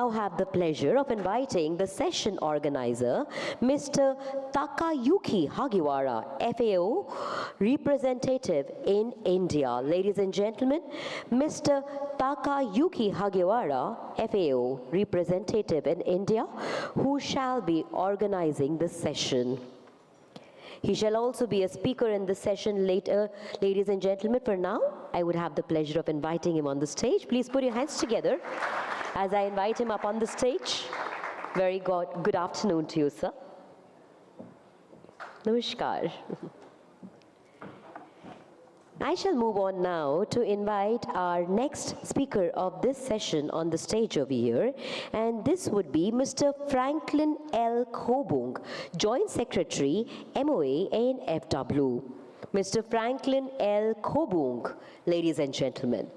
now have the pleasure of inviting the session organizer, Mr. Takayuki Hagiwara, FAO representative in India. Ladies and gentlemen, Mr. Takayuki Hagiwara, FAO representative in India, who shall be organizing the session. He shall also be a speaker in the session later. Ladies and gentlemen, for now, I would have the pleasure of inviting him on the stage. Please put your hands together as I invite him up on the stage. Very good afternoon to you, sir. Namaskar. I shall move on now to invite our next speaker of this session on the stage over here, and this would be Mr. Franklin L. Kobung, Joint Secretary, MOA NFW. Mr. Franklin L. Kobung, ladies and gentlemen.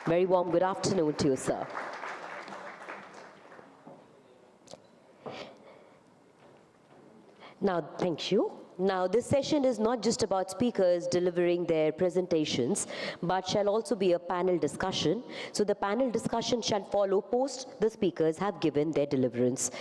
Very warm good afternoon to you, sir. Now, thank you. Now, this session is not just about speakers delivering their presentations, but shall also be a panel discussion. So the panel discussion shall follow post the speakers have given their deliverance.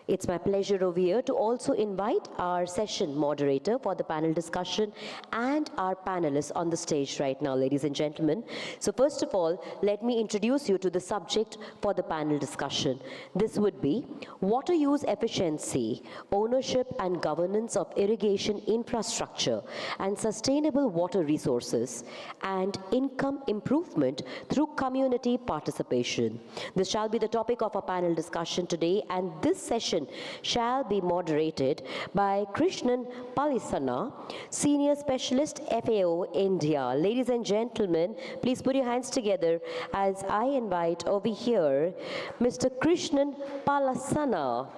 It's my pleasure over here to also invite our session moderator for the panel discussion and our panelists on the stage right now, ladies and gentlemen. So first of all, let me introduce you to the subject for the panel discussion. This would be water use efficiency, ownership and governance of irrigation infrastructure and sustainable water resources, and income improvement through community participation. This shall be the topic of our panel discussion today, and this session shall be moderated by Krishnan Palisana, Senior Specialist, FAO India. Ladies and gentlemen, please put your hands together as I invite over here Mr. Krishnan Palasana.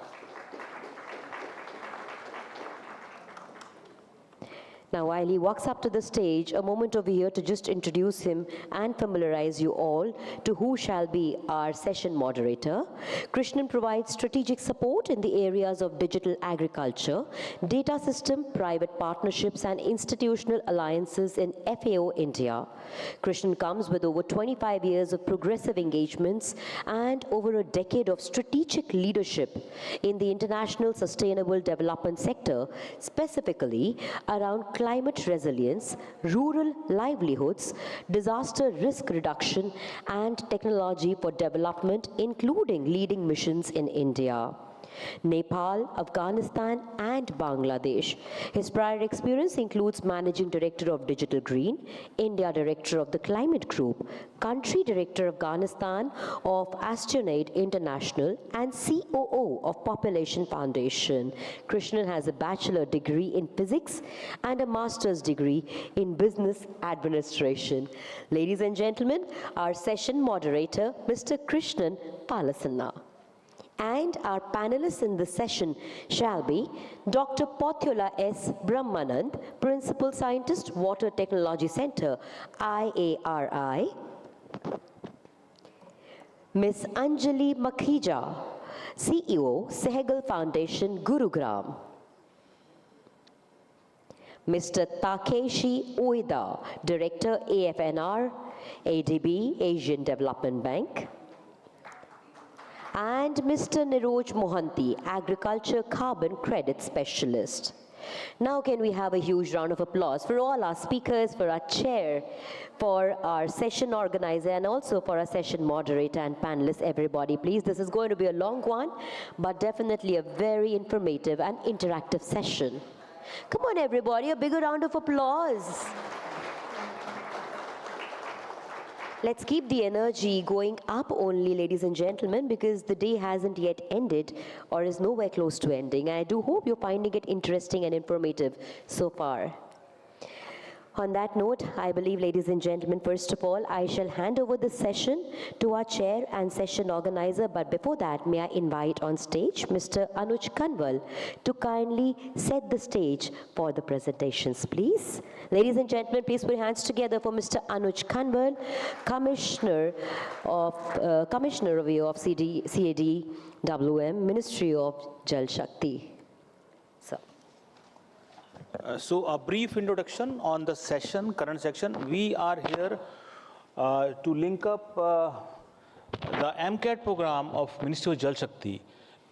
Now, while he walks up to the stage, a moment over here to just introduce him and familiarize you all to who shall be our session moderator. Krishnan provides strategic support in the areas of digital agriculture, data system, private partnerships, and institutional alliances in FAO India. Krishnan comes with over 25 years of progressive engagements and over a decade of strategic leadership in the international sustainable development sector, specifically around climate resilience, rural livelihoods, disaster risk reduction, and technology for development, including leading missions in India, Nepal, Afghanistan, and Bangladesh. His prior experience includes Managing Director of Digital Green, India Director of the Climate Group, Country Director of Afghanistan of Astronaut International, and COO of Population Foundation. Krishnan has a bachelor degree in physics and a master's degree in business administration. Ladies and gentlemen, our session moderator, Mr. Krishnan Palasana. And our panelists in this session shall be Dr. Pothyola S. Brahmanand, Principal Scientist, Water Technology Center, IARI. Ms. Anjali Makhija, CEO, Sehgal Foundation, Gurugram. Mr. Takeshi Ueda, Director, AFNR, ADB, Asian Development Bank. And Mr. Niroj Mohanty, Agriculture Carbon Credit Specialist. Now can we have a huge round of applause for all our speakers, for our chair, for our session organizer, and also for our session moderator and panelists, everybody, please. This is going to be a long one, but definitely a very informative and interactive session. Come on, everybody, a bigger round of applause. Let's keep the energy going up only, ladies and gentlemen, because the day hasn't yet ended or is nowhere close to ending. I do hope you're finding it interesting and informative so far. On that note, I believe, ladies and gentlemen, first of all, I shall hand over the session to our chair and session organizer. But before that, may I invite on stage Mr. Anuj Kanwal to kindly set the stage for the presentations, please. Ladies and gentlemen, please put your hands together for Mr. Anuj Kanwal, Commissioner of CADWM, Ministry of Jal Shakti. So a brief introduction on the session, current session. We are here to link up the Mcad program of Ministry of Jal Shakti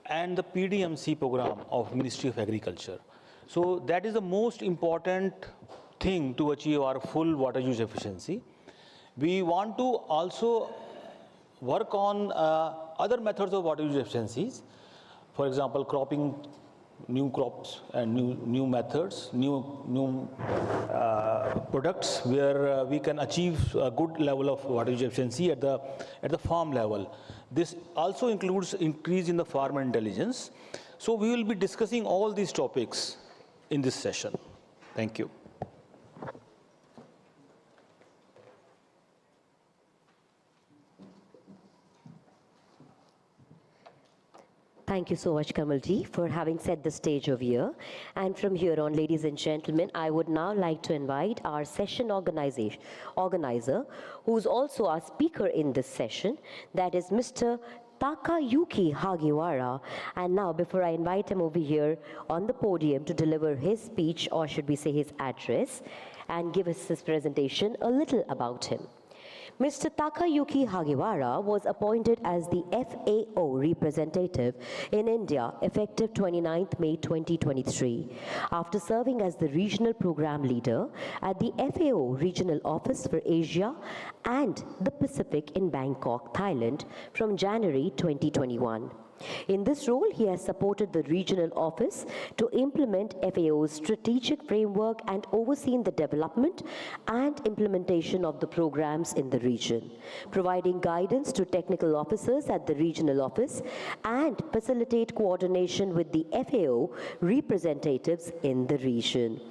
and the PDMC program of Ministry of Agriculture. So that is the most important thing to achieve our full water use efficiency. We want to also work on other methods of water use efficiencies. For example, cropping new crops and new methods, new products where we can achieve a good level of water use efficiency at the farm level. This also includes increase in the farmer intelligence. So we will be discussing all these topics in this session. Thank you. Thank you so much, Kamalji, for having set the stage over here. And from here on, ladies and gentlemen, I would now like to invite our session organizer, who's also our speaker in this session, that is Mr. Takayuki Hagiwara. And now, before I invite him over here on the podium to deliver his speech, or should we say his address, and give us his presentation, a little about him. Mr. Takayuki Hagiwara was appointed as the FAO representative in India effective 29th May 2023, after serving as the regional program leader at the FAO Regional Office for Asia and the Pacific in Bangkok, Thailand from January 2021. In this role, he has supported the regional office to implement FAO's strategic framework and overseen the development and implementation of the programs in the region, providing guidance to technical officers at the regional office and facilitate coordination with the FAO representatives in the region.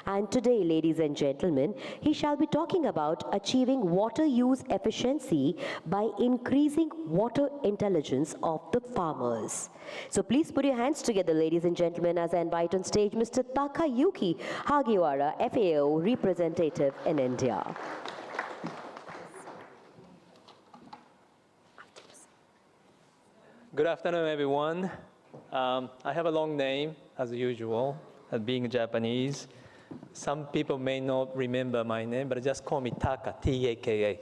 And today, ladies and gentlemen, he shall be talking about achieving water use efficiency by increasing water intelligence of the farmers. So please put your hands together, ladies and gentlemen, as I invite on stage Mr. Takayuki Hagiwara, FAO representative in India. Good afternoon, everyone. I have a long name, as usual, being Japanese. Some people may not remember my name, but just call me Taka, T-A-K-A.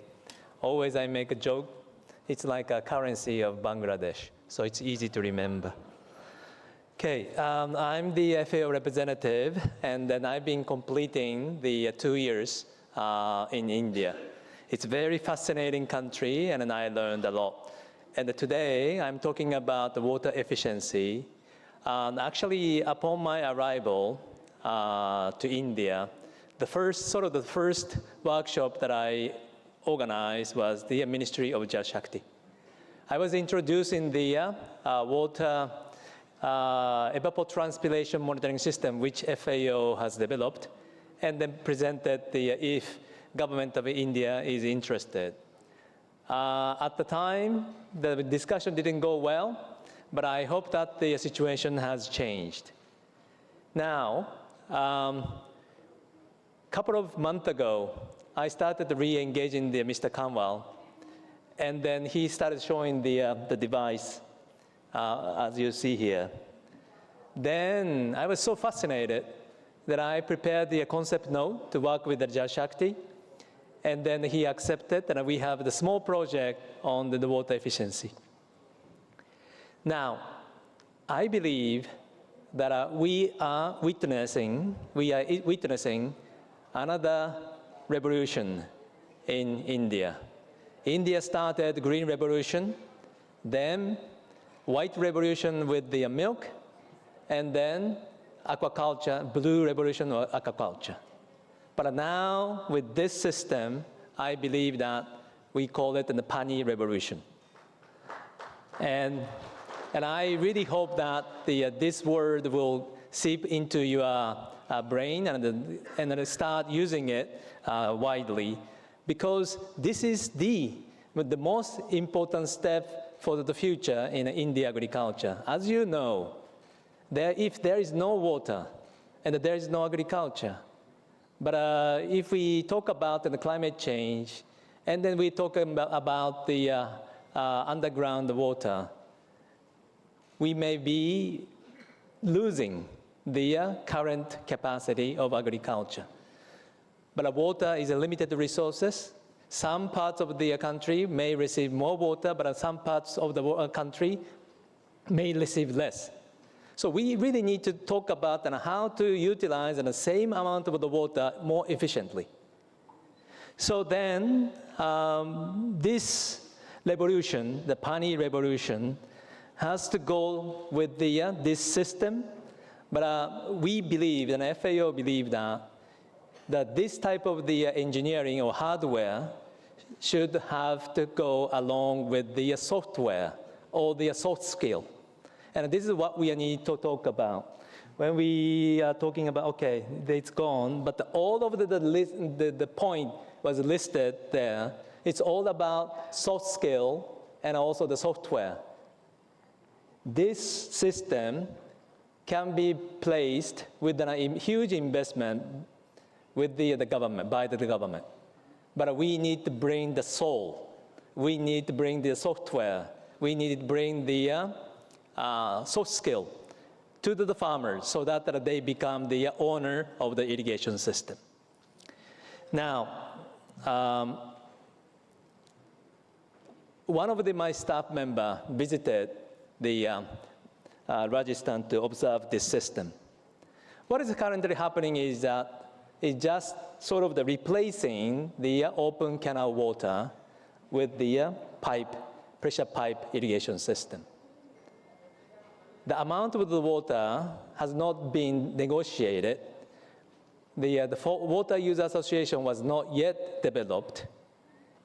Always I make a joke. It's like a currency of Bangladesh, so it's easy to remember. Okay, I'm the FAO representative, and then I've been completing the 2 years in India. It's a very fascinating country, and then I learned a lot. And today, I'm talking about the water efficiency. Actually, upon my arrival to India, the first workshop that I organized was the Ministry of Jal Shakti. I was introduced in the water evapotranspiration monitoring system, which FAO has developed, and then presented if government of India is interested. At the time, the discussion didn't go well, but I hope that the situation has changed. Now, couple of months ago, I started to re-engage in Mr. Kanwal, and then he started showing the device, as you see here. Then I was so fascinated that I prepared the concept note to work with the Jal Shakti, and then he accepted, and we have the small project on the water efficiency. Now, I believe that we are witnessing another revolution in India. India started the Green Revolution, then White Revolution with the milk, and then aquaculture, Blue Revolution or aquaculture. But now, with this system, I believe that we call it the Pani Revolution. And I really hope that this word will seep into your brain and start using it widely, because this is the most important step for the future in India agriculture. As you know, if there is no water and there is no agriculture, but if we talk about the climate change, and then we talk about the underground water, we may be losing the current capacity of agriculture. But water is a limited resources, Some parts of the country may receive more water, but some parts of the country may receive less. So we really need to talk about how to utilize the same amount of the water more efficiently. So then this revolution, the Pani revolution, has to go with this system. But we believe, and FAO believe that this type of the engineering or hardware should have to go along with the software or the soft skill. And this is what we need to talk about. When we are talking about, okay, it's gone, but all of the point was listed there. It's all about soft skill and also the software. This system can be placed with a huge investment with the government, by the government. But we need to bring the soul. We need to bring the software. We need to bring the soft skill to the farmers so that they become the owner of the irrigation system. Now, one of my staff members visited the Rajasthan to observe this system. What is currently happening is that it's just sort of replacing the open canal water with the pressure pipe irrigation system. The amount of the water has not been negotiated. The Water User Association was not yet developed.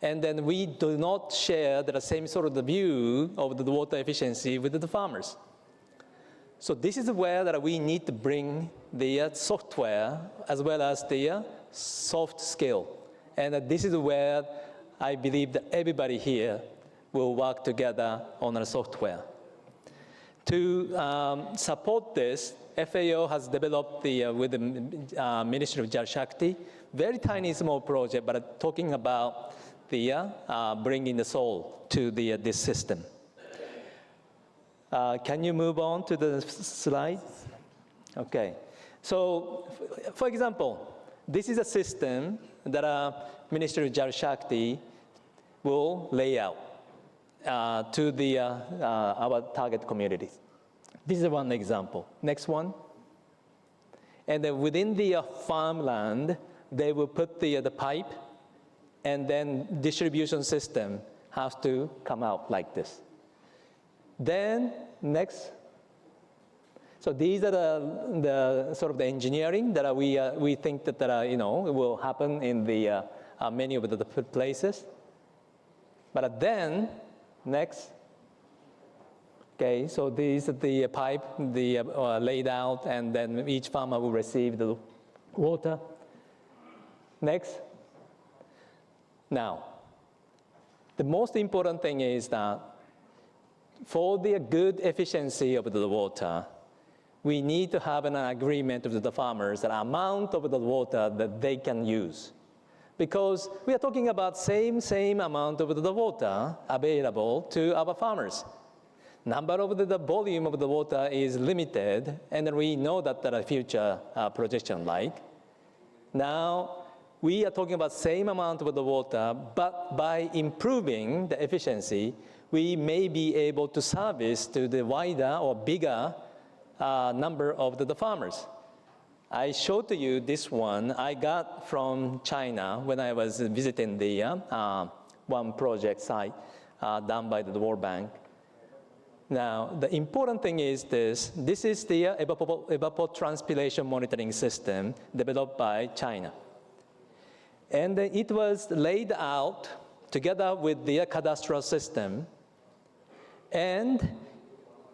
And then we do not share the same sort of view of the water efficiency with the farmers. So this is where that we need to bring the software as well as the soft skill. And this is where I believe that everybody here will work together on the software. To support this, FAO has developed with the Ministry of Jal Shakti, very tiny small project, but talking about the bringing the soul to this system. Can you move on to the slide? Okay. So, for example, this is a system that Ministry of Jal Shakti will lay out to our target communities. This is one example. Next one. And then within the farmland, they will put the pipe, and then distribution system has to come out like this. Then next. So these are the sort of the engineering that we think that will happen in the many of the places. But then next. Okay, so these are the pipe, laid out, and then each farmer will receive the water. Next. Now, the most important thing is that for the good efficiency of the water, we need to have an agreement with the farmers, the amount of the water that they can use. Because we are talking about same amount of the water available to our farmers. Number of the volume of the water is limited, and we know that the future projection like. Now, we are talking about same amount of the water, but by improving the efficiency, we may be able to service to the wider or bigger number of the farmers. I showed to you this one I got from China when I was visiting the one project site done by the World Bank. Now, the important thing is this. This is the evapotranspiration monitoring system developed by China. And it was laid out together with the cadastral system. And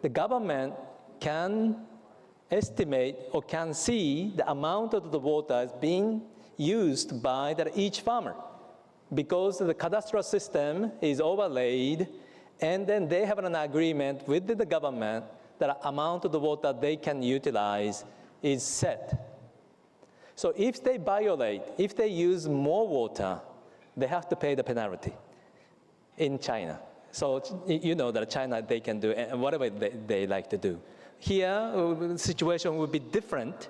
the government can estimate or can see the amount of the water is being used by each farmer. Because the cadastral system is overlaid, and then they have an agreement with the government that the amount of the water they can utilize is set. So if they violate, if they use more water, they have to pay the penalty in China. So you know that China, they can do whatever they like to do. Here, the situation would be different,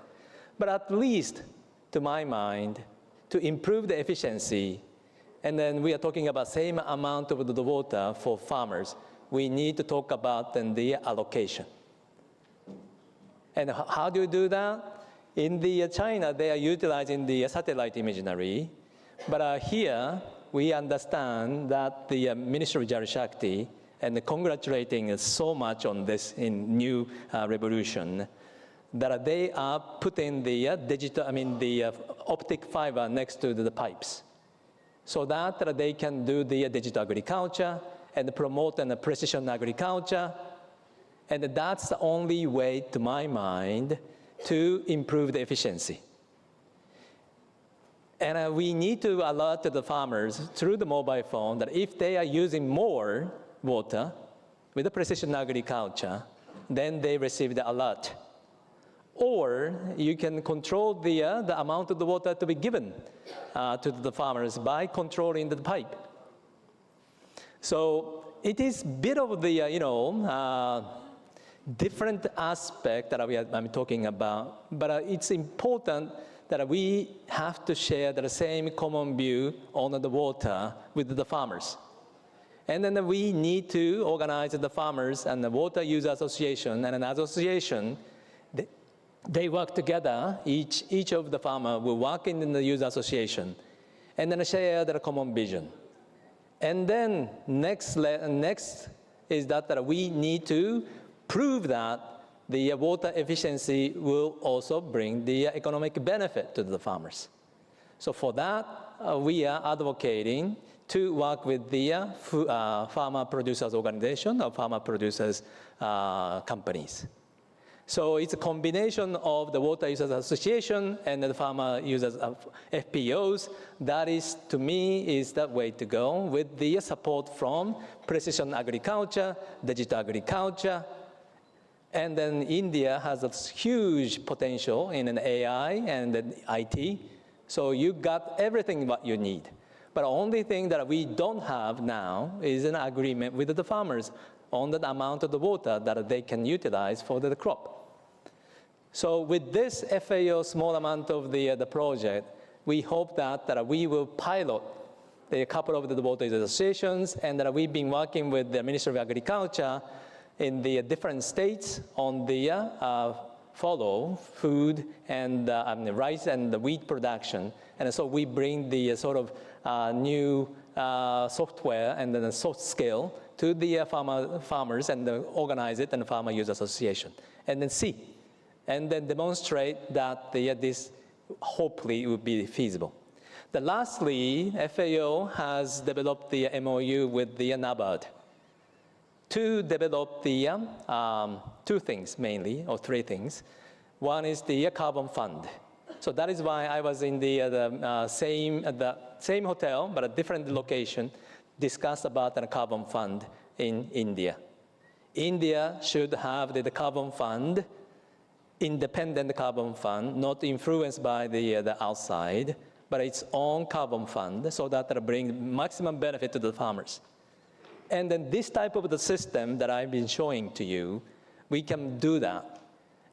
but at least, to my mind, to improve the efficiency and then we are talking about same amount of the water for farmers, we need to talk about then the allocation. And how do you do that? In the China, they are utilizing the satellite imagery, but here we understand that the Ministry of Jal Shakti and congratulating so much on this in new revolution, that they are putting the digital, the optic fiber next to the pipes, so that they can do the digital agriculture and promote the precision agriculture. And that's the only way, to my mind, to improve the efficiency. And we need to alert the farmers through the mobile phone that if they are using more water with the precision agriculture, then they receive the alert. Or you can control the amount of the water to be given to the farmers by controlling the pipe. So it is a bit of the, different aspect that I'm talking about, but it's important that we have to share the same common view on the water with the farmers. And then we need to organize the farmers and the water user association and an association. They work together. Each of the farmer will work in the user association and then share their common vision. And then next is that we need to prove that the water efficiency will also bring the economic benefit to the farmers. So for that, we are advocating to work with the farmer producers organization or farmer producers companies. So it's a combination of the Water Users Association and the farmer users of FPOs. That is, to me, is the way to go with the support from precision agriculture, digital agriculture. And then India has a huge potential in an AI and an IT. So you got everything what you need. But the only thing that we don't have now is an agreement with the farmers on the amount of the water that they can utilize for the crop. So with this FAO small amount of the project, we hope that we will pilot a couple of the water associations, and that we've been working with the Ministry of Agriculture in the different states on the follow food and rice and the wheat production. And so we bring the sort of new software and then the soft skill to the farmers and organize it in the Farmer User Association. And then see, and then demonstrate that this hopefully will be feasible. Lastly, FAO has developed the MOU with the NABARD to develop the two things mainly, or three things. One is the carbon fund. So that is why I was in the same hotel, but a different location, discussed about the carbon fund in India. India should have the carbon fund, independent carbon fund, not influenced by the outside, but its own carbon fund, so that it brings maximum benefit to the farmers. And then this type of the system that I've been showing to you, we can do that.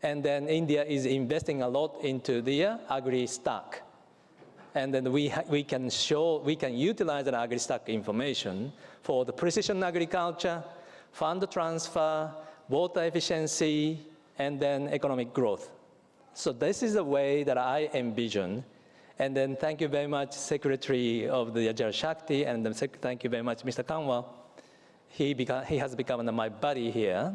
And then India is investing a lot into the agri-stock. And then we can utilize the agri-stock information for the precision agriculture, fund transfer, water efficiency, and then economic growth. So this is the way that I envision. And then thank you very much, Secretary of the Jal Shakti, and then thank you very much, Mr. Kanwal. He has become my buddy here.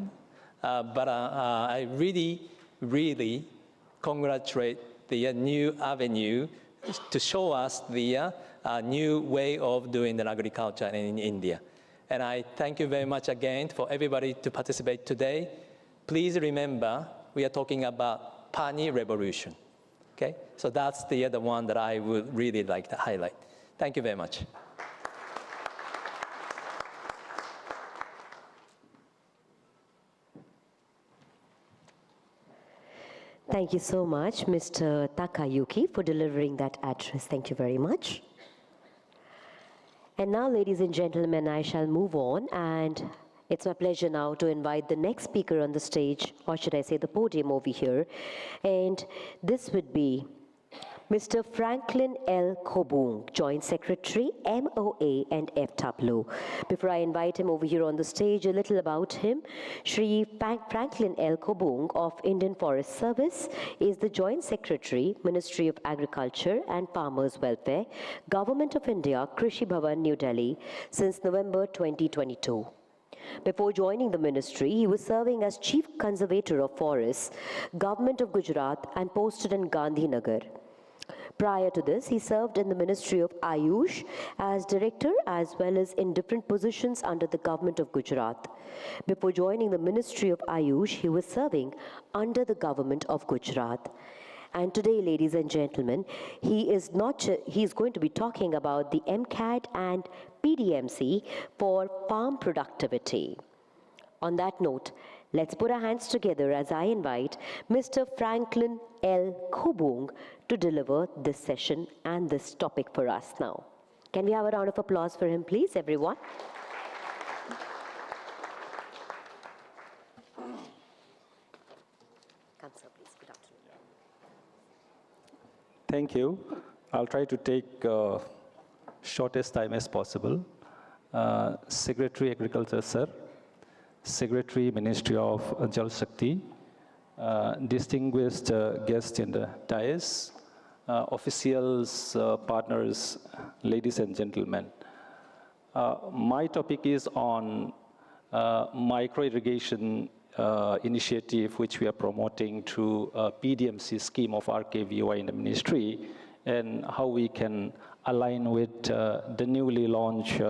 But I really congratulate the new avenue to show us the new way of doing the agriculture in India. And I thank you very much again for everybody to participate today. Please remember, we are talking about Pani Revolution. Okay? So that's the other one that I would really like to highlight. Thank you very much. Thank you so much, Mr. Takayuki, for delivering that address. Thank you very much. And now, ladies and gentlemen, I shall move on, and it's my pleasure now to invite the next speaker on the stage, or should I say the podium over here. And this would be Mr. Franklin L. Kobung, Joint Secretary, MOA and FW. Before I invite him over here on the stage, a little about him. Shri Franklin L. Kobung of Indian Forest Service is the Joint Secretary, Ministry of Agriculture and Farmers Welfare, Government of India, Krishi Bhavan, New Delhi, since November 2022. Before joining the ministry, he was serving as Chief Conservator of Forests, Government of Gujarat, and posted in Gandhinagar. Prior to this, he served in the Ministry of Ayush as director as well as in different positions under the government of Gujarat. Before joining the Ministry of Ayush, he was serving under the government of Gujarat. And today, ladies and gentlemen, he is going to be talking about the Mcad and PDMC for farm productivity. On that note, let's put our hands together as I invite Mr. Franklin L. Kobung to deliver this session and this topic for us now. Can we have a round of applause for him, please, everyone? Come, sir, please. Good afternoon. Thank you. I'll try to take shortest time as possible. Secretary Agriculture, sir. Secretary, Ministry of Jal Shakti, distinguished guests in the dais, officials, partners, ladies and gentlemen. My topic is on micro-irrigation initiative which we are promoting through PDMC scheme of RKVY in the ministry, and how we can align with the newly launched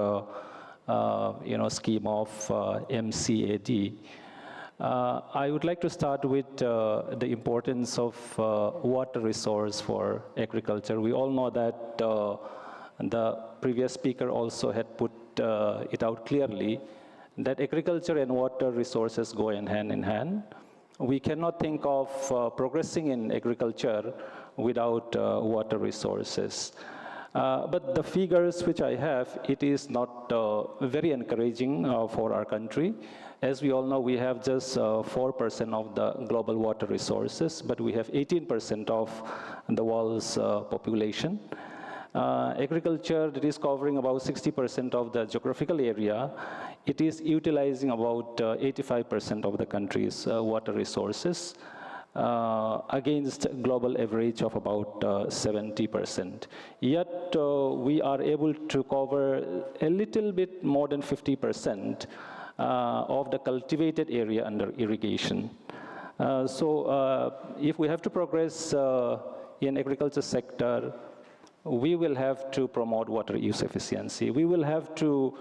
scheme of MCAD. I would like to start with the importance of water resource for agriculture. We all know that the previous speaker also had put it out clearly that agriculture and water resources go in hand. We cannot think of progressing in agriculture without water resources. But the figures which I have, it is not very encouraging for our country. As we all know, we have just 4% of the global water resources, but we have 18% of the world's population. Agriculture, that is covering about 60% of the geographical area. It is utilizing about 85% of the country's water resources. Against global average of about 70%. Yet we are able to cover a little bit more than 50% of the cultivated area under irrigation. So if we have to progress in agriculture sector, we will have to promote water use efficiency. We will have to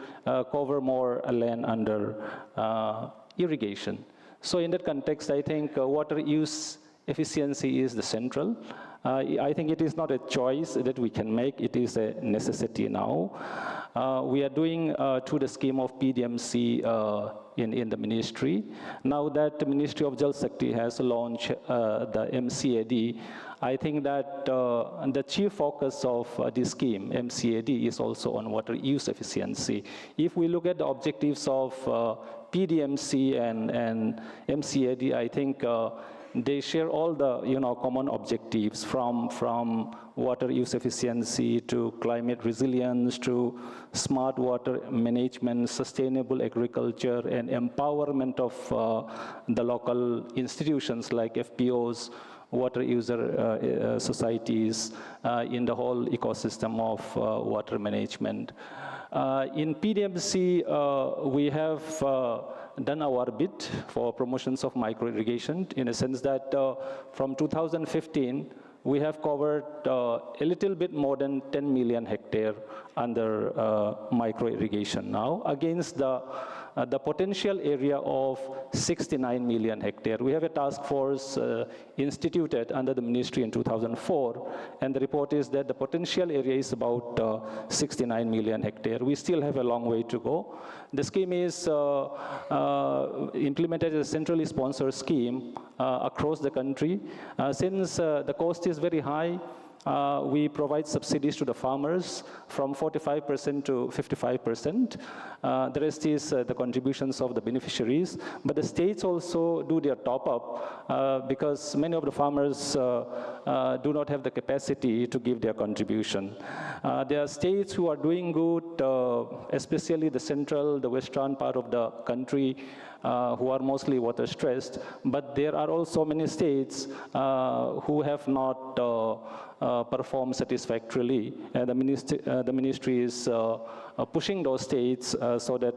cover more land under irrigation. So in that context, I think water use efficiency is the central. I think it is not a choice that we can make, it is a necessity now. We are doing through the scheme of PDMC in the ministry. Now that the Ministry of Jal Shakti has launched the MCAD, I think that the chief focus of this scheme, MCAD, is also on water use efficiency. If we look at the objectives of PDMC and MCAD, I think they share all the common objectives from water use efficiency to climate resilience to smart water management, sustainable agriculture, and empowerment of the local institutions like FPOs, water user societies in the whole ecosystem of water management. In PDMC, we have done our bit for promotions of micro-irrigation in a sense that from 2015, we have covered a little bit more than 10 million hectare under micro-irrigation now against the potential area of 69 million hectare. We have a task force instituted under the ministry in 2004, and the report is that the potential area is about 69 million hectare. We still have a long way to go. The scheme is implemented as a centrally sponsored scheme across the country. Since the cost is very high, we provide subsidies to the farmers from 45% to 55%. The rest is the contributions of the beneficiaries. But the states also do their top-up because many of the farmers do not have the capacity to give their contribution. There are states who are doing good, especially the central, the western part of the country, who are mostly water stressed, but there are also many states who have not performed satisfactorily. The ministry is pushing those states so that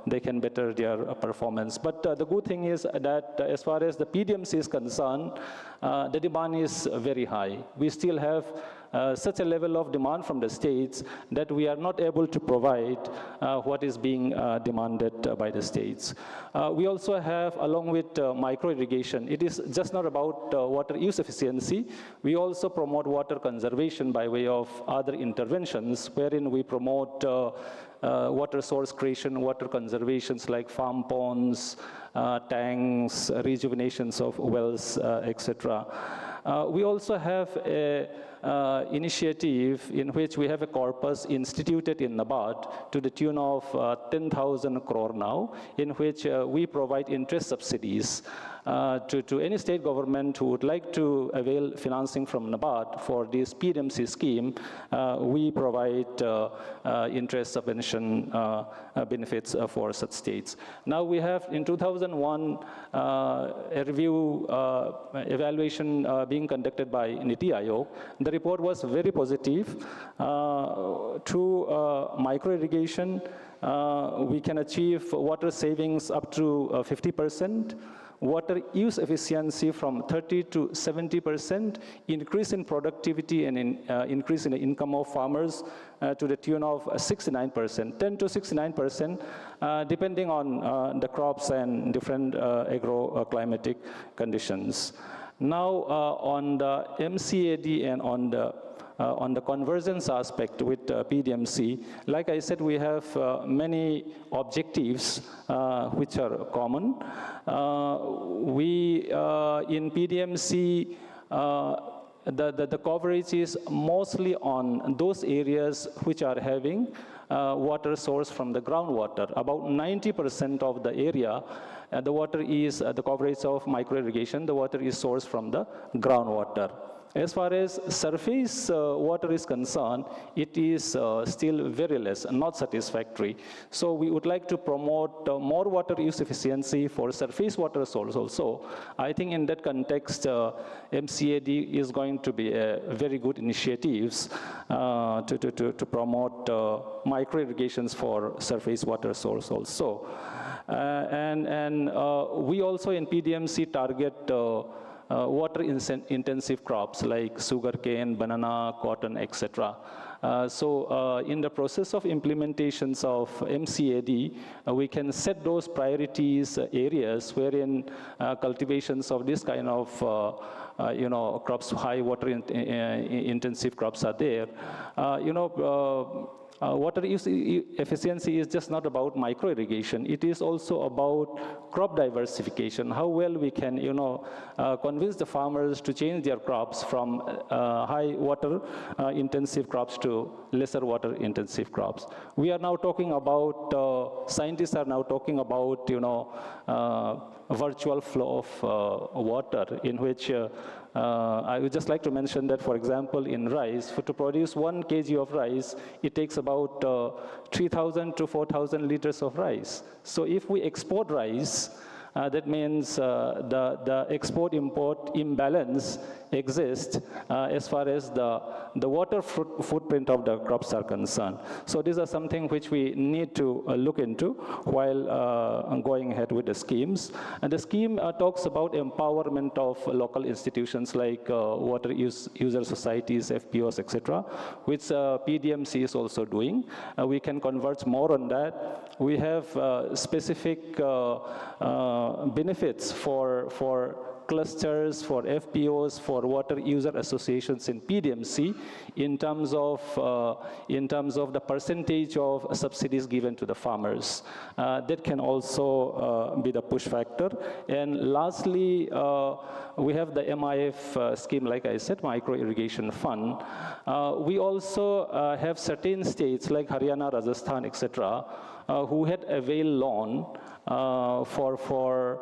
they can better their performance. But the good thing is that as far as the PDMC is concerned, the demand is very high. We still have such a level of demand from the states that we are not able to provide what is being demanded by the states. We also have, along with micro-irrigation, it is just not about water use efficiency. We also promote water conservation by way of other interventions, wherein we promote water source creation, water conservations like farm ponds, tanks, rejuvenations of wells, etc. We also have a initiative in which we have a corpus instituted in NABARD to the tune of 10,000 crore now, in which we provide interest subsidies to any state government who would like to avail financing from NABARD for this PDMC scheme. We provide interest subvention benefits for such states. Now we have in 2001 a review evaluation being conducted by NITI Aayog. The report was very positive. Through micro-irrigation, we can achieve water savings up to 50%. Water use efficiency from 30 to 70%, increase in productivity and increase in the income of farmers to the tune of 69%, 10 to 69%, depending on the crops and different agro-climatic conditions. Now, on the MCAD and on the convergence aspect with PDMC, like I said, we have many objectives which are common. We, in PDMC, the coverage is mostly on those areas which are having water source from the groundwater. About 90% of the area, the water is, the coverage of micro-irrigation, the water is sourced from the groundwater. As far as surface water is concerned, it is still very less, not satisfactory. So we would like to promote more water use efficiency for surface water source also. I think in that context, MCAD is going to be a very good initiatives to promote micro-irrigations for surface water source also. We also in PDMC target water-intensive crops like sugarcane, banana, cotton, etc. In the process of implementations of MCAD, we can set those priorities areas wherein cultivations of this kind of crops, high water intensive crops are there. Water use efficiency is just not about micro-irrigation. It is also about crop diversification, how well we can, convince the farmers to change their crops from high water intensive crops to lesser water intensive crops. We are now talking about, scientists are now talking about, virtual flow of water, in which I would just like to mention that, for example, in rice, to produce 1 kg of rice, it takes about 3,000 to 4,000 liters of rice. So if we export rice, that means the export-import imbalance exists as far as the water footprint of the crops are concerned. So these are something which we need to look into while going ahead with the schemes. And the scheme talks about empowerment of local institutions like water user societies, FPOs, etc., which PDMC is also doing. We can converge more on that. We have specific benefits for clusters, for FPOs, for water user associations in PDMC in terms of the percentage of subsidies given to the farmers. That can also be the push factor. And lastly, we have the MIF scheme, like I said, micro irrigation fund. We also have certain states like Haryana, Rajasthan, etc., who had availed loan for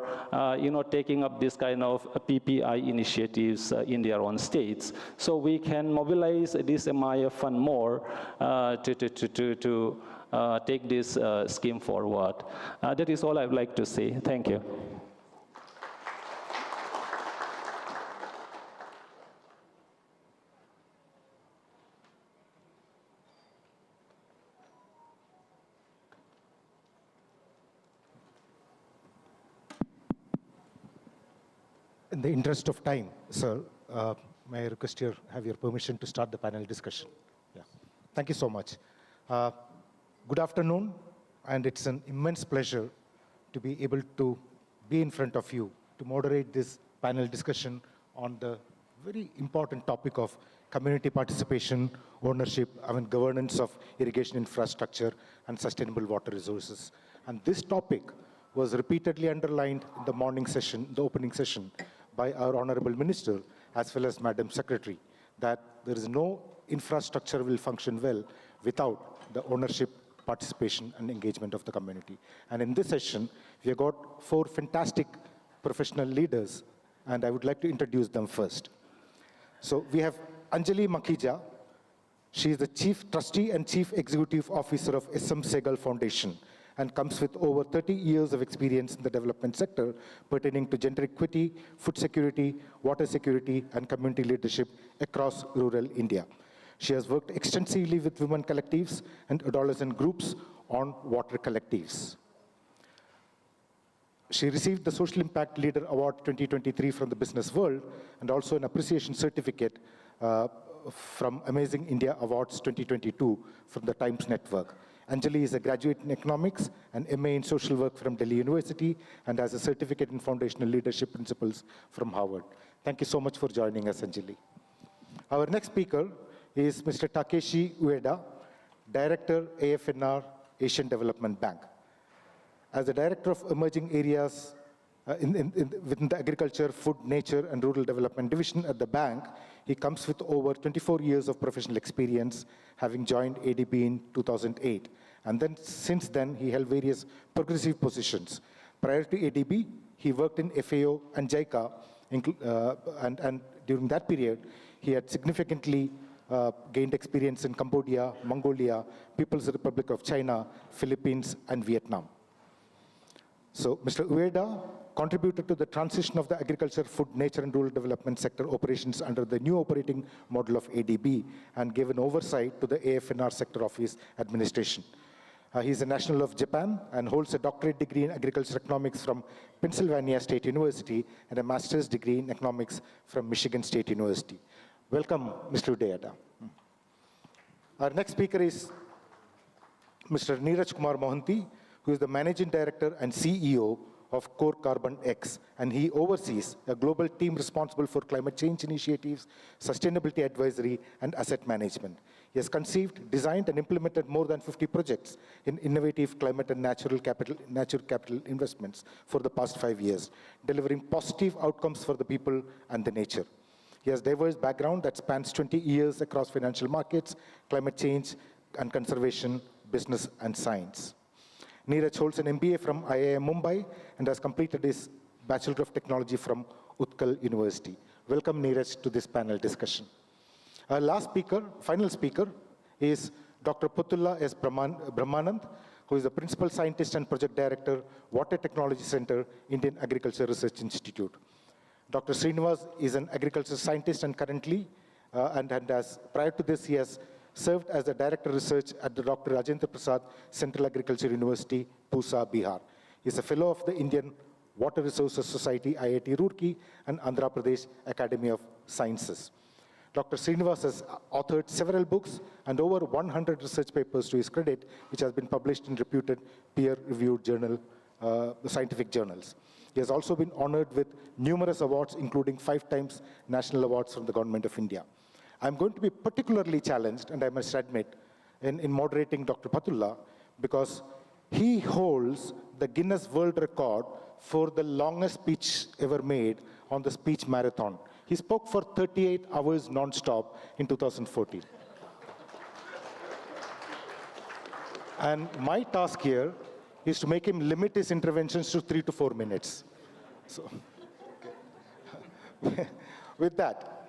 taking up this kind of PPI initiatives in their own states. So we can mobilize this MIF fund more to take this scheme forward. That is all I would like to say. Thank you. In the interest of time, sir, may I request you have your permission to start the panel discussion? Yeah. Thank you so much. Good afternoon, and it's an immense pleasure to be able to be in front of you to moderate this panel discussion on the very important topic of community participation, ownership, and governance of irrigation infrastructure and sustainable water resources. And this topic was repeatedly underlined in the morning session, the opening session, by our Honorable Minister, as well as Madam Secretary, that there is no infrastructure will function well without the ownership, participation, and engagement of the community. And in this session, we have got 4 fantastic professional leaders, and I would like to introduce them first. So we have Anjali Makhija. She is the Chief Trustee and Chief Executive Officer of SM Sehgal Foundation, and comes with over 30 years of experience in the development sector pertaining to gender equity, food security, water security, and community leadership across rural India. She has worked extensively with women collectives and adolescent groups on water collectives. She received the Social Impact Leader Award 2023 from the Business World, and also an appreciation certificate from Amazing India Awards 2022 from the Times Network. Anjali is a graduate in economics and MA in social work from Delhi University, and has a certificate in foundational leadership principles from Harvard. Thank you so much for joining us, Anjali. Our next speaker is Mr. Takeshi Ueda, Director, AFNR, Asian Development Bank. As the Director of Emerging Areas within the Agriculture, Food, Nature, and Rural Development Division at the bank, he comes with over 24 years of professional experience, having joined ADB in 2008. And then, since then, he held various progressive positions. Prior to ADB, he worked in FAO and JICA, and during that period, he had significantly gained experience in Cambodia, Mongolia, People's Republic of China, Philippines, and Vietnam. So Mr. Ueda contributed to the transition of the agriculture, food, nature, and rural development sector operations under the new operating model of ADB, and gave an oversight to the AFNR sector office administration. He is a national of Japan and holds a doctorate degree in agriculture economics from Pennsylvania State University and a master's degree in economics from Michigan State University. Welcome, Mr. Ueda. Our next speaker is Mr. Neeraj Kumar Mohanty, who is the Managing Director and CEO of Core Carbon X, and he oversees a global team responsible for climate change initiatives, sustainability advisory, and asset management. He has conceived, designed, and implemented more than 50 projects in innovative climate and natural capital investments for the past 5 years, delivering positive outcomes for the people and the nature. He has a diverse background that spans 20 years across financial markets, climate change and conservation, business, and science. Neeraj holds an MBA from IIM Mumbai and has completed his Bachelor of Technology from Utkal University. Welcome, Neeraj, to this panel discussion. Our last speaker, final speaker, is Dr. Putulla S. Brahmanand, who is the Principal Scientist and Project Director, Water Technology Center, Indian Agriculture Research Institute. Dr. Srinivas is an agriculture scientist and currently, prior to this, he has served as the Director of Research at the Dr. Rajendra Prasad Central Agriculture University, Pusa, Bihar. He is a Fellow of the Indian Water Resources Society, IIT Roorkee, and Andhra Pradesh Academy of Sciences. Dr. Srinivas has authored several books and over 100 research papers to his credit, which has been published in reputed peer-reviewed scientific journals. He has also been honored with numerous awards, including 5 times national awards from the Government of India. I'm going to be particularly challenged, and I must admit, in moderating Dr. Patullah, because he holds the Guinness World Record for the longest speech ever made on the speech marathon. He spoke for 38 hours non-stop in 2014. And my task here is to make him limit his interventions to 3 to 4 minutes. So, with that,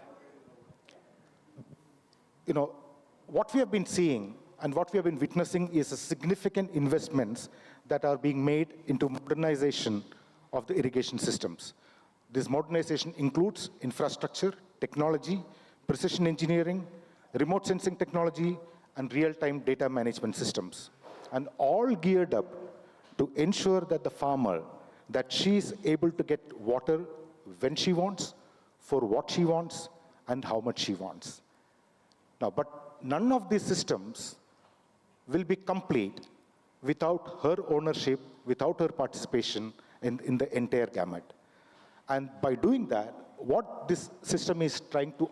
what we have been seeing and what we have been witnessing is a significant investments that are being made into modernization of the irrigation systems. This modernization includes infrastructure, technology, precision engineering, remote sensing technology, and real-time data management systems, and all geared up to ensure that the farmer, that she is able to get water when she wants, for what she wants, and how much she wants. Now, but none of these systems will be complete without her ownership, without her participation in the entire gamut. And by doing that, what this system is trying to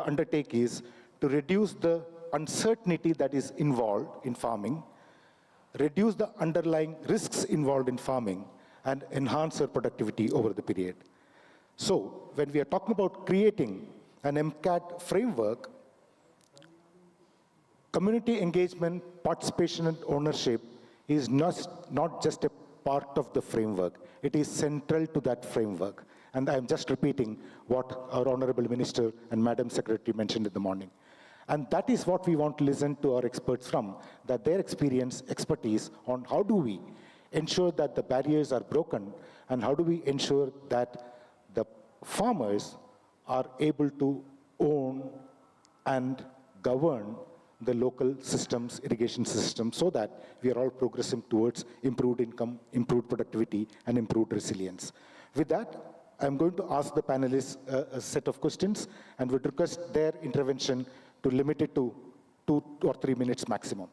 undertake is to reduce the uncertainty that is involved in farming, reduce the underlying risks involved in farming, and enhance our productivity over the period. So when we are talking about creating an Mcad framework, community engagement, participation, and ownership is not just a part of the framework. It is central to that framework. And I'm just repeating what our Honorable Minister and Madam Secretary mentioned in the morning. And that is what we want to listen to our experts from, that their experience, expertise on how do we ensure that the barriers are broken, and how do we ensure that the farmers are able to own and govern the local systems, irrigation systems, so that we are all progressing towards improved income, improved productivity, and improved resilience. With that, I'm going to ask the panelists a set of questions, and would request their intervention to limit it to 2 or 3 minutes maximum.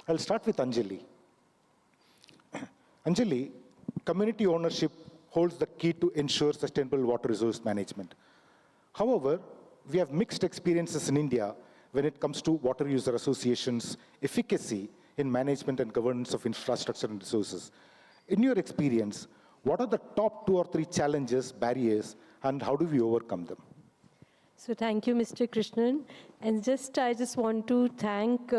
I'll start with Anjali. Anjali, community ownership holds the key to ensure sustainable water resource management. However, we have mixed experiences in India when it comes to water user associations' efficacy in management and governance of infrastructure and resources. In your experience, what are the top 2 or 3 challenges, barriers, and how do we overcome them? So thank you, Mr. Krishnan. And I just want to thank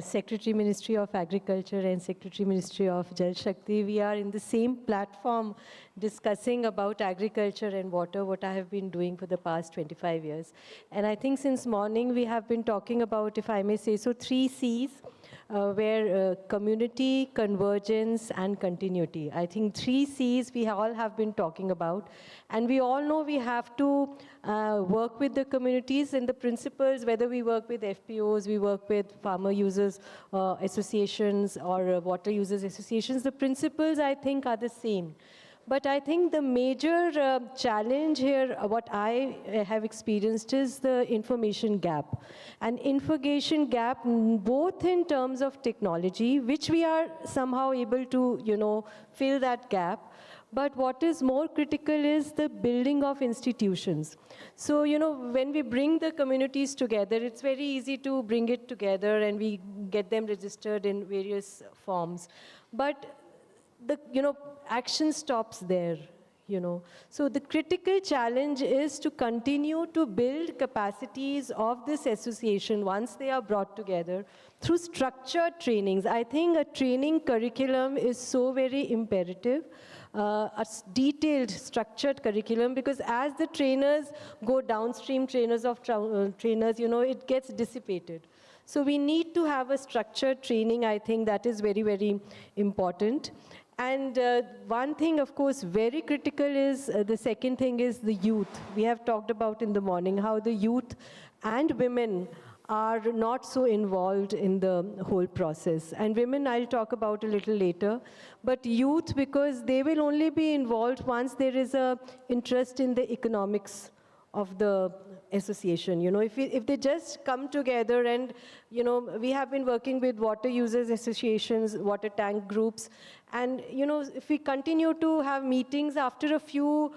Secretary Ministry of Agriculture and Secretary Ministry of Jal Shakti. We are in the same platform discussing about agriculture and water, what I have been doing for the past 25 years. And I think since morning we have been talking about, if I may say so, 3 C's. Where community, convergence, and continuity. I think 3 C's we all have been talking about. And we all know we have to work with the communities and the principles, whether we work with FPOs, we work with farmer users associations or water users associations, the principles I think are the same. But I think the major challenge here, what I have experienced, is the information gap. An information gap, both in terms of technology, which we are somehow able to, fill that gap. But what is more critical is the building of institutions. So, when we bring the communities together, it's very easy to bring it together and we get them registered in various forms. But action stops there, So the critical challenge is to continue to build capacities of this association once they are brought together through structured trainings. I think a training curriculum is so very imperative, a detailed, structured curriculum, because as the trainers go downstream, trainers of trainers, it gets dissipated. So we need to have a structured training. I think that is very, very important. And one thing, of course, very critical is, the second thing is the youth. We have talked about in the morning how the youth and women are not so involved in the whole process. And women I'll talk about a little later. But youth, because they will only be involved once there is an interest in the economics of the association. If they just come together and, we have been working with water users associations, water tank groups, And if we continue to have meetings after a few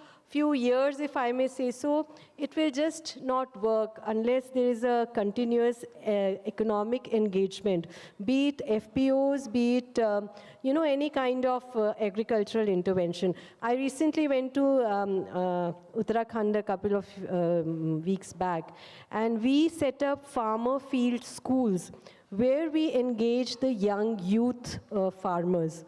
years, if I may say so, it will just not work unless there is a continuous economic engagement, be it FPOs, be it any kind of agricultural intervention. I recently went to Uttarakhand a couple of weeks back, and we set up farmer field schools where we engage the young youth farmers.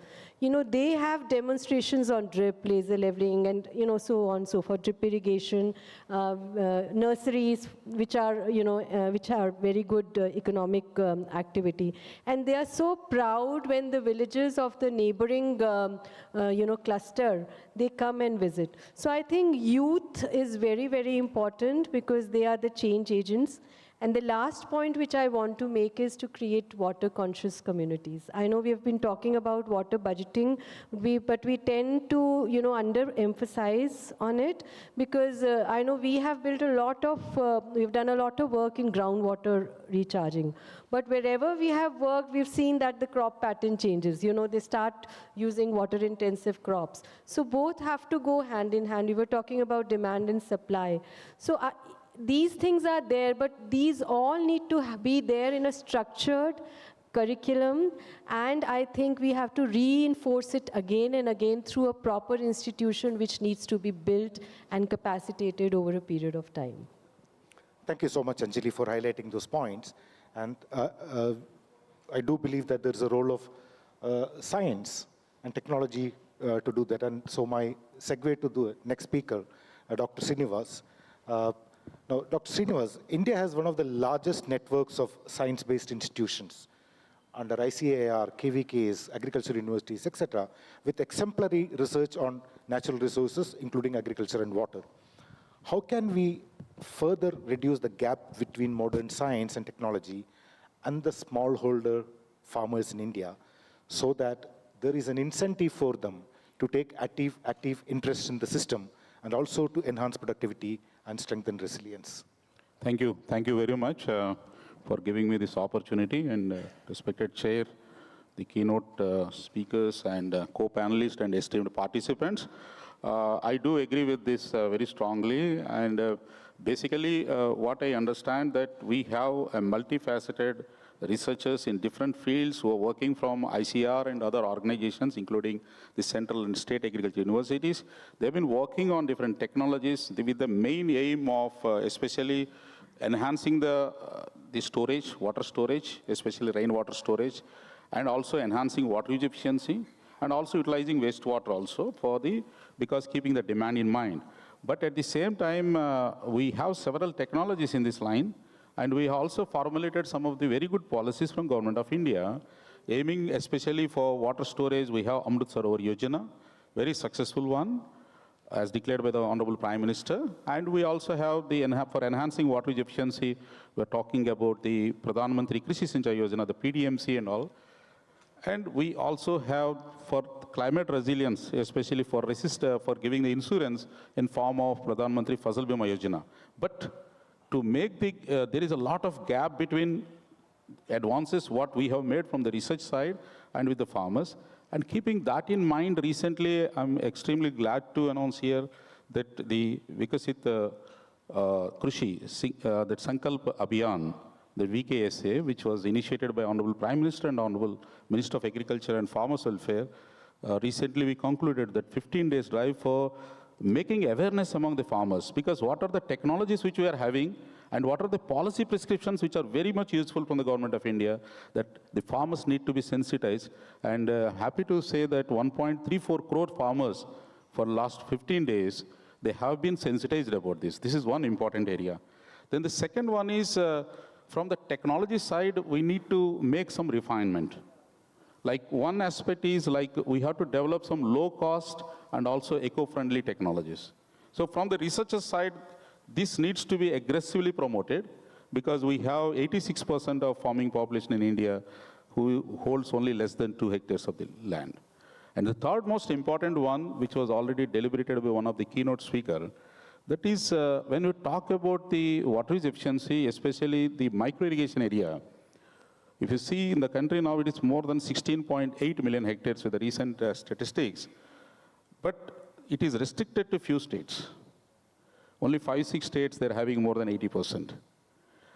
They have demonstrations on drip, laser leveling, and so on and so forth, drip irrigation, nurseries, which are very good economic activity. And they are so proud when the villages of the neighboring cluster, they come and visit. So I think youth is very, very important because they are the change agents. And the last point which I want to make is to create water-conscious communities. I know we have been talking about water budgeting, but we tend to, under-emphasize on it because I know we have built we've done a lot of work in groundwater recharging. But wherever we have worked, we've seen that the crop pattern changes. They start using water-intensive crops. So both have to go hand in hand. We were talking about demand and supply. So these things are there, but these all need to be there in a structured curriculum, and I think we have to reinforce it again and again through a proper institution which needs to be built and capacitated over a period of time. Thank you so much, Anjali, for highlighting those points. And I do believe that there's a role of science and technology to do that. And so my segue to the next speaker, Dr. Srinivas. Now, Dr. Srinivas, India has one of the largest networks of science-based institutions under ICAR, KVKs, agriculture universities, etc., with exemplary research on natural resources, including agriculture and water. How can we further reduce the gap between modern science and technology and the smallholder farmers in India so that there is an incentive for them to take active interest in the system and also to enhance productivity and strengthen resilience? Thank you. Thank you very much for giving me this opportunity, and respected chair, the keynote speakers and co-panelists and esteemed participants. I do agree with this very strongly, and basically what I understand that we have a multifaceted researchers in different fields who are working from ICR and other organizations, including the central and state agriculture universities. They've been working on different technologies with the main aim of especially enhancing the storage, water storage, especially rainwater storage, and also enhancing water use efficiency, and also utilizing wastewater also because keeping the demand in mind. But at the same time, we have several technologies in this line. And we also formulated some of the very good policies from Government of India, aiming especially for water storage. We have Amrit Sarovar Yojana, very successful one, as declared by the Honorable Prime Minister. And we also have for enhancing water use efficiency, we're talking about the Pradhan Mantri Krishi Sinchai Yojana, the PDMC and all. And we also have for climate resilience, especially for giving the insurance in form of Pradhan Mantri Fasal Bima Yojana. But to make there is a lot of gap between advances what we have made from the research side and with the farmers. And keeping that in mind, recently I'm extremely glad to announce here that the Vikasit Krushi, that Sankalp Abhiyan, the VKSA, which was initiated by Honorable Prime Minister and Honorable Minister of Agriculture and Farmers Welfare, recently we concluded that 15 days drive for making awareness among the farmers, because what are the technologies which we are having and what are the policy prescriptions which are very much useful from the Government of India, that the farmers need to be sensitized. And happy to say that 1.34 crore farmers for last 15 days, they have been sensitized about this. This is one important area. Then the second one is from the technology side, we need to make some refinement. Like one aspect is like we have to develop some low cost and also eco-friendly technologies. So from the researcher side, this needs to be aggressively promoted because we have 86% of farming population in India who holds only less than 2 hectares of the land. And the third most important one, which was already deliberated by one of the keynote speakers, that is when we talk about the water use efficiency, especially the micro irrigation area, If you see in the country now, it is more than 16.8 million hectares with the recent statistics. But it is restricted to few states. Only 5-6 states, they're having more than 80%.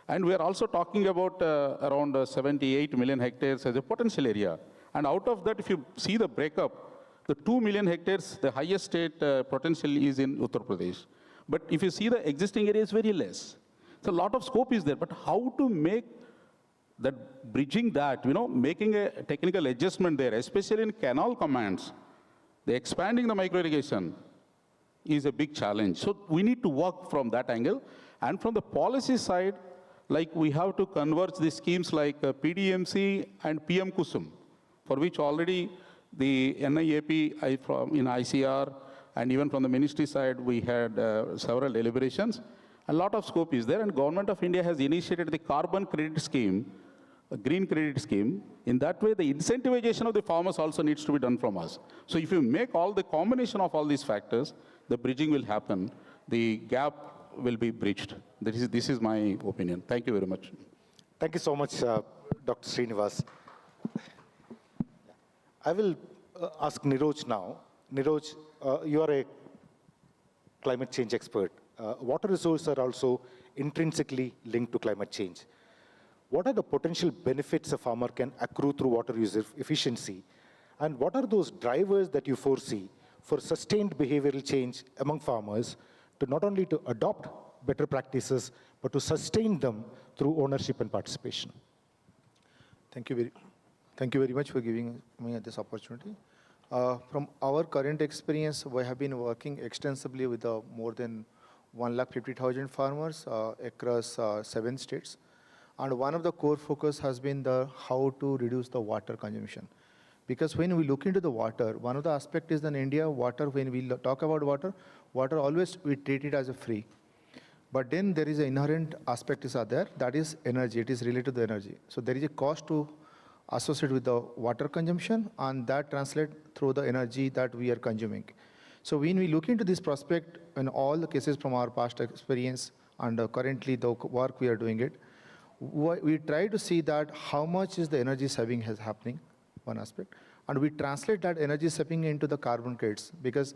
And we are also talking about around 78 million hectares as a potential area. And out of that, if you see the breakup, the 2 million hectares, the highest state potential is in Uttar Pradesh. But if you see the existing area is very less. So a lot of scope is there, but how to make that, bridging that, making a technical adjustment there, especially in canal commands, the expanding the micro-irrigation is a big challenge. So we need to work from that angle. And from the policy side, like we have to converge the schemes like PDMC and PM Kusum, for which already the NIAP in ICR and even from the ministry side, we had several deliberations. A lot of scope is there, and Government of India has initiated the carbon credit scheme, a green credit scheme. In that way, the incentivization of the farmers also needs to be done from us. So if you make all the combination of all these factors, the bridging will happen, the gap will be bridged. This is my opinion. Thank you very much. Thank you so much, Dr. Srinivas. I will ask Niroj now. Niroj, you are a climate change expert. Water resources are also intrinsically linked to climate change. What are the potential benefits a farmer can accrue through water use efficiency? And what are those drivers that you foresee for sustained behavioral change among farmers to not only to adopt better practices, but to sustain them through ownership and participation? Thank you very much for giving me this opportunity. From our current experience, we have been working extensively with more than 150,000 farmers across 7 states. And one of the core focus has been how to reduce the water consumption. Because when we look into the water, one of the aspects is in India, water, when we talk about water always we treat it as a free. But then there is an inherent aspect is there, that is energy, it is related to the energy. So there is a cost to associate with the water consumption, and that translates through the energy that we are consuming. So when we look into this prospect, in all the cases from our past experience and currently the work we are doing it, we try to see that how much is the energy saving is happening, one aspect, and we translate that energy saving into the carbon credits, because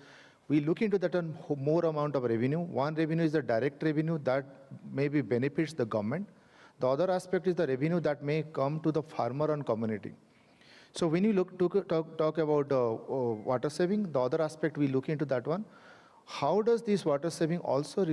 we look into that on more amount of revenue. One revenue is the direct revenue that maybe benefits the government. The other aspect is the revenue that may come to the farmer and community. So when you talk about water saving, the other aspect we look into that one, how does this water saving also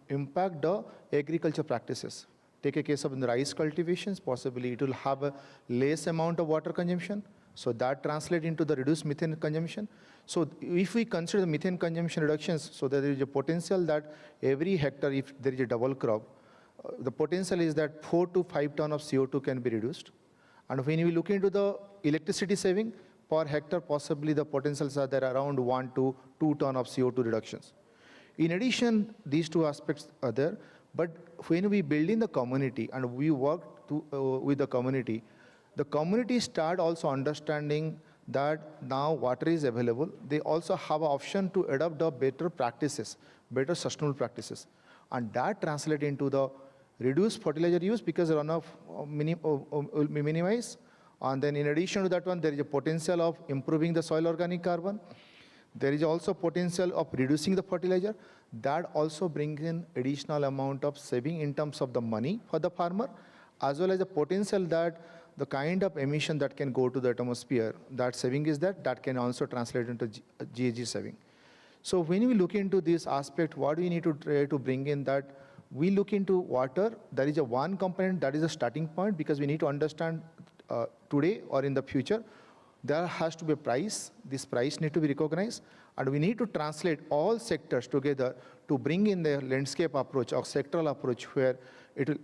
impact the agriculture practices? Take a case of the rice cultivations, possibly it will have a less amount of water consumption. So that translates into the reduced methane consumption. So if we consider the methane consumption reductions, so there is a potential that every hectare, if there is a double crop, the potential is that 4 to 5 tons of CO2 can be reduced. And when we look into the electricity saving per hectare, possibly the potentials are there around 1 to 2 tons of CO2 reductions. In addition, these two aspects are there. But when we build in the community and we work with the community start also understanding that now water is available. They also have an option to adopt the better practices, better sustainable practices. And that translates into the reduced fertilizer use because runoff will be minimized. And then in addition to that one, there is a potential of improving the soil organic carbon. There is also potential of reducing the fertilizer. That also brings in additional amount of saving in terms of the money for the farmer, as well as the potential that the kind of emission that can go to the atmosphere, that saving is that can also translate into GHG saving. So when we look into this aspect, what do we need to try to bring in that we look into water, there is a one component that is a starting point, because we need to understand today or in the future, there has to be a price. This price needs to be recognized, and we need to translate all sectors together to bring in the landscape approach or sectoral approach where it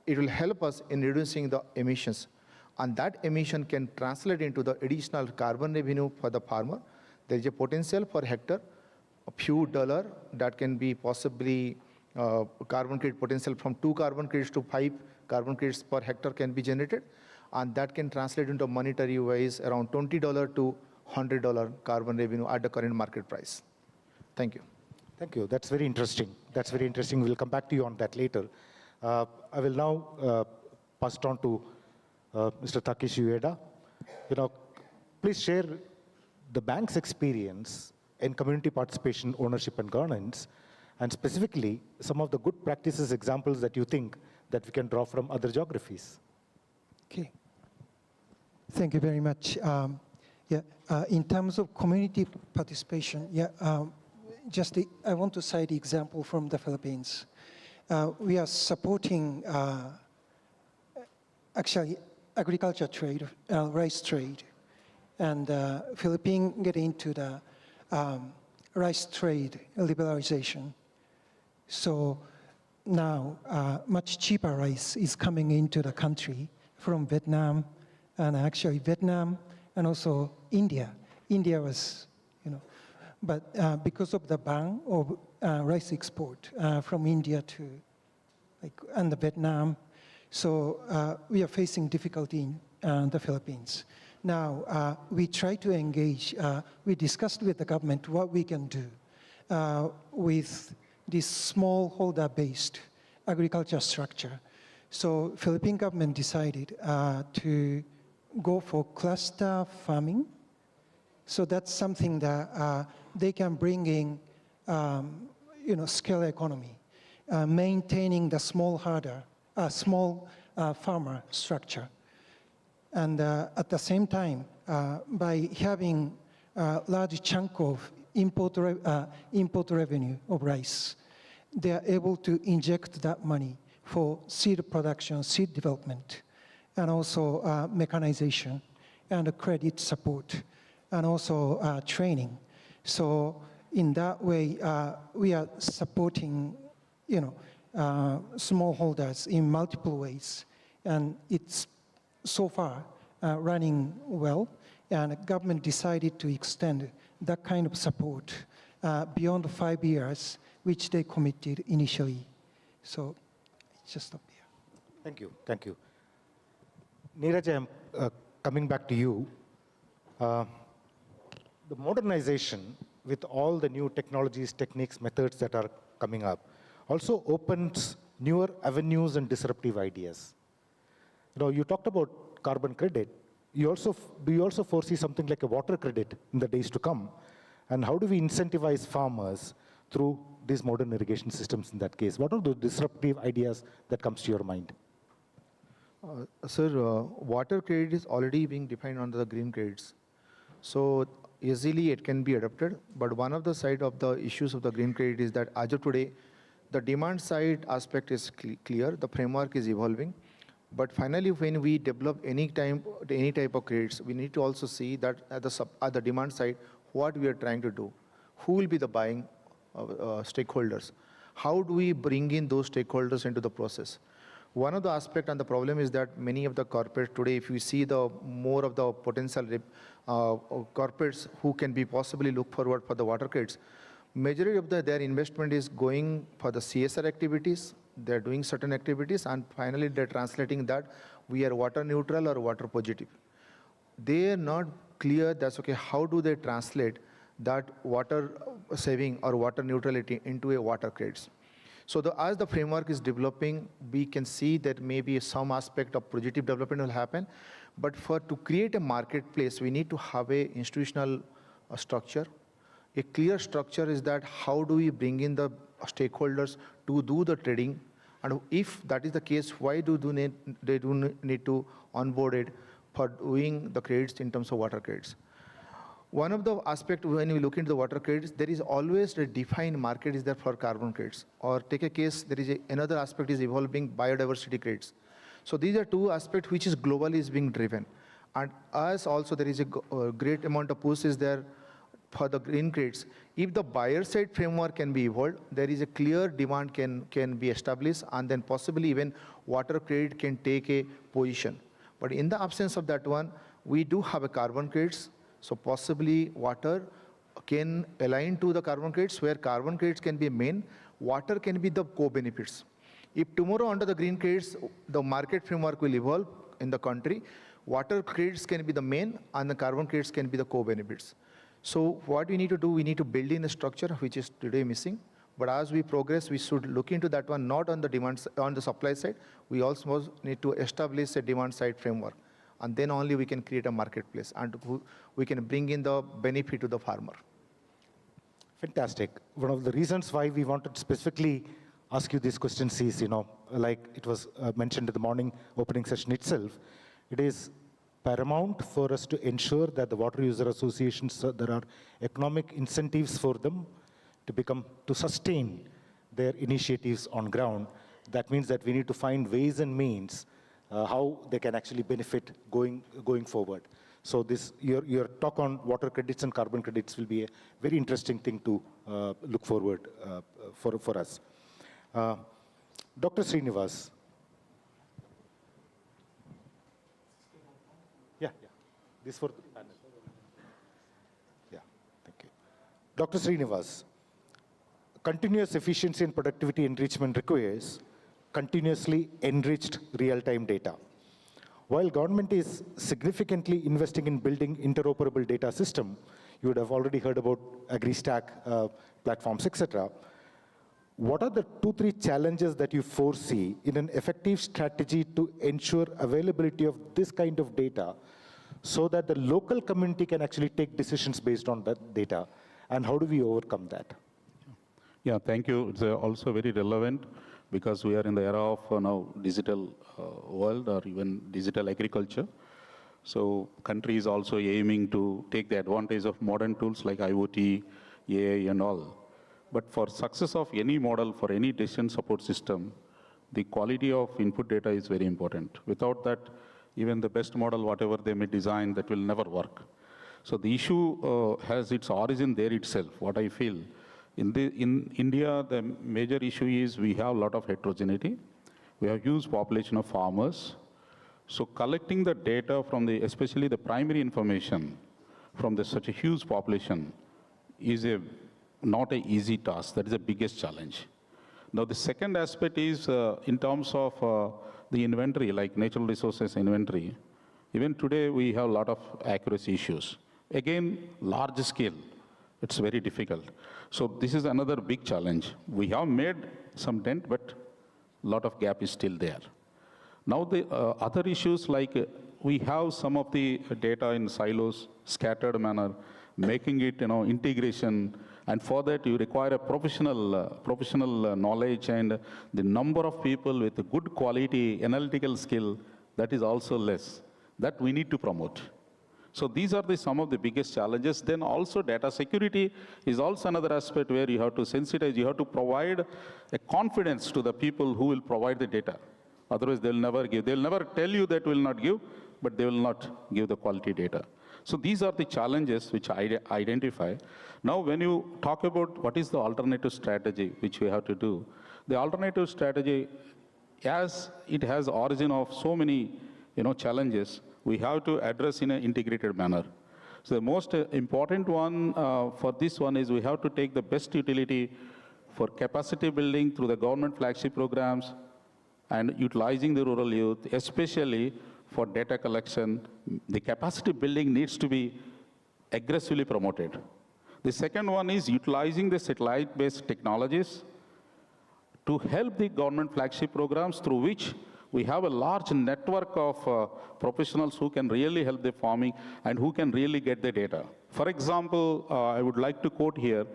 will help us in reducing the emissions. And that emission can translate into the additional carbon revenue for the farmer. There is a potential per hectare, a few dollars that can be possibly carbon credit potential from 2 carbon credits to 5 carbon credits per hectare can be generated. And that can translate into monetary wise around $20 to $100 carbon revenue at the current market price. Thank you. Thank you. That's very interesting. That's very interesting. We'll come back to you on that later. I will now pass it on to Mr. Takeshi Ueda. Please share the bank's experience in community participation, ownership, and governance, and specifically some of the good practices examples that you think that we can draw from other geographies. Okay. Thank you very much. In terms of community participation, I want to cite the example from the Philippines. We are supporting actually agriculture trade, rice trade, and Philippines get into the rice trade liberalization. So now much cheaper rice is coming into the country from Vietnam, and actually Vietnam and also India. India was, but because of the ban of rice export from India to and Vietnam, so we are facing difficulty in the Philippines. Now, we try to engage, we discussed with the government what we can do with this smallholder-based agriculture structure. So Philippine government decided to go for cluster farming. So that's something that they can bring in, scale economy, maintaining the small farmer structure. And at the same time, by having a large chunk of import revenue of rice, they are able to inject that money for seed production, seed development, and also mechanization and credit support, and also training. So in that way, we are supporting, smallholders in multiple ways, and it's so far running well, and the government decided to extend that kind of support beyond 5 years, which they committed initially. So just stop here. Thank you, thank you. Neeraj, I'm coming back to you. The modernization with all the new technologies, techniques, methods that are coming up also opens newer avenues and disruptive ideas. You talked about carbon credit. Do you also foresee something like a water credit in the days to come? And how do we incentivize farmers through these modern irrigation systems in that case? What are the disruptive ideas that comes to your mind? Sir, water credit is already being defined under the green credits. So easily it can be adopted, but one of the side of the issues of the green credit is that as of today, the demand side aspect is clear, the framework is evolving, but finally when we develop any type of credits, we need to also see that at the demand side, what we are trying to do, who will be the buying stakeholders, how do we bring in those stakeholders into the process. One of the aspect and the problem is that many of the corporates today, if you see the more of the potential corporates who can be possibly look forward for the water credits, majority of their investment is going for the CSR activities. They're doing certain activities, and finally they're translating that we are water neutral or water positive. They are not clear that's okay, how do they translate that water saving or water neutrality into a water credits. So as the framework is developing, we can see that maybe some aspect of positive development will happen, but to create a marketplace, we need to have a institutional structure. A clear structure is that how do we bring in the stakeholders to do the trading, and if that is the case, why they do need to onboard it for doing the credits in terms of water credits. One of the aspects when we look into the water credits, there is always a defined market is there for carbon credits. Or take a case, there is another aspect is evolving biodiversity credits. So these are two aspects which is globally is being driven. And as also there is a great amount of push is there for the green credits. If the buyer side framework can be evolved, there is a clear demand can be established, and then possibly even water credit can take a position. But in the absence of that one, we do have a carbon credits. So possibly water can align to the carbon credits, where carbon credits can be main, water can be the co-benefits. If tomorrow under the green credits, the market framework will evolve in the country, water credits can be the main and the carbon credits can be the co-benefits. So what we need to do, we need to build in a structure which is today missing, But as we progress, we should look into that one, not on the on the supply side. We also need to establish a demand side framework. And then only we can create a marketplace and we can bring in the benefit to the farmer. Fantastic. One of the reasons why we wanted to specifically ask you these questions is, like it was mentioned in the morning opening session itself, it is paramount for us to ensure that the water user associations, there are economic incentives for them to sustain their initiatives on ground. That means that we need to find ways and means how they can actually benefit going forward. So your talk on water credits and carbon credits will be a very interesting thing to look forward for us. Dr. Srinivas. Yeah. This for the panel. Yeah, thank you. Dr. Srinivas, continuous efficiency and productivity enrichment requires continuously enriched real-time data. While government is significantly investing in building interoperable data system, you would have already heard about AgriStack platforms, etc. What are the 2-3 challenges that you foresee in an effective strategy to ensure availability of this kind of data so that the local community can actually take decisions based on that data? And how do we overcome that? Yeah, thank you. It's also very relevant because we are in the era of now digital world or even digital agriculture. So country is also aiming to take the advantage of modern tools like IoT, AI and all. But for success of any model, for any decision support system, the quality of input data is very important. Without that, even the best model, whatever they may design, that will never work. So the issue has its origin there itself, what I feel. In India, the major issue is we have a lot of heterogeneity. We have huge population of farmers. So collecting the data from especially the primary information from such a huge population is not an easy task. That is the biggest challenge. Now the second aspect is in terms of the inventory, like natural resources inventory. Even today we have a lot of accuracy issues. Again, large scale, it's very difficult. So this is another big challenge. We have made some dent, but a lot of gap is still there. Now the other issues like we have some of the data in silos, scattered manner, making it integration, and for that you require a professional knowledge and the number of people with a good quality analytical skill, that is also less. That we need to promote. So these are some of the biggest challenges. Then also data security is also another aspect where you have to sensitize, you have to provide a confidence to the people who will provide the data. Otherwise they'll never give. They'll never tell you that will not give, but they will not give the quality data. So these are the challenges which I identify. Now when you talk about what is the alternative strategy which we have to do, the alternative strategy, as it has origin of so many challenges, we have to address in an integrated manner. So the most important one for this one is we have to take the best utility for capacity building through the government flagship programs and utilizing the rural youth, especially for data collection. The capacity building needs to be aggressively promoted. The second one is utilizing the satellite-based technologies to help the government flagship programs through which we have a large network of professionals who can really help the farming and who can really get the data. For example, I would like to quote here,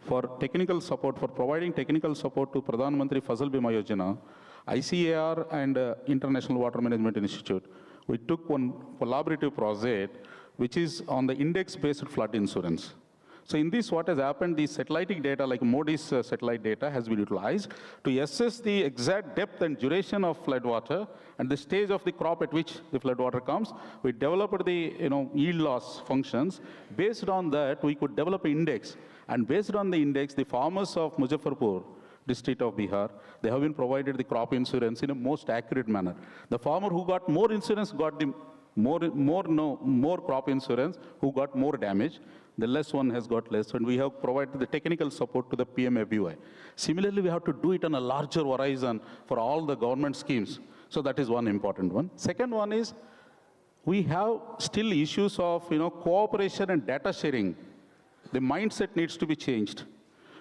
for technical support, for providing technical support to Pradhan Mantri Fasal Bima Yojana, ICAR and International Water Management Institute, we took one collaborative project which is on the index-based flood insurance. So in this, what has happened, the satellite data, like Modi's satellite data, has been utilized to assess the exact depth and duration of floodwater and the stage of the crop at which the floodwater comes. We developed the yield loss functions. Based on that, we could develop an index. And based on the index, the farmers of Muzaffarpur, district of Bihar, they have been provided the crop insurance in a most accurate manner. The farmer who got more insurance got the more crop insurance, who got more damage. The less one has got less, and we have provided the technical support to the PMFBY. Similarly, we have to do it on a larger horizon for all the government schemes. So that is one important one. Second one is, we have still issues of cooperation and data sharing. The mindset needs to be changed.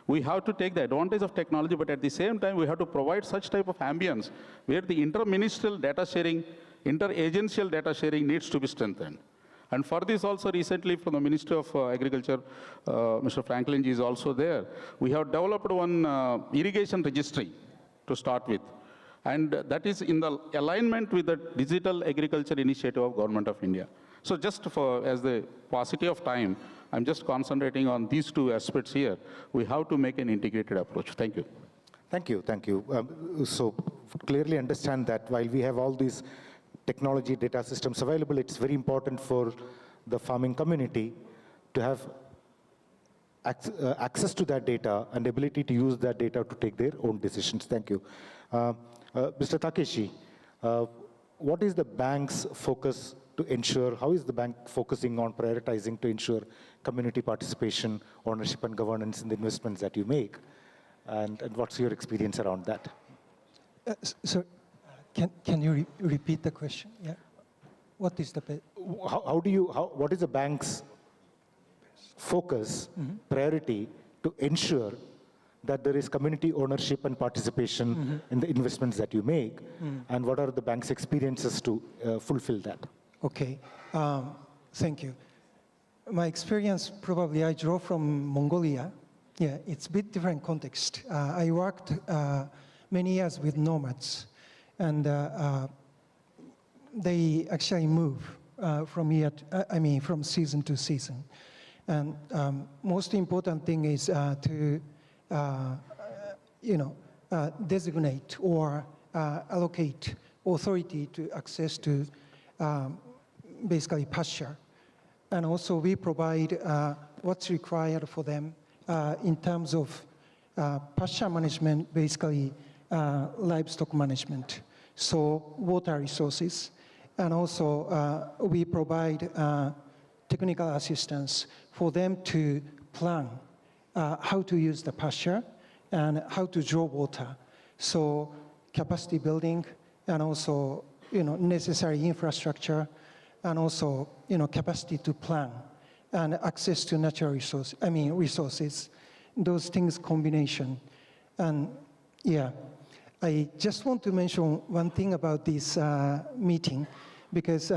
We have to take the advantage of technology, but at the same time, we have to provide such type of ambience where the interministerial data sharing, interagencyal data sharing needs to be strengthened. And for this also recently from the Ministry of Agriculture, Mr. Franklin ji is also there. We have developed one irrigation registry to start with. And that is in the alignment with the Digital Agriculture Initiative of Government of India. So just for, as the paucity of time, I'm just concentrating on these two aspects here. We have to make an integrated approach. Thank you. Thank you, thank you. So clearly understand that while we have all these technology data systems available, it's very important for the farming community to have access to that data and ability to use that data to take their own decisions. Thank you. Mr. Takeshi, what is the bank's focus to ensure, how is the bank focusing on prioritizing to ensure community participation, ownership and governance in the investments that you make? And what's your experience around that? So, can you repeat the question? Yeah. What is the what is the bank's focus, priority to ensure that there is community ownership and participation in the investments that you make, and what are the bank's experiences to fulfill that? Okay, thank you. My experience, probably I draw from Mongolia. Yeah, it's a bit different context. I worked many years with nomads, and they actually move from season to season. And most important thing is to designate or allocate authority to access to basically pasture. And also we provide what's required for them in terms of pasture management, basically livestock management, so water resources. And also we provide technical assistance for them to plan how to use the pasture and how to draw water. So capacity building and also necessary infrastructure and also capacity to plan and access to natural resources, those things combination. And yeah, I just want to mention one thing about this meeting, because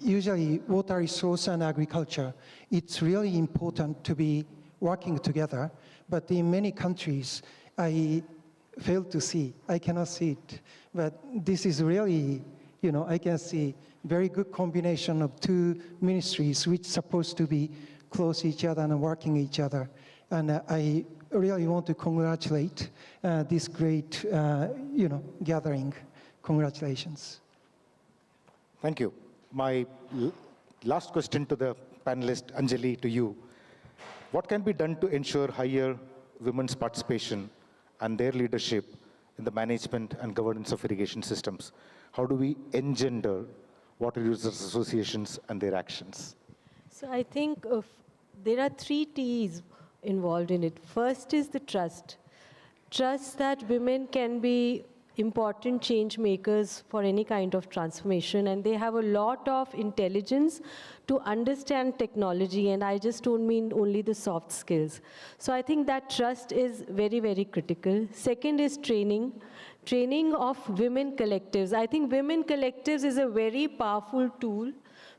usually water resource and agriculture, it's really important to be working together, but in many countries, I fail to see, I cannot see it. But this is really, I can see very good combination of two ministries which supposed to be close each other and working each other. And I really want to congratulate this great, gathering. Congratulations. Thank you. My last question to the panelist, Anjali, to you. What can be done to ensure higher women's participation and their leadership in the management and governance of irrigation systems? How do we engender water users associations and their actions? So I think there are 3 T's involved in it. First is the trust. Trust that women can be important change makers for any kind of transformation, and they have a lot of intelligence to understand technology, and I just don't mean only the soft skills. So I think that trust is very, very critical. Second is training. Training of women collectives. I think women collectives is a very powerful tool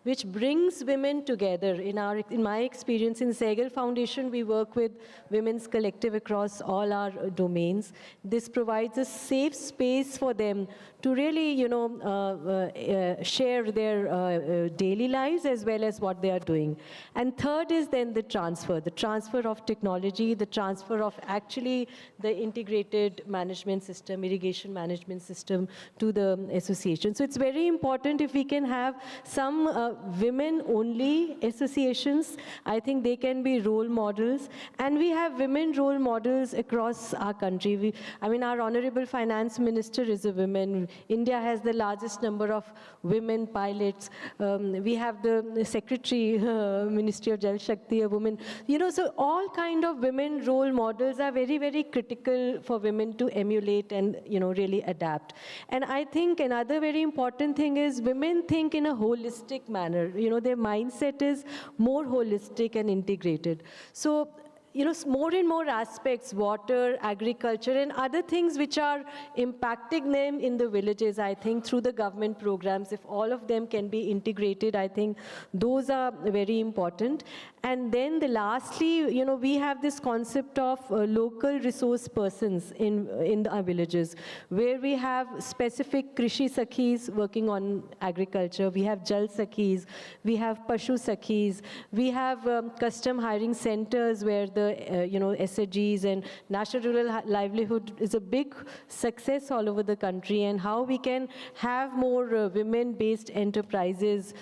which brings women together. In my experience in Sehgal Foundation, we work with women's collective across all our domains. This provides a safe space for them to really, share their daily lives as well as what they are doing. And third is then the transfer of technology, the transfer of actually the integrated management system, irrigation management system to the association. So it's very important if we can have some women-only associations. I think they can be role models. And we have women role models across our country. Our Honorable Finance Minister is a woman. India has the largest number of women pilots. We have the Secretary, Ministry of Jal Shakti, a woman. So all kind of women role models are very, very critical for women to emulate and, really adapt. And I think another very important thing is women think in a holistic manner. Their mindset is more holistic and integrated. So more and more aspects, water, agriculture, and other things which are impacting them in the villages, I think, through the government programs. If all of them can be integrated, I think those are very important. And then lastly, we have this concept of local resource persons in our villages, where we have specific Krishi Sakhis working on agriculture, we have Jal Sakhis, we have Pashu Sakhis, we have custom hiring centers where the SHGs and National Rural Livelihood is a big success all over the country, and how we can have more women-based enterprises,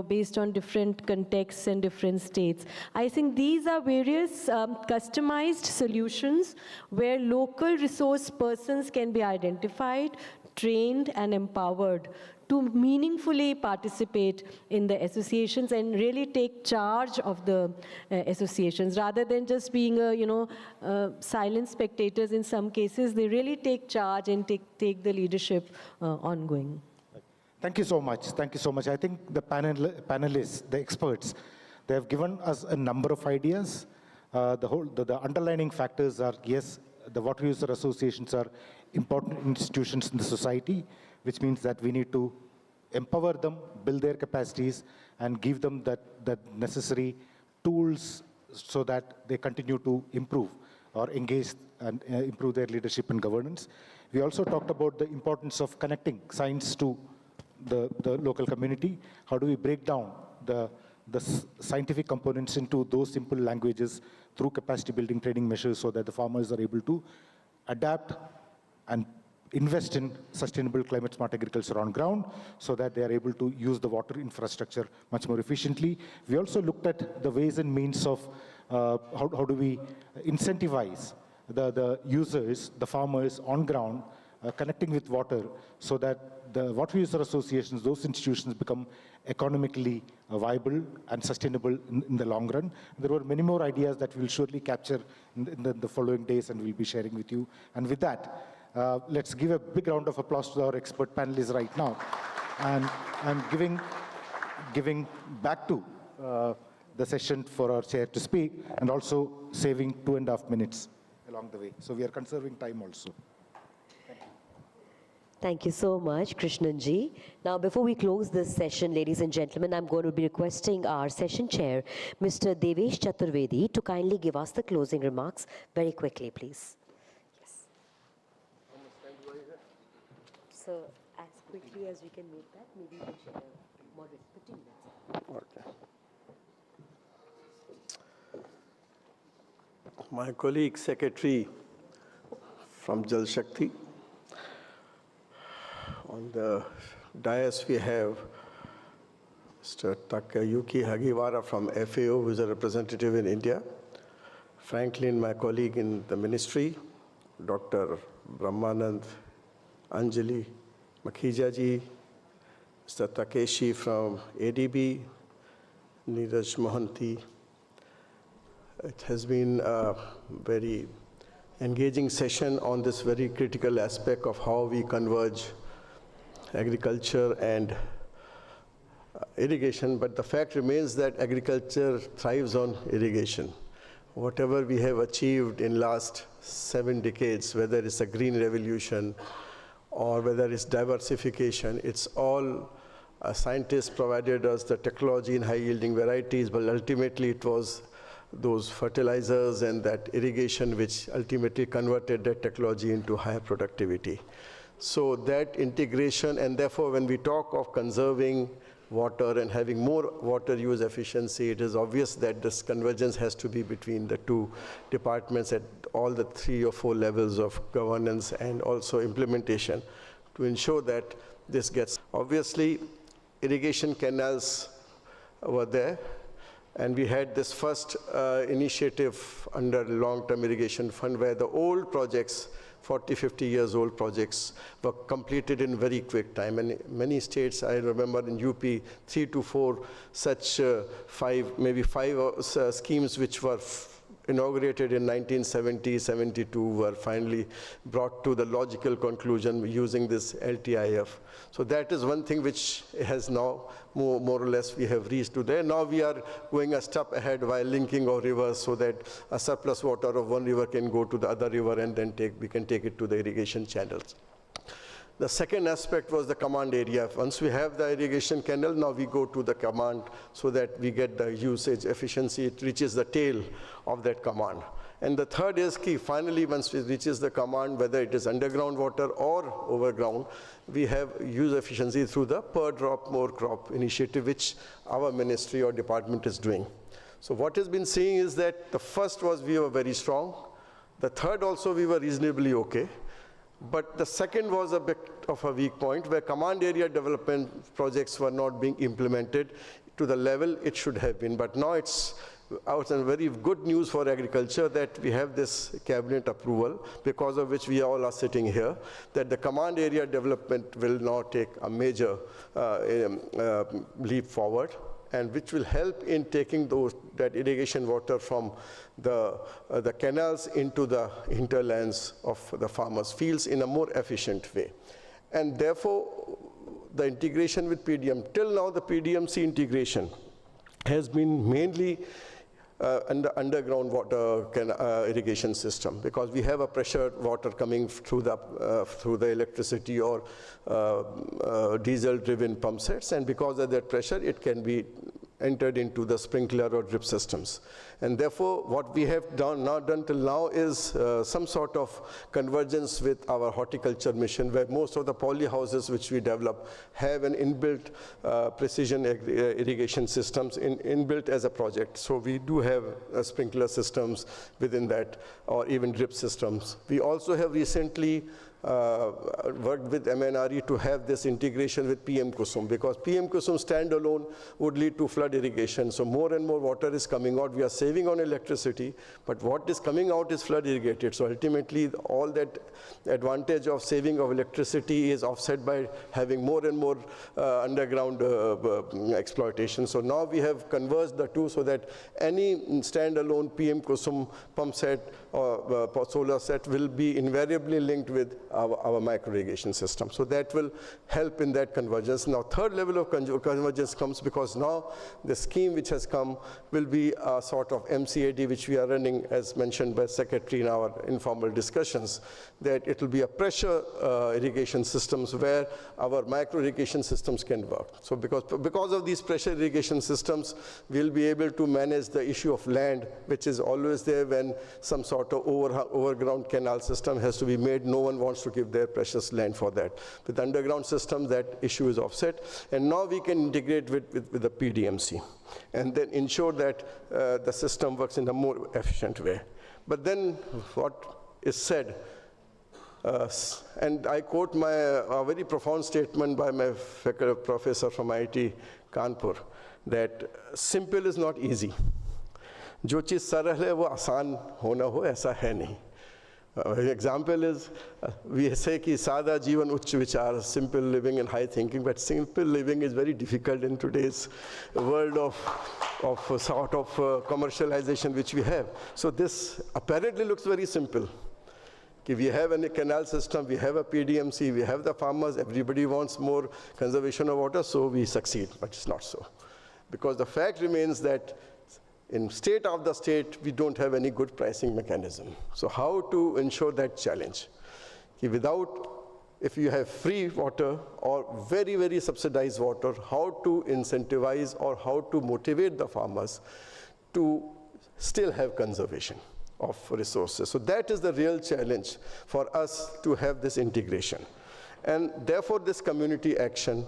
based on different contexts and different states. I think these are various customized solutions where local resource persons can be identified, trained, and empowered to meaningfully participate in the associations and really take charge of the associations, rather than just being silent spectators. In some cases, they really take charge and take the leadership ongoing. Thank you so much. Thank you so much. I think the panelists, the experts, they have given us a number of ideas. The underlining factors are, yes, the water user associations are important institutions in the society, which means that we need to empower them, build their capacities, and give them that necessary tools so that they continue to improve or engage and improve their leadership and governance. We also talked about the importance of connecting science to the local community. How do we break down the scientific components into those simple languages through capacity building training measures so that the farmers are able to adapt and invest in sustainable climate smart agriculture on ground so that they are able to use the water infrastructure much more efficiently. We also looked at the ways and means of how do we incentivize the users, the farmers on ground, connecting with water so that the water user associations, those institutions become economically viable and sustainable in the long run. There were many more ideas that we'll surely capture in the following days and we'll be sharing with you. And with that, let's give a big round of applause to our expert panelists right now. And I'm giving back to the session for our chair to speak, and also saving 2.5 minutes along the way. So we are conserving time also. Thank you so much, Krishnanji. Now, before we close this session, ladies and gentlemen, I'm going to be requesting our session chair, Mr. Devesh Chaturvedi, to kindly give us the closing remarks very quickly, please. Yes. So, as quickly as we can make that, maybe we can share a moderate 15 minutes. Okay. My colleague, secretary from Jal Shakti. On the dais, we have Mr. Takayuki Hagiwara from FAO, who is a representative in India. Franklin, my colleague in the ministry. Dr. Brahmanand Anjali Makhijaji. Mr. Takeshi from ADB. Neeraj Mohanty. It has been a very engaging session on this very critical aspect of how we converge agriculture and irrigation, but the fact remains that agriculture thrives on irrigation. Whatever we have achieved in last 7 decades, whether it's a green revolution or whether it's diversification, it's all scientists provided us the technology in high-yielding varieties, but ultimately it was those fertilizers and that irrigation which ultimately converted that technology into higher productivity. So that integration, and therefore when we talk of conserving water and having more water use efficiency, it is obvious that this convergence has to be between the two departments at all the 3 or 4 levels of governance and also implementation to ensure that this gets. Obviously, irrigation canals were there, and we had this first initiative under long-term irrigation fund where the old projects, 40, 50 years old projects, were completed in very quick time. And many states, I remember in UP, 3 to 4 such maybe five schemes which were inaugurated in 1970, 72 were finally brought to the logical conclusion using this LTIF. So that is one thing which has now more or less we have reached to there. Now we are going a step ahead while linking our rivers so that a surplus water of one river can go to the other river and then we can take it to the irrigation channels. The second aspect was the command area. Once we have the irrigation canal, now we go to the command so that we get the usage efficiency. It reaches the tail of that command. And the third is key. Finally, once it reaches the command, whether it is underground water or overground, we have use efficiency through the per drop more crop initiative, which our ministry or department is doing. So what has been seeing is that the first was we were very strong. The third also we were reasonably okay. But the second was a bit of a weak point where command area development projects were not being implemented to the level it should have been. But now it's very good news for agriculture that we have this cabinet approval, because of which we all are sitting here, that the command area development will now take a major leap forward, and which will help in taking that irrigation water from the canals into the hinterlands of the farmers' fields in a more efficient way. And therefore, the integration with PDM, till now the PDMC integration has been mainly underground water irrigation system, because we have a pressure water coming through the electricity or diesel-driven pump sets, and because of that pressure, it can be entered into the sprinkler or drip systems. And therefore, what we have done till now is some sort of convergence with our horticulture mission, where most of the poly houses which we develop have an inbuilt precision irrigation systems inbuilt as a project. So we do have sprinkler systems within that, or even drip systems. We also have recently worked with MNRE to have this integration with PM Kusum, because PM Kusum standalone would lead to flood irrigation. So more and more water is coming out. We are saving on electricity, but what is coming out is flood irrigated. So ultimately, all that advantage of saving of electricity is offset by having more and more underground exploitation. So now we have converged the two so that any standalone PM Kusum pump set or solar set will be invariably linked with our micro irrigation system. So that will help in that convergence. Now, third level of convergence comes because now the scheme which has come will be a sort of MCAD, which we are running, as mentioned by Secretary in our informal discussions, that it will be a pressure irrigation systems where our micro irrigation systems can work. So because of these pressure irrigation systems, we'll be able to manage the issue of land, which is always there when some sort of overground canal system has to be made. No one wants to give their precious land for that. With the underground system, that issue is offset. And now we can integrate with the PDMC and then ensure that the system works in a more efficient way. But then what is said, and I quote a very profound statement by my professor from IIT Kanpur, that simple is not easy. जो चीज़ सरल है वो आसान होना हो ऐसा है नहीं. Example is, we say कि सादा जीवन उच्च विचार, simple living and high thinking, but simple living is very difficult in today's world of sort of commercialization which we have. So this apparently looks very simple. We have a canal system, we have a PDMC, we have the farmers, everybody wants more conservation of water, so we succeed, but it's not so. Because the fact remains that in state of the state, we don't have any good pricing mechanism. So how to ensure that challenge? If you have free water or very, very subsidized water, how to incentivize or how to motivate the farmers to still have conservation of resources. So that is the real challenge for us to have this integration. And therefore this community action,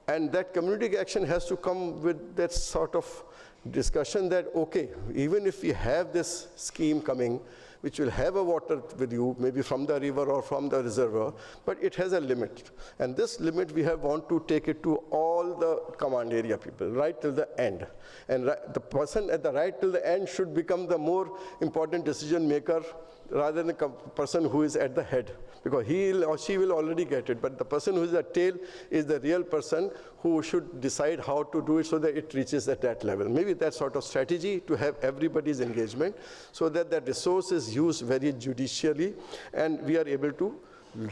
and that community action has to come with that sort of discussion that, okay, even if we have this scheme coming, which will have a water with you, maybe from the river or from the reservoir, but it has a limit. And this limit, we want to take it to all the command area people, right till the end. And the person at the right till the end should become the more important decision maker rather than the person who is at the head, because he or she will already get it, but the person who is at tail is the real person who should decide how to do it so that it reaches at that level. Maybe that sort of strategy to have everybody's engagement so that that resource is used very judicially and we are able to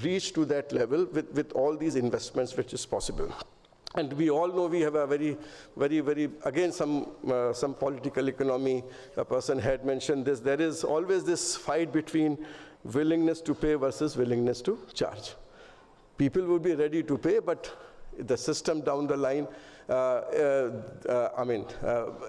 reach to that level with all these investments which is possible. And we all know we have a very, again, some political economy, a person had mentioned this, there is always this fight between willingness to pay versus willingness to charge. People would be ready to pay, but the system down the line,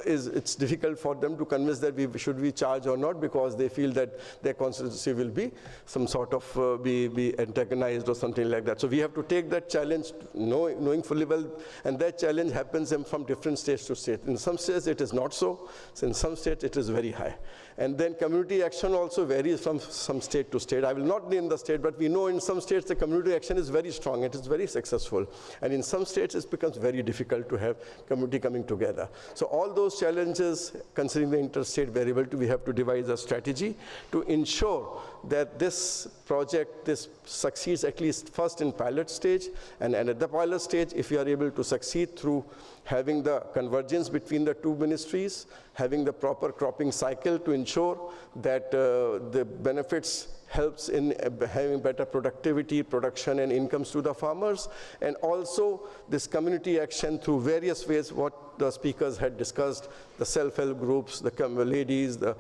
it's difficult for them to convince that should we charge or not, because they feel that their constituency will be some sort of be antagonized or something like that. So we have to take that challenge, knowing fully well, and that challenge happens from different states to state. In some states it is not so, in some states it is very high. And then community action also varies from some state to state. I will not name the state, but we know in some states the community action is very strong, it is very successful. And in some states it becomes very difficult to have community coming together. So all those challenges, considering the interstate variability, we have to devise a strategy to ensure that this project, succeeds at least first in pilot stage, and at the pilot stage, if we are able to succeed through having the convergence between the two ministries, having the proper cropping cycle to ensure that the benefits helps in having better productivity, production, and incomes to the farmers, and also this community action through various ways, what the speakers had discussed, the self-help groups, the ladies, the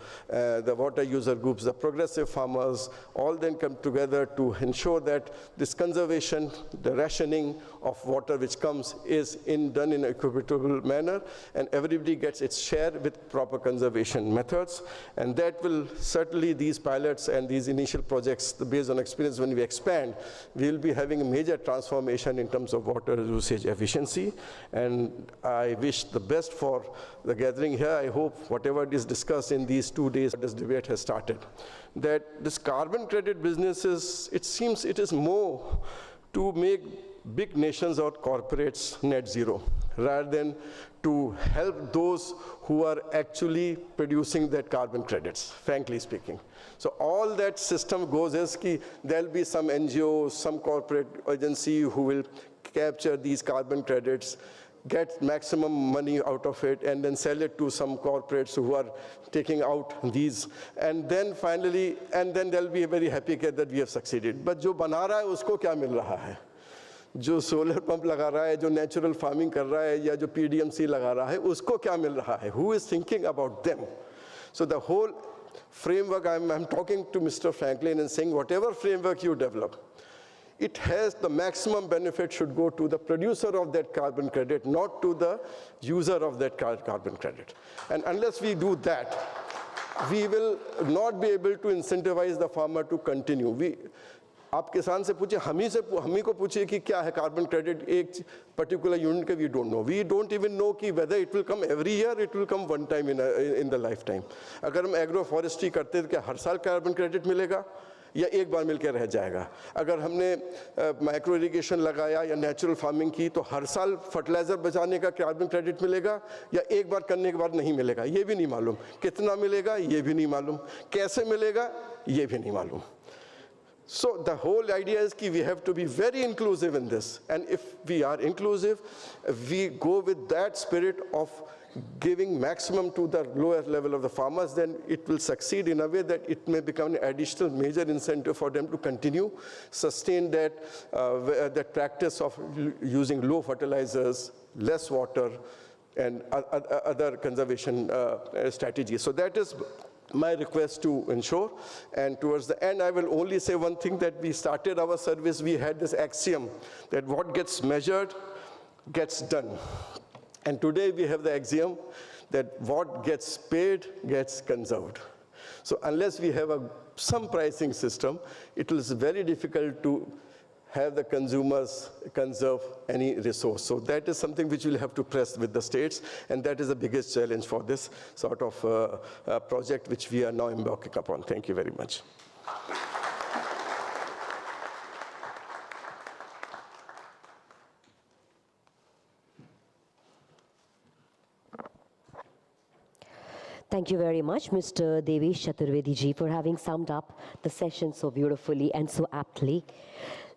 water user groups, the progressive farmers, all then come together to ensure that this conservation, the rationing of water which comes is done in an equitable manner, and everybody gets its share with proper conservation methods. And that will certainly, these pilots and these initial projects, based on experience, when we expand, we will be having a major transformation in terms of water usage efficiency. And I wish the best for the gathering here. I hope whatever is discussed in these 2 days, this debate has started, that this carbon credit business it seems it is more to make big nations or corporates net zero, rather than to help those who are actually producing that carbon credits, frankly speaking. So all that system goes as there'll be some NGO, some corporate agency who will capture these carbon credits, get maximum money out of it, and then sell it to some corporates who are taking out these. And then finally, they'll be very happy that we have succeeded. But jo bana raha hai, usko kya mil raha hai? जो solar pump लगा रहा है, जो natural farming कर रहा है, या जो PDMC लगा रहा है, उसको क्या मिल रहा है? Who is thinking about them? So the whole framework, I'm talking to Mr. Franklin and saying whatever framework you develop, it has the maximum benefit should go to the producer of that carbon credit, not to the user of that carbon credit. And unless we do that, we will not be able to incentivize the farmer to continue. आप किसान से पूछे, हम को पूछे कि क्या है कार्बन क्रेडिट एक पर्टिकुलर यूनिट का, we don't even know कि whether it will come every year, it will come one time in the lifetime. अगर हम एग्रो फॉरेस्ट्री करते हैं तो क्या हर साल कार्बन क्रेडिट मिलेगा या एक बार मिलकर रह जाएगा? अगर हमने माइक्रो इरिगेशन लगाया या नेचुरल फार्मिंग की तो हर साल फर्टिलाइजर बचाने का कार्बन क्रेडिट मिलेगा या एक बार करने के बाद नहीं मिलेगा? ये भी नहीं मालूम. कितना मिलेगा ये भी नहीं मालूम. कैसे मिलेगा ये भी नहीं मालूम. So the whole idea is that we have to be very inclusive in this. And if we are inclusive, we go with that spirit of giving maximum to the lower level of the farmers, then it will succeed in a way that it may become an additional major incentive for them to continue, sustain that, that practice of using low fertilizers, less water, and other conservation strategies. So that is my request to ensure. And towards the end, I will only say one thing, that we started our service, we had this axiom that what gets measured gets done. And today we have the axiom that what gets paid gets conserved. So unless we have some pricing system, it is very difficult to have the consumers conserve any resource. So that is something which we'll have to press with the states, and that is the biggest challenge for this sort of project which we are now embarking upon. Thank you very much. Thank Thank you very much, Mr. Devesh Chaturvedi ji, for having summed up the session so beautifully and so aptly.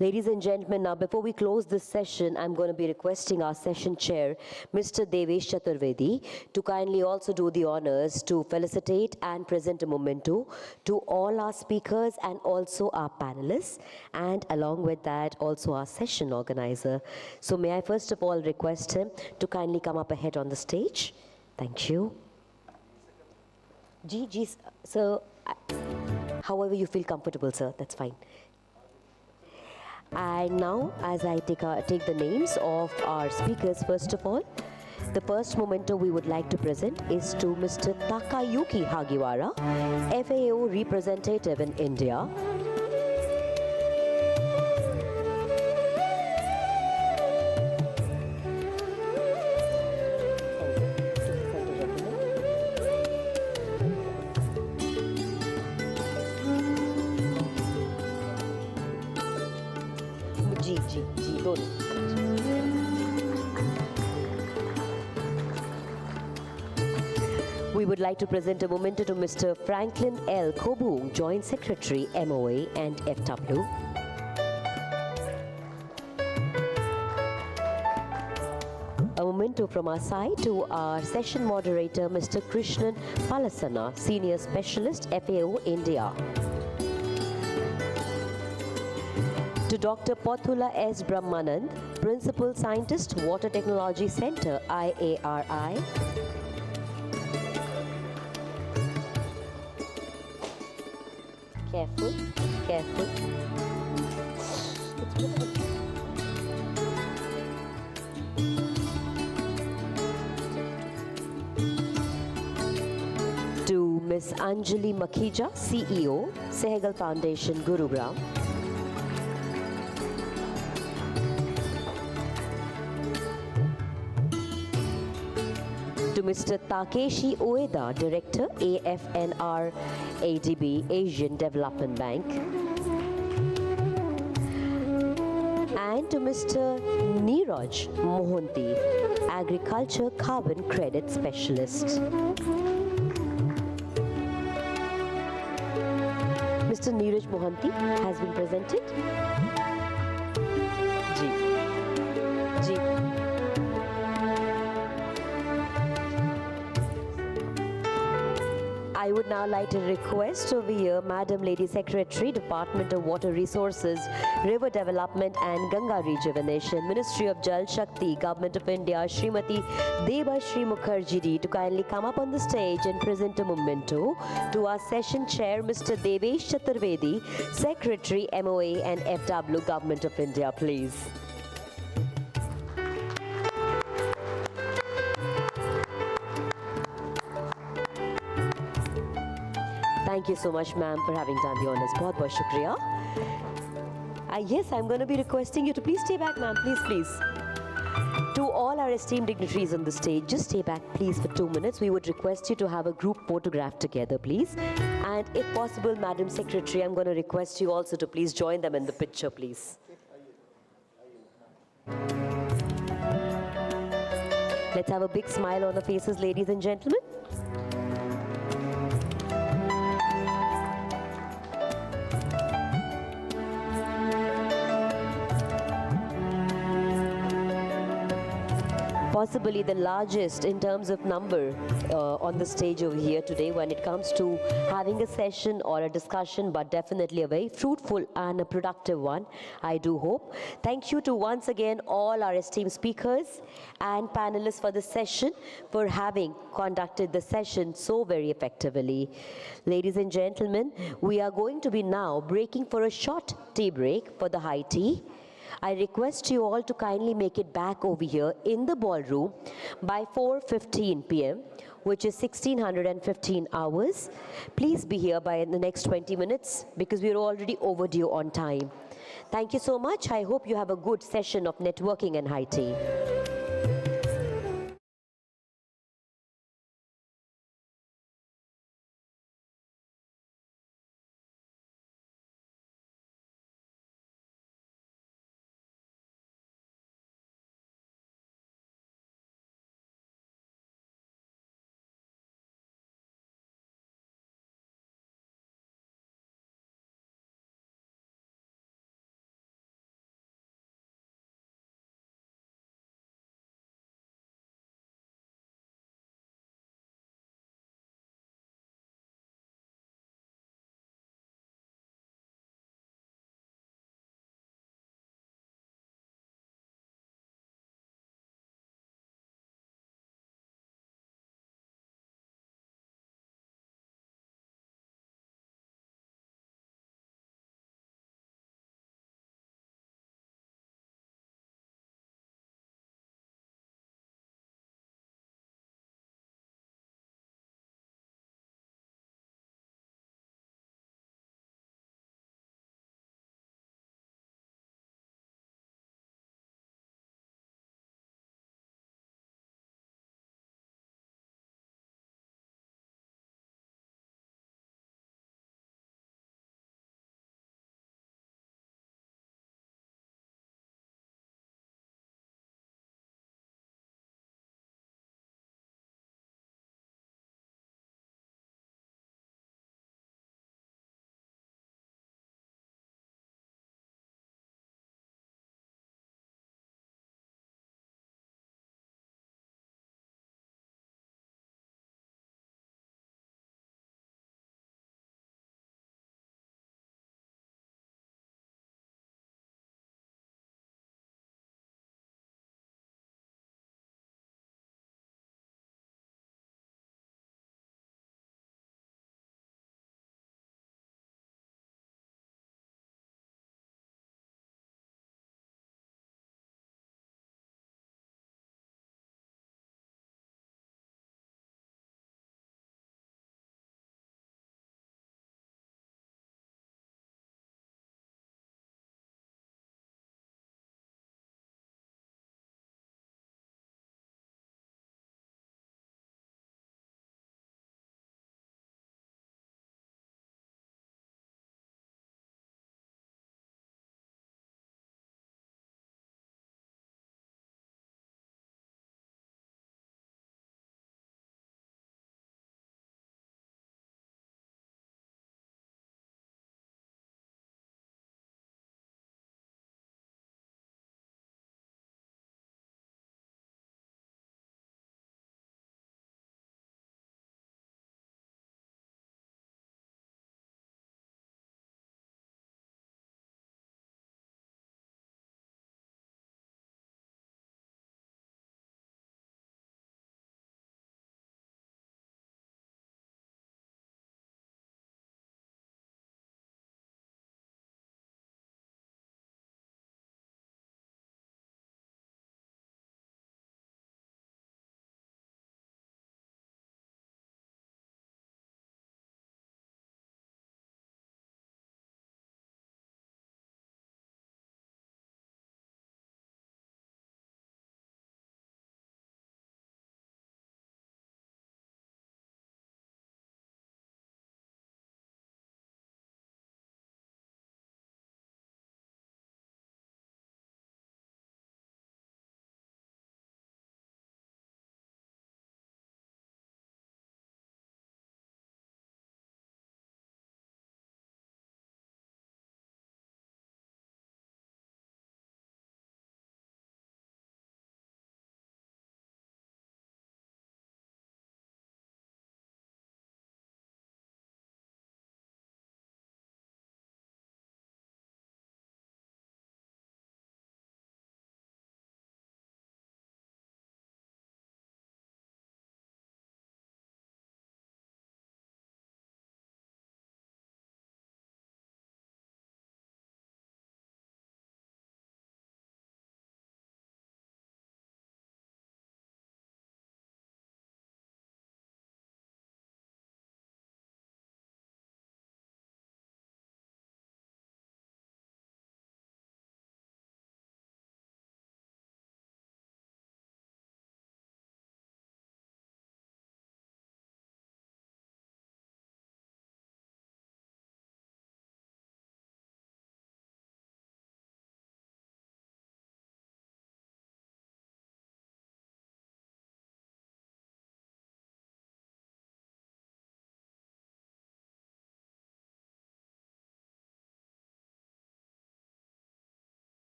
Ladies and gentlemen, now before we close this session, I'm going to be requesting our session chair, Mr. Devesh Chaturvedi, to kindly also do the honors to felicitate and present a memento to all our speakers and also our panelists, and along with that, also our session organizer. So may I first of all request him to kindly come up ahead on the stage. Thank you. Sir, however you feel comfortable, sir, that's fine. And now, as I take the names of our speakers, first of all, the first memento we would like to present is to Mr. Takayuki Hagiwara, FAO representative in India. We would like to present a memento to Mr. Franklin L. Kobung, Joint Secretary, MOA and FW. A memento from our side to our session moderator, Mr. Krishnan Palasana, Senior Specialist, FAO, India. To Dr. Pothula S. Brahmanand, Principal Scientist, Water Technology Center, IARI. Careful, careful. To Ms. Anjali Makhija, CEO, Sehgal Foundation, Gurugram. To Mr. Takeshi Ueda, Director, AFNR ADB, Asian Development Bank. And to Mr. Neeraj Mohanty, Agriculture Carbon Credit Specialist. Mr. Neeraj Mohanty has been presented. I would now like to request over here, Madam Lady Secretary, Department of Water Resources, River Development and Ganga Rejuvenation, Ministry of Jal Shakti, Government of India, Srimati Debashri Mukherjee, to kindly come up on the stage and present a memento to our session chair, Mr. Devesh Chaturvedi, Secretary, MOA and FW, Government of India, please. Thank you so much, ma'am, for having done the honors. Bahut bahut shukriya. Yes, I'm going to be requesting you to please stay back, ma'am. Please, please. To all our esteemed dignitaries on the stage, just stay back, please, for 2 minutes. We would request you to have a group photograph together, please. And if possible, Madam Secretary, I'm going to request you also to please join them in the picture, please. Let's have a big smile on the faces, ladies and gentlemen. Possibly the largest in terms of number on the stage over here today when it comes to having a session or a discussion, but definitely a very fruitful and a productive one, I do hope. Thank you to once again all our esteemed speakers and panelists for the session for having conducted the session so very effectively. Ladies and gentlemen, we are going to be now breaking for a short tea break for the high tea. I request you all to kindly make it back over here in the ballroom by 4:15 p.m., which is 1615 hours. Please be here by the next 20 minutes because we are already overdue on time. Thank you so much. I hope you have a good session of networking and high tea.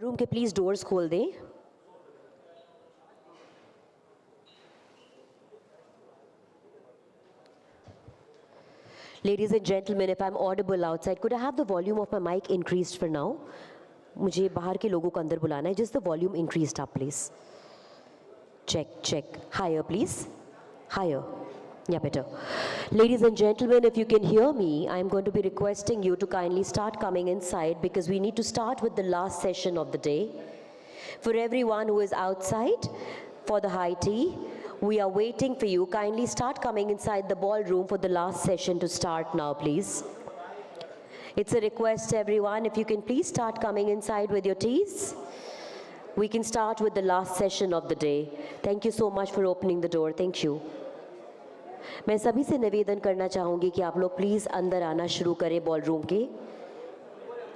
Room के please doors खोल दें. Ladies and gentlemen, if I'm audible outside, could I have the volume of my mic increased for now? मुझे बाहर के लोगों को अंदर बुलाना है. Just the volume increased up, please. Check. Higher, please. Higher. Yeah, better. Ladies and gentlemen, if you can hear me, I'm going to be requesting you to kindly start coming inside because we need to start with the last session of the day. For everyone who is outside for the high tea, we are waiting for you. Kindly start coming inside the ballroom for the last session to start now, please. It's a request, everyone, if you can please start coming inside with your teas. We can start with the last session of the day. Thank you so much for opening the door. Thank you. मैं सभी से निवेदन करना चाहूँगी कि आप लोग please अंदर आना शुरू करें बॉलरूम के.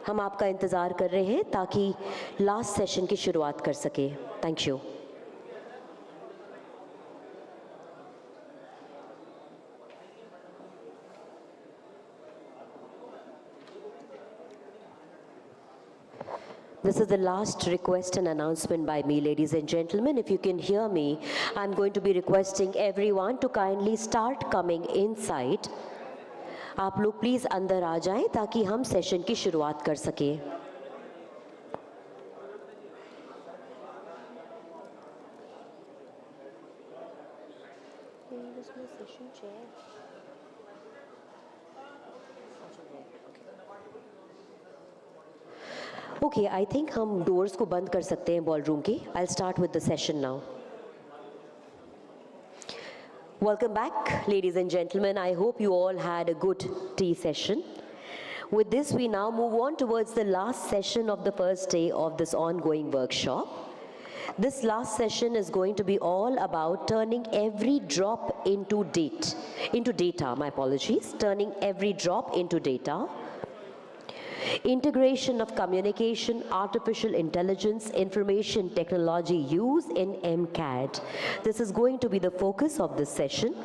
हम आपका इंतज़ार कर रहे हैं ताकि लास्ट सेशन की शुरुआत कर सके. Thank you. This is the last request and announcement by me, ladies and gentlemen. If you can hear me, I'm going to be requesting everyone to kindly start coming inside. आप लोग please अंदर आ जाएं ताकि हम session की शुरुआत कर सकें. Okay, I think हम doors को बंद कर सकते हैं ballroom के. I'll start with the session now. Welcome back, ladies and gentlemen. I hope you all had a good tea session. With this, we now move on towards the last session of the first day of this ongoing workshop. This last session is going to be all about turning every drop into data, my apologies, turning every drop into data. Integration of communication, artificial intelligence, information technology use in Mcad. This is going to be the focus of this session.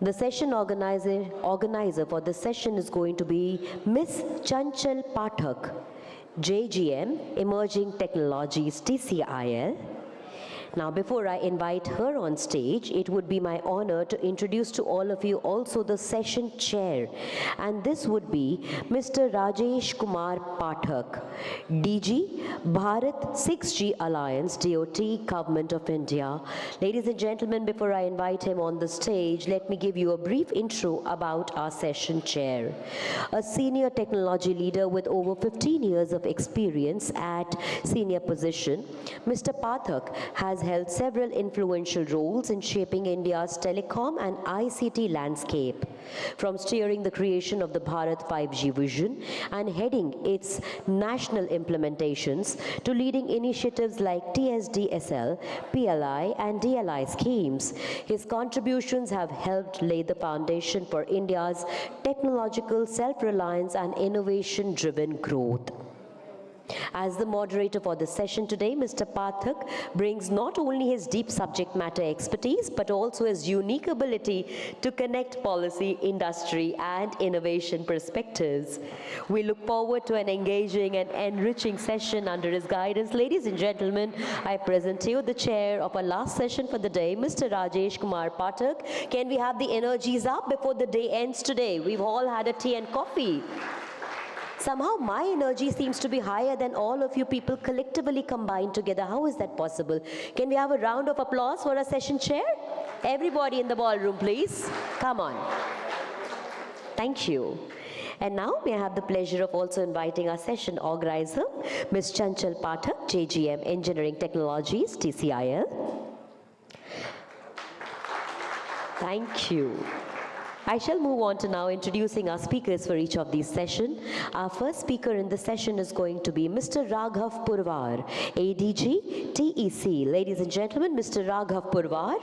The session organizer for this session is going to be Ms. Chanchal Pathak, JGM, Emerging Technologies, TCIL. Now, before I invite her on stage, it would be my honor to introduce to all of you also the session chair. And this would be Mr. Rajesh Kumar Pathak, DG, Bharat 6G Alliance, DOT, Government of India. Ladies and gentlemen, before I invite him on the stage, let me give you a brief intro about our session chair. A senior technology leader with over 15 years of experience at senior position, Mr. Pathak has held several influential roles in shaping India's telecom and ICT landscape, from steering the creation of the Bharat 5G vision and heading its national implementations to leading initiatives like TSDSL, PLI and DLI schemes. His contributions have helped lay the foundation for India's technological self-reliance and innovation-driven growth. As the moderator for this session today, Mr. Pathak brings not only his deep subject matter expertise, but also his unique ability to connect policy, industry, and innovation perspectives. We look forward to an engaging and enriching session under his guidance. Ladies and gentlemen, I present to you the chair of our last session for the day, Mr. Rajesh Kumar Pathak. Can we have the energies up before the day ends today? We've all had a tea and coffee. Somehow my energy seems to be higher than all of you people collectively combined together. How is that possible? Can we have a round of applause for our session chair? Everybody in the ballroom, please. Come on. Thank you. And now may I have the pleasure of also inviting our session organizer, Ms. Chanchal Pathak, JGM Engineering Technologies, TCIL. Thank you. I shall move on to now introducing our speakers for each of these sessions. Our first speaker in the session is going to be Mr. Raghav Purwar, ADG, TEC. Ladies and gentlemen, Mr. Raghav Purwar.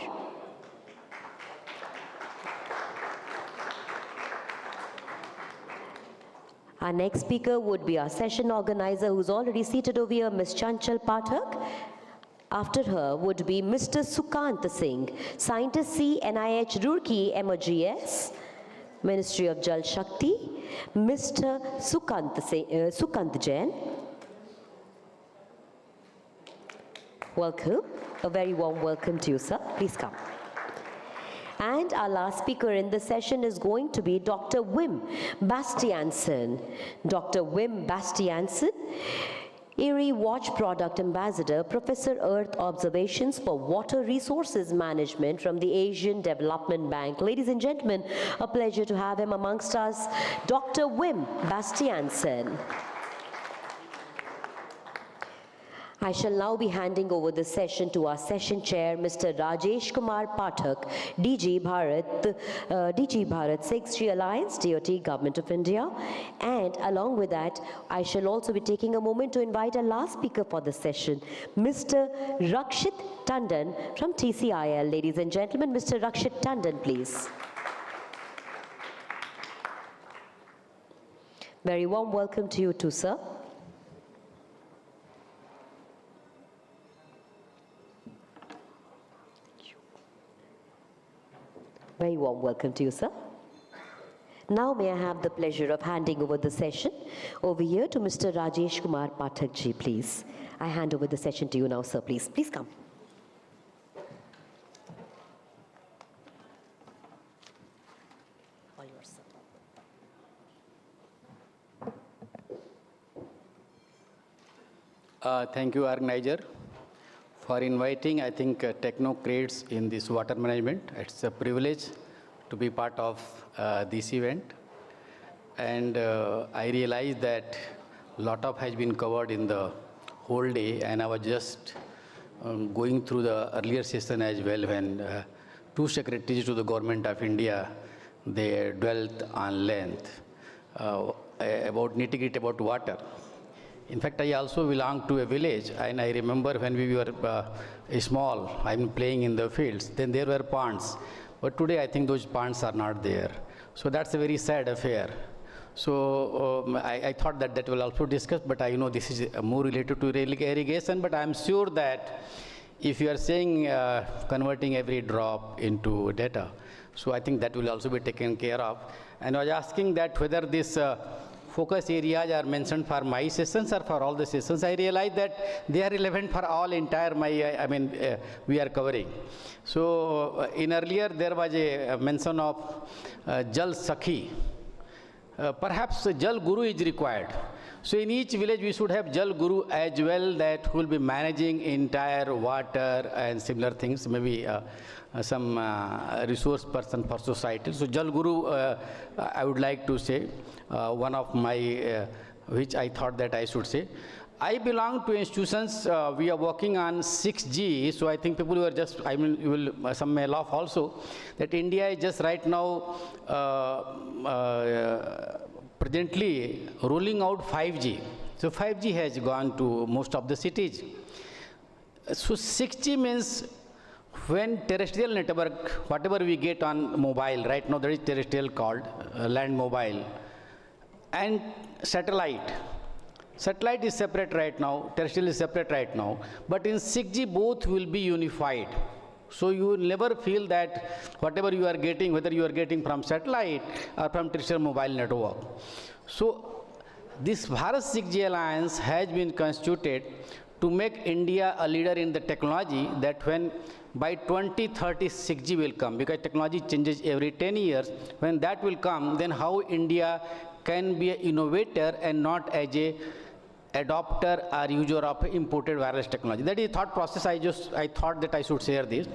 Our next speaker would be our session organizer who's already seated over here, Ms. Chanchal Pathak. After her would be Mr. Sukant Singh, Scientist C, NIH Roorkee, MOGS, Ministry of Jal Shakti. Mr. Sukant Jain. Welcome. A very warm welcome to you, sir. Please come. And our last speaker in the session is going to be Dr. Wim Bastiansen. Dr. Wim Bastiansen, Erie Watch Product Ambassador, Professor Earth Observations for Water Resources Management from the Asian Development Bank. Ladies and gentlemen, a pleasure to have him amongst us, Dr. Wim Bastiansen. I shall now be handing over the session to our session chair, Mr. Rajesh Kumar Pathak, DG Bharat 6G Alliance, DOT, Government of India. And along with that, I shall also be taking a moment to invite our last speaker for the session, Mr. Rakshit Tandon from TCIL. Ladies and gentlemen, Mr. Rakshit Tandon, please. Very warm welcome to you too, sir. Very warm welcome to you, sir. Now may I have the pleasure of handing over the session over here to Mr. Rajesh Kumar Pathak ji, please. I hand over the session to you now, sir, please. Please come. All yours, sir. Thank you, organizer, for inviting, I think, technocrats in this water management. It's a privilege to be part of this event. And I realize that a lot of has been covered in the whole day, and I was just going through the earlier session as well when two secretaries to the Government of India, they dwelt on length about nitty-gritty about water. In fact, I also belong to a village, and I remember when we were small, I'm playing in the fields, then there were ponds. But today, I think those ponds are not there. So that's a very sad affair. So I thought that that will also discuss, but I know this is more related to irrigation, but I'm sure that if you are saying converting every drop into data, so I think that will also be taken care of. And I was asking that whether this focus areas are mentioned for my sessions or for all the sessions. I realized that they are relevant for all entire we are covering. So in earlier there was a mention of Jal Sakhi. Perhaps Jal Guru is required. So in each village we should have Jal Guru as well, that will be managing entire water and similar things, maybe some resource person for society. So Jal Guru, I would like to say, one of my, which I thought that I should say. I belong to institutions, we are working on 6G, so I think people who are just, some may laugh also, that India is just right now presently rolling out 5G. So 5G has gone to most of the cities. So 6G means when terrestrial network, whatever we get on mobile, right now there is terrestrial called land mobile, and satellite. Satellite is separate right now, terrestrial is separate right now, but in 6G both will be unified. So you will never feel that whatever you are getting, whether you are getting from satellite or from terrestrial mobile network. So this Bharat 6G Alliance has been constituted to make India a leader in the technology, that when by 2030 6G will come, because technology changes every 10 years. When that will come, then how India can be an innovator and not as a adopter or user of imported wireless technology. That is thought process. I thought that I should share this.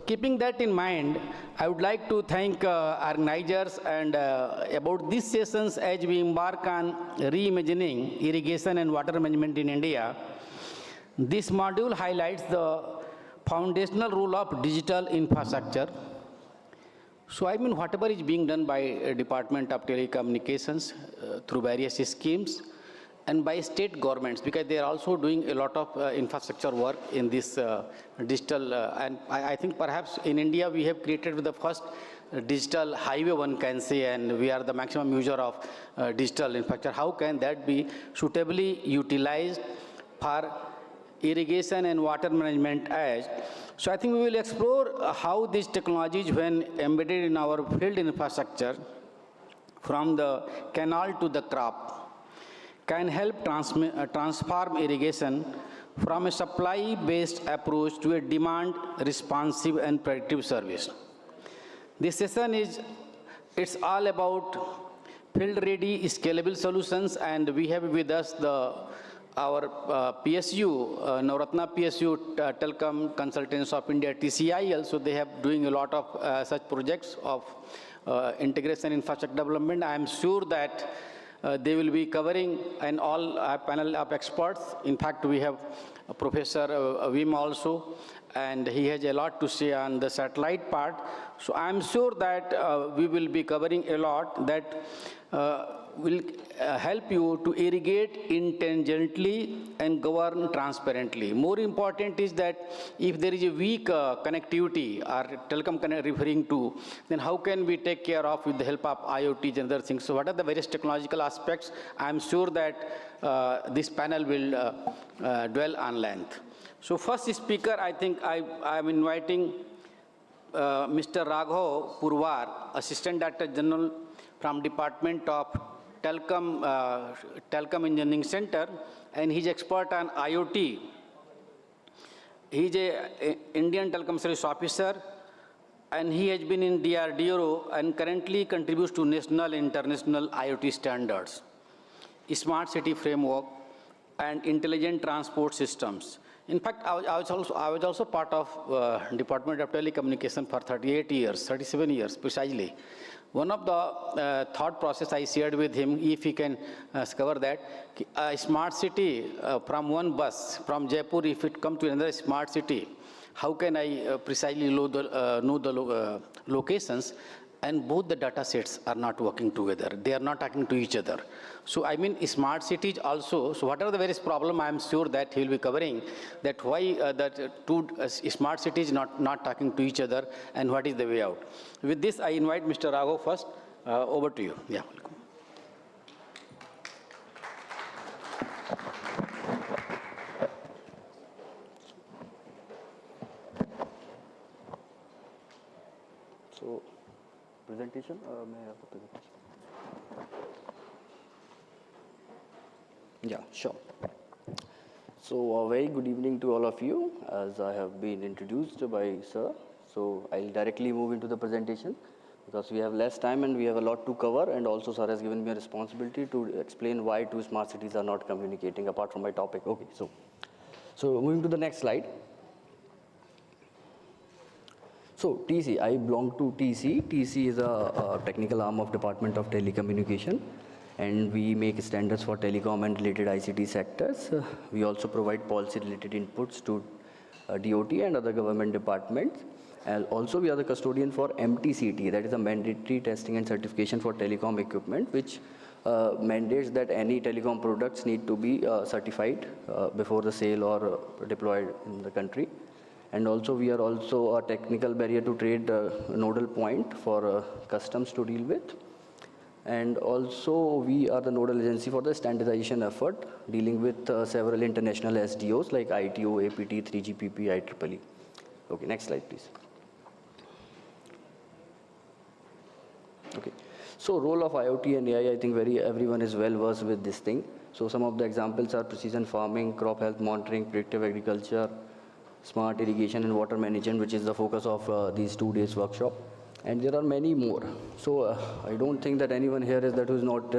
Keeping that in mind, I would like to thank organizers and about these sessions as we embark on reimagining irrigation and water management in India. This module highlights the foundational role of digital infrastructure. So I mean, whatever is being done by Department of Telecommunications through various schemes, and by state governments, because they are also doing a lot of infrastructure work in this digital, and I think perhaps in India we have created the first digital highway, one can say, and we are the maximum user of digital infrastructure. How can that be suitably utilized for irrigation and water management as? So I think we will explore how these technologies, when embedded in our field infrastructure, from the canal to the crop, can help transform irrigation from a supply-based approach to a demand-responsive and predictive service. This session it's all about field-ready, scalable solutions, and we have with us our PSU, Navratna PSU Telecom Consultants of India, TCIL. So they have doing a lot of such projects of integration infrastructure development. I am sure that they will be covering and all a panel of experts. In fact, we have Professor Wim also, and he has a lot to say on the satellite part. So I'm sure that we will be covering a lot that will help you to irrigate intelligently and govern transparently. More important is that if there is a weak connectivity or telecom referring to, then how can we take care of with the help of IoT and other things? So what are the various technological aspects? I'm sure that this panel will dwell on length. So first speaker, I think I'm inviting Mr. Raghav Purwar, Assistant Director General from Department of Telecom Engineering Center, and he's expert on IoT. He's an Indian Telecom Service Officer, and he has been in DRDO and currently contributes to national and international IoT standards, smart city framework, and intelligent transport systems. In fact, I was also part of Department of Telecommunication for 37 years precisely. One of the thought process I shared with him, if he can cover that, a smart city from one bus, from Jaipur, if it comes to another smart city, how can I precisely know the locations? And both the data sets are not working together. They are not talking to each other. So I mean, smart cities also, so whatever the various problem, I am sure that he will be covering, that why that two smart cities not talking to each other, and what is the way out. With this, I invite Mr. Raghav first. Over to you. Yeah, welcome. So, presentation, may I have the presentation? Yeah, sure. So, a very good evening to all of you, as I have been introduced by Sir. So, I'll directly move into the presentation because we have less time and we have a lot to cover, and also Sir has given me a responsibility to explain why two smart cities are not communicating apart from my topic. Okay, so moving to the next slide. So TC, I belong to TC. TC is a technical arm of Department of Telecommunication, and we make standards for telecom and related ICT sectors. We also provide policy related inputs to DOT and other government departments. And also we are the custodian for MTCT, that is a mandatory testing and certification for telecom equipment, which mandates that any telecom products need to be certified before the sale or deployed in the country. And also we are also a technical barrier to trade nodal point for customs to deal with. And also we are the nodal agency for the standardization effort dealing with several international SDOs like ITO, APT, 3GPP, IEEE. Okay, next slide please. Okay, so role of IoT and AI, I think everyone is well versed with this thing. So some of the examples are precision farming, crop health monitoring, predictive agriculture, smart irrigation and water management, which is the focus of these 2 days workshop. And there are many more. So I don't think that anyone here is who is not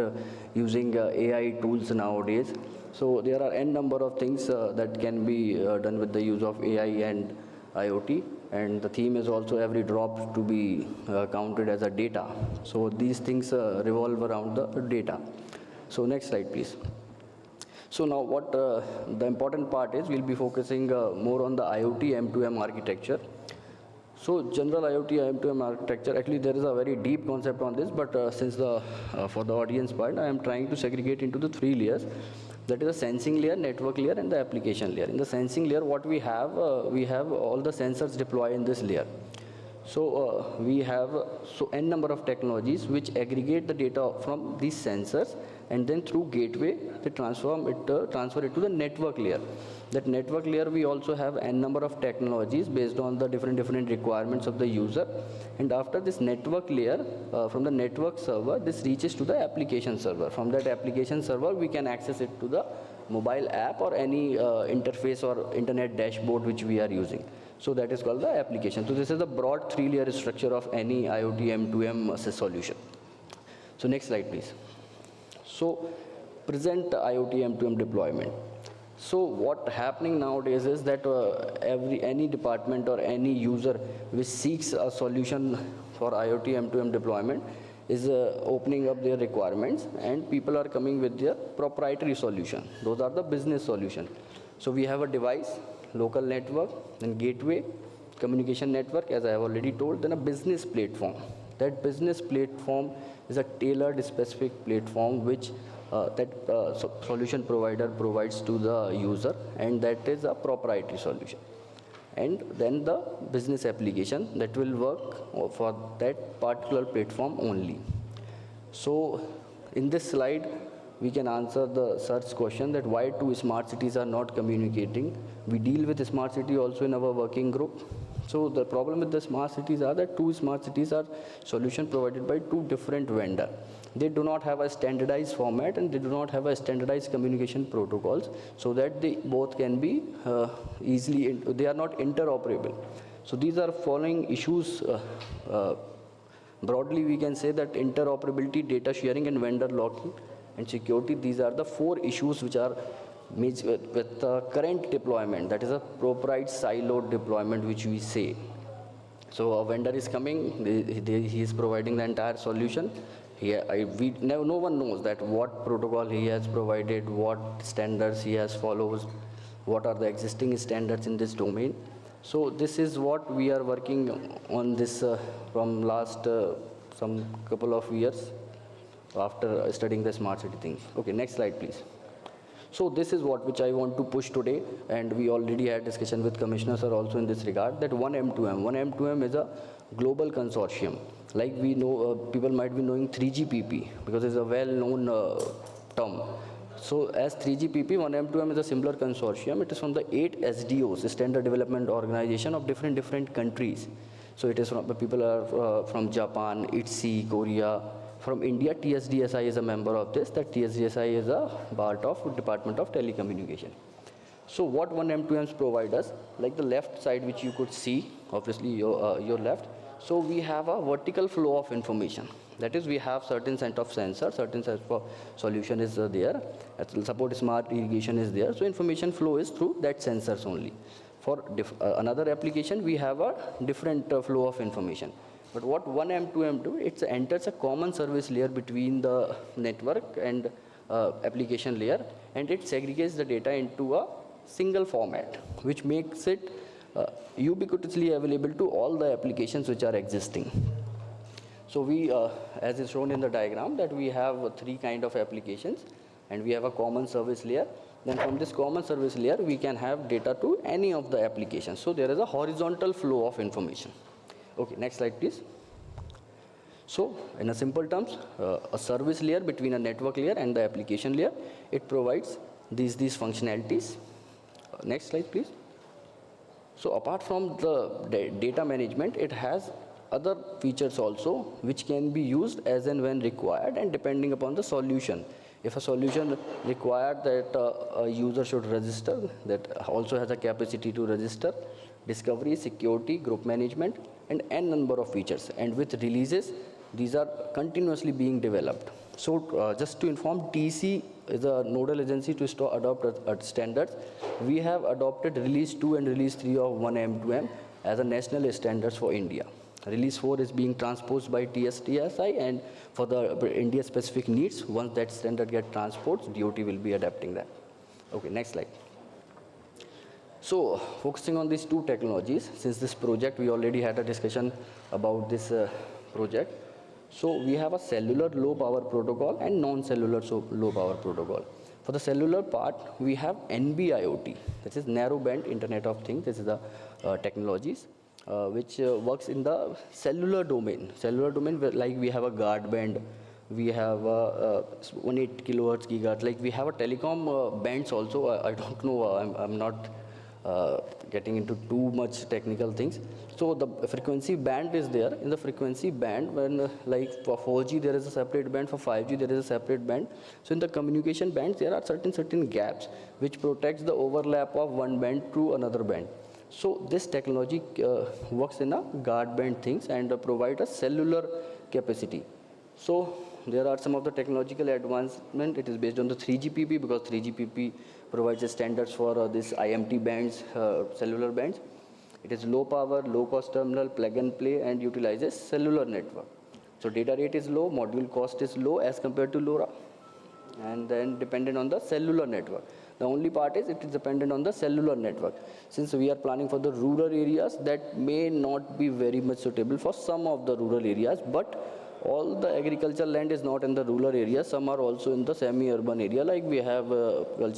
using AI tools nowadays. So there are n number of things that can be done with the use of AI and IoT. And the theme is also every drop to be counted as a data. So these things revolve around the data. So next slide, please. So now what the important part is, we'll be focusing more on the IoT M2M architecture. So general IoT M2M architecture, actually there is a very deep concept on this, but since for the audience part, I am trying to segregate into the 3 layers. That is the sensing layer, network layer, and the application layer. In the sensing layer, what we have all the sensors deployed in this layer. So we have n number of technologies which aggregate the data from these sensors and then through gateway, they transfer it to the network layer. That network layer, we also have n number of technologies based on the different requirements of the user. And after this network layer, from the network server, this reaches to the application server. From that application server, we can access it to the mobile app or any interface or internet dashboard which we are using. So that is called the application. So this is the broad 3-layer structure of any IoT M2M solution. So next slide, please. So present IoT M2M deployment. So what happening nowadays is that any department or any user which seeks a solution for IoT M2M deployment is opening up their requirements, and people are coming with their proprietary solution. Those are the business solution. So we have a device, local network, then gateway, communication network, as I have already told, then a business platform. That business platform is a tailored specific platform which solution provider provides to the user, and that is a proprietary solution. And then the business application that will work for that particular platform only. So in this slide, we can answer the search question that why two smart cities are not communicating. We deal with smart city also in our working group. So the problem with the smart cities are that two smart cities are solution provided by two different vendors. They do not have a standardized format, and they do not have a standardized communication protocols, so that they both can be they are not interoperable. So these are following issues. Broadly, we can say that interoperability, data sharing, and vendor locking and security, these are the 4 issues which are with the current deployment. That is a proprietary siloed deployment which we say. So a vendor is coming, he is providing the entire solution. No one knows that what protocol he has provided, what standards he has follows, what are the existing standards in this domain. So this is what we are working on this from last some couple of years after studying the smart city things. Okay, next slide, please. So this is which I want to push today, and we already had discussion with Commissioner sir also in this regard, that 1M2M. 1M2M is a global consortium. Like we know, people might be knowing 3GPP because it's a well-known term. So as 3GPP, 1M2M is a similar consortium. It is from the 8 SDOs, Standard Development Organization of different countries. So it is from people are from Japan, ITSI, Korea. From India, TSDSI is a member of this. That TSDSI is a part of Department of Telecommunication. So what 1M2Ms provide us, like the left side which you could see, obviously your left. So we have a vertical flow of information. That is, we have certain set of sensors, certain set of solution is there. Support smart irrigation is there. So information flow is through that sensors only. For another application, we have a different flow of information. But what 1M2M do, it enters a common service layer between the network and application layer, and it segregates the data into a single format, which makes it ubiquitously available to all the applications which are existing. So we, as is shown in the diagram, that we have 3 kind of applications, and we have a common service layer. Then from this common service layer, we can have data to any of the applications. So there is a horizontal flow of information. Okay, next slide, please. So in a simple terms, a service layer between a network layer and the application layer, it provides these functionalities. Next slide, please. So apart from the data management, it has other features also which can be used as and when required, and depending upon the solution. If a solution required that a user should register, that also has a capacity to register, discovery, security, group management, and n number of features. And with releases, these are continuously being developed. So just to inform, TC is a nodal agency to adopt standards. We have adopted release 2 and release 3 of 1M2M as a national standards for India. Release 4 is being transposed by TSDSI, and for the India specific needs, once that standard gets transposed, DOT will be adapting that. Okay, next slide. So focusing on these 2 technologies, since this project, we already had a discussion about this project. So we have a cellular low power protocol and non-cellular low power protocol. For the cellular part, we have NB-IoT, that is narrow band Internet of Things. This is the technologies which works in the cellular domain. Cellular domain, like we have a guard band, We have 180 kilohertz gigahertz. Like we have a telecom bands also. I don't know. I'm not getting into too much technical things. So the frequency band is there. In the frequency band, when like for 4G there is a separate band, for 5G there is a separate band. So in the communication bands there are certain gaps which protects the overlap of one band to another band. So this technology works in a guard band things and provide a cellular capacity. So there are some of the technological advancement. It is based on the 3GPP because 3GPP provides the standards for this IMT bands, cellular bands. It is low power, low cost terminal, plug and play, and utilizes cellular network. So data rate is low, module cost is low as compared to LoRa, and then dependent on the cellular network. The only part is it is dependent on the cellular network. Since we are planning for the rural areas, that may not be very much suitable for some of the rural areas, but all the agricultural land is not in the rural area. Some are also in the semi-urban area, like we have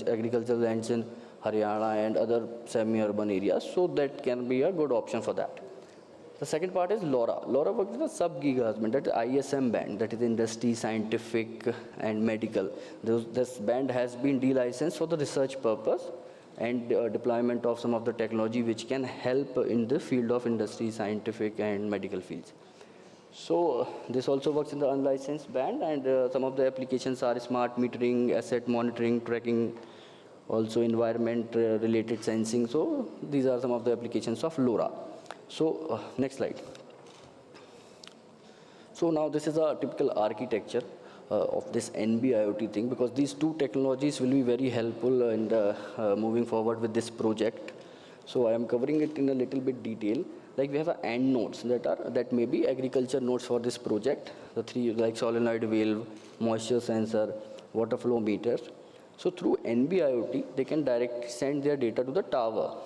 agricultural lands in Haryana and other semi-urban areas. So that can be a good option for that. The second part is LoRa. LoRa works in a sub-gigahertz band, that is ISM band, that is industry, scientific, and medical. This band has been delicensed for the research purpose and deployment of some of the technology which can help in the field of industry, scientific, and medical fields. So this also works in the unlicensed band, and some of the applications are smart metering, asset monitoring, tracking, also environment related sensing. So these are some of the applications of LoRa. So next slide. So now this is a typical architecture of this NB-IoT thing, because these two technologies will be very helpful in the, moving forward with this project. So I am covering it in a little bit detail. Like we have end nodes that may be agriculture nodes for this project. The three like solenoid valve, moisture sensor, water flow meters. So through NB-IoT, they can directly send their data to the tower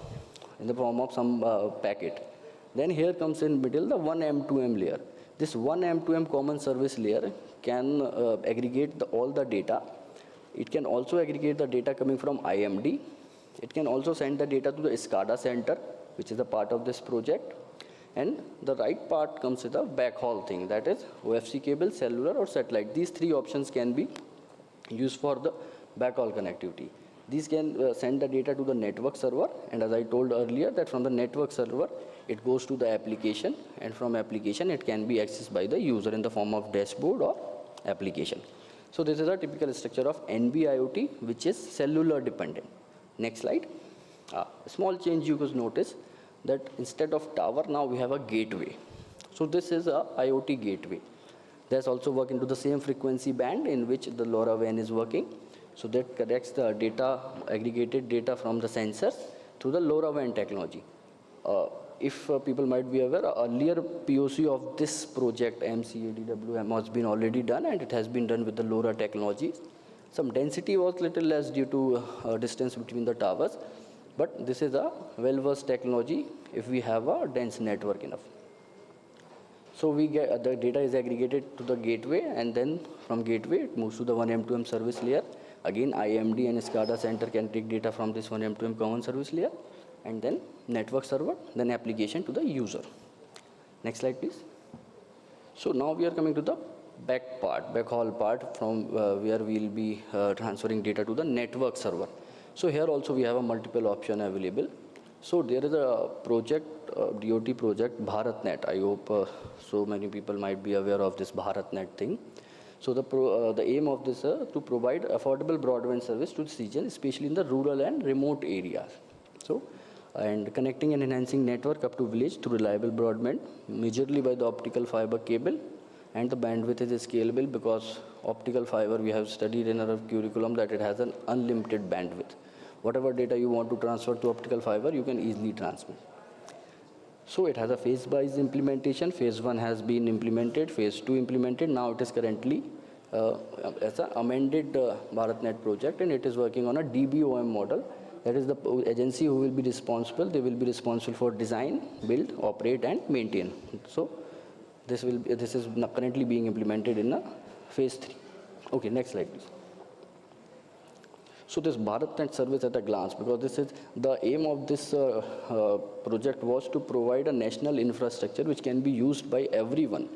in the form of some packet. Then here comes in middle the 1M2M layer. This 1M2M common service layer can aggregate all the data. It can also aggregate the data coming from IMD. It can also send the data to the SCADA center, which is a part of this project. And the right part comes with a backhaul thing, that is OFC cable, cellular, or satellite. These three options can be used for the backhaul connectivity. These can send the data to the network server, and as I told earlier, that from the network server, it goes to the application, and from application, it can be accessed by the user in the form of dashboard or application. So this is a typical structure of NB-IoT, which is cellular dependent. Next slide. A small change you could notice, that instead of tower, now we have a gateway. So this is a IoT gateway. There's also work into the same frequency band in which the LoRaWAN is working. So that connects the data, aggregated data from the sensors to the LoRaWAN technology. If people might be aware, earlier POC of this project, MCADWM, has been already done, and it has been done with the LoRa technology. Some density was little less due to distance between the towers, but this is a well-versed technology if we have a dense network enough. So we get the data is aggregated to the gateway, and then from gateway it moves to the 1M2M service layer. Again, IMD and SCADA center can take data from this 1M2M common service layer, and then network server, then application to the user. Next slide, please. So now we are coming to the backhaul part, from where we will be transferring data to the network server. So here also we have a multiple option available. So there is a project, DOT project, BharatNet. I hope so many people might be aware of this BharatNet thing. So the aim of this is to provide affordable broadband service to the region, especially in the rural and remote areas. So, and connecting and enhancing network up to village through reliable broadband, majorly by the optical fiber cable, and the bandwidth is scalable because optical fiber, we have studied in our curriculum that it has an unlimited bandwidth. Whatever data you want to transfer to optical fiber, you can easily transmit. So it has a phase-wise implementation. Phase 1 has been implemented, phase 2 implemented. Now it is currently as an amended BharatNet project, and it is working on a DBOM model. That is the agency who will be responsible. They will be responsible for design, build, operate, and maintain. So this is currently being implemented in phase 3. Okay, next slide, please. So this BharatNet service at a glance, because this is the aim of this project was to provide a national infrastructure which can be used by everyone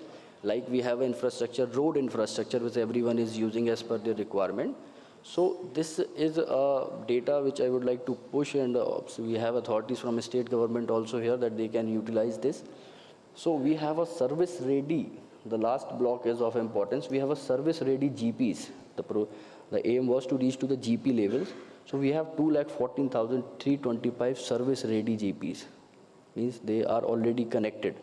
Like we have infrastructure, road infrastructure, which everyone is using as per their requirement. So this is data which I would like to push, and so we have authorities from state government also here that they can utilize this. So we have a service ready. The last block is of importance. We have a service ready GPs. The aim was to reach to the GP levels. So we have 2,14,325 service ready GPs. Means they are already connected.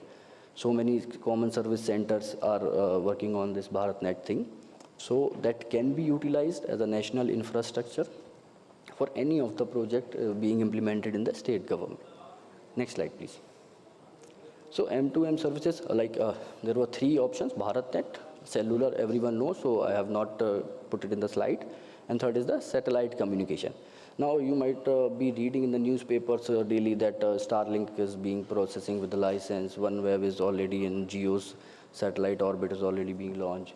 So many common service centers are working on this BharatNet thing. So that can be utilized as a national infrastructure for any of the project being implemented in the state government. Next slide, please. So M2M services, there were 3 options: BharatNet, cellular, everyone knows, so I have not put it in the slide. And third is the satellite communication. Now you might be reading in the newspapers daily that Starlink is being processing with the license. OneWeb is already in GEO's satellite orbit, is already being launched.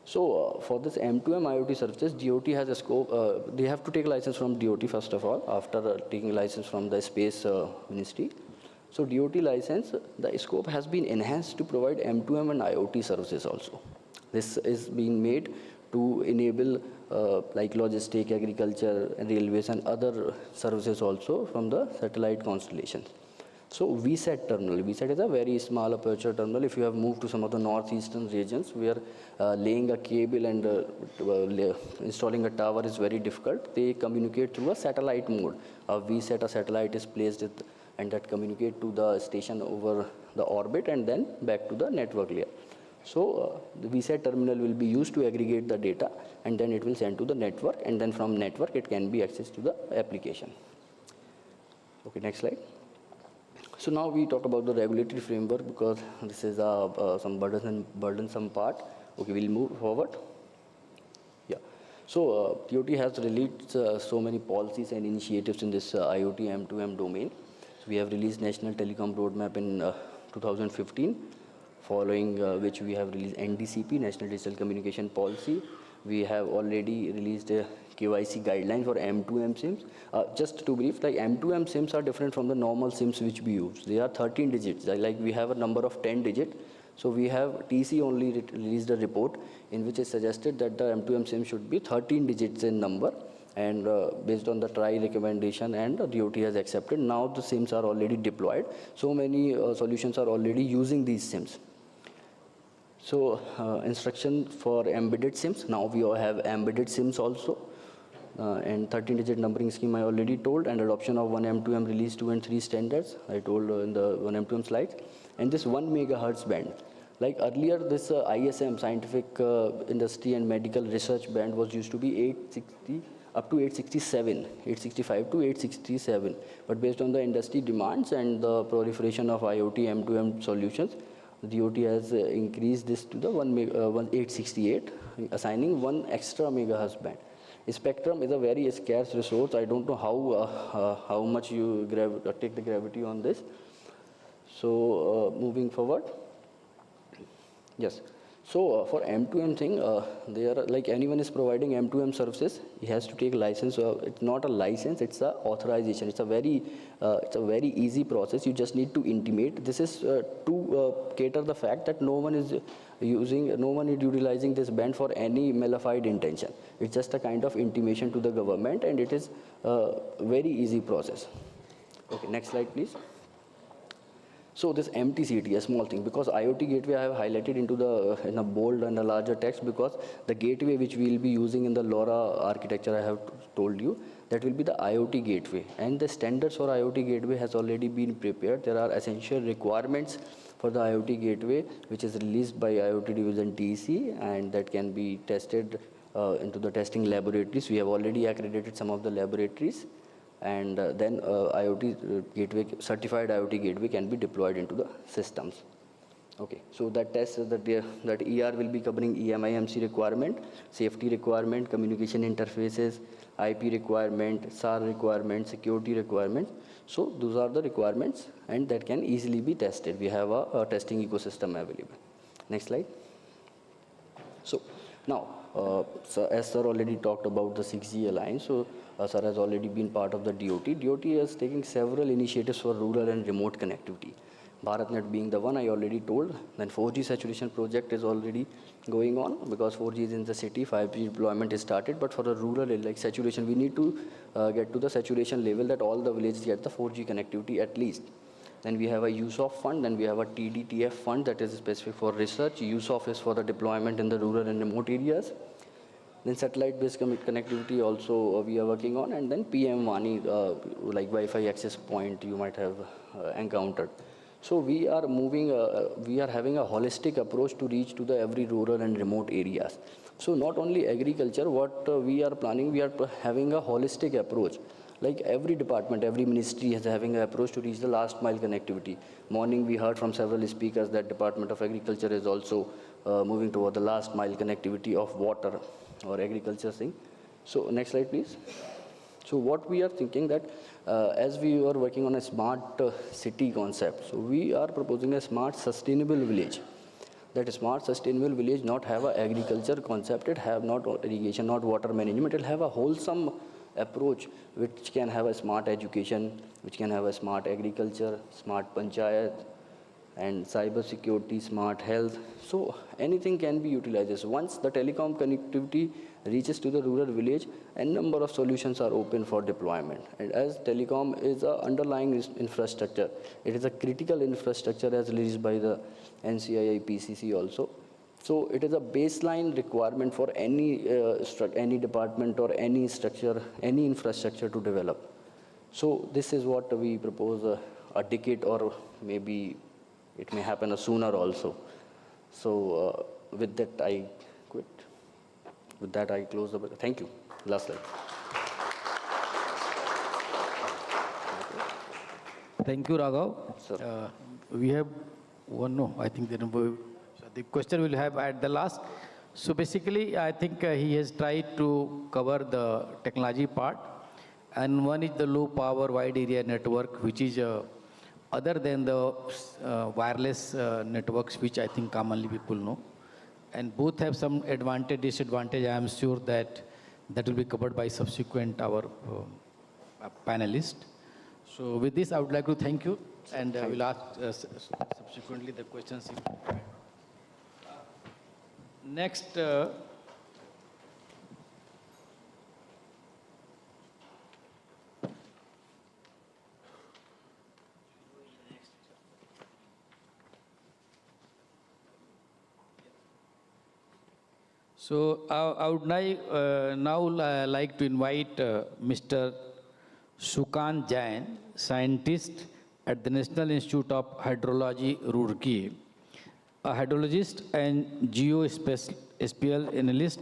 So for this M2M IoT services, DOT has a scope. They have to take a license from DOT first of all, after taking license from the Space Ministry. So DOT license, the scope has been enhanced to provide M2M and IoT services also. This is being made to enable like logistic, agriculture, and railways and other services also from the satellite constellations. So VSAT terminal. VSAT is a very small aperture terminal. If you have moved to some of the northeastern regions where laying a cable and installing a tower is very difficult, they communicate through a satellite mode. A VSAT, a satellite is placed and that communicate to the station over the orbit and then back to the network layer. So the VSAT terminal will be used to aggregate the data, and then it will send to the network, and then from network it can be accessed to the application. Okay, next slide. So now we talk about the regulatory framework, because this is some burdensome part. Okay, we'll move forward. Yeah. So DOT has released so many policies and initiatives in this IoT M2M domain. So we have released National Telecom Roadmap in 2015, following which we have released NDCP, National Digital Communication Policy. We have already released a KYC guideline for M2M SIMs. Just to brief, like M2M SIMs are different from the normal SIMs which we use. They are 13 digits, like we have a number of 10 digits. So we have TC only released a report in which is suggested that the M2M SIM should be 13 digits in number, and based on the TRI recommendation, and DOT has accepted. Now the SIMs are already deployed. So many solutions are already using these SIMs. So instruction for embedded SIMs. Now we all have embedded SIMs also. And 13-digit numbering scheme I already told, and adoption of 1M2M release 2 and 3 standards I told in the 1M2M slides. And this 1 megahertz band. Like earlier, this ISM, scientific industry and medical research band, was used to be 860 up to 867, 865 to 867. But based on the industry demands and the proliferation of IoT M2M solutions, the DOT has increased this to the 868, assigning 1 extra megahertz band. Spectrum is a very scarce resource. I don't know how much you take the gravity on this. So moving forward. Yes. So for M2M thing, they are like anyone is providing M2M services, he has to take a license. It's not a license, it's a authorization. It's a very easy process. You just need to intimate. This is to cater the fact that no one is utilizing this band for any malified intention. It's just a kind of intimation to the government, and it is a very easy process. Okay, next slide, please. So this MTCT, a small thing, because IoT gateway I have highlighted in a bold and a larger text, because the gateway which we will be using in the LoRa architecture I have told you, that will be the IoT gateway. And the standards for IoT gateway has already been prepared. There are essential requirements for the IoT gateway, which is released by IoT division TC, and that can be tested into the testing laboratories. We have already accredited some of the laboratories. And then IoT gateway, certified IoT gateway can be deployed into the systems. Okay, so that test is that ER will be covering EMI/MC requirement, safety requirement, communication interfaces, IP requirement, SAR requirement, security requirements. So those are the requirements, and that can easily be tested. We have a testing ecosystem available. Next slide. So now, as sir already talked about the 6G alliance, so sir has already been part of the DOT. DOT is taking several initiatives for rural and remote connectivity. BharatNet being the one I already told. Then 4G saturation project is already going on because 4G is in the city, 5G deployment is started, but for the rural like saturation, we need to get to the saturation level that all the villages get the 4G connectivity at least. Then we have a USOF fund, then we have a TDTF fund that is specific for research. USOF is for the deployment in the rural and remote areas. Then satellite-based connectivity also we are working on, and then PM Wani, like Wi-Fi access point you might have encountered. So we are moving, we are having a holistic approach to reach to the every rural and remote areas. So not only agriculture, what we are planning, we are having a holistic approach. Like every department, every ministry is having an approach to reach the last mile connectivity. Morning we heard from several speakers that Department of Agriculture is also moving toward the last mile connectivity of water or agriculture thing. So next slide, please. So what we are thinking that as we are working on a smart city concept, so we are proposing a smart sustainable village. That smart sustainable village not have a agriculture concept, it have not irrigation, not water management, it will have a wholesome approach which can have a smart education, which can have a smart agriculture, smart panchayat, and cyber security, smart health. So anything can be utilized. Once the telecom connectivity reaches to the rural village, a number of solutions are open for deployment. And as telecom is an underlying infrastructure, it is a critical infrastructure as released by the NCII PCC also. So it is a baseline requirement for any department or any structure, any infrastructure to develop. So this is what we propose a decade, or maybe it may happen sooner also. So with that I quit. With that I close the. Thank you. Last slide. Thank you, Raghav. We have one, no, I think the question we'll have at the last. So basically, I think he has tried to cover the technology part. And one is the low power wide area network, which is other than the wireless networks, which I think commonly people know. And both have some advantage, disadvantage. I am sure that will be covered by subsequent our panelists. So with this, I would like to thank you, and I will ask subsequently the questions. Next. So I would now like to invite Mr. Sukant Jain, scientist at the National Institute of Hydrology, Roorkee, a hydrologist and geospatial analyst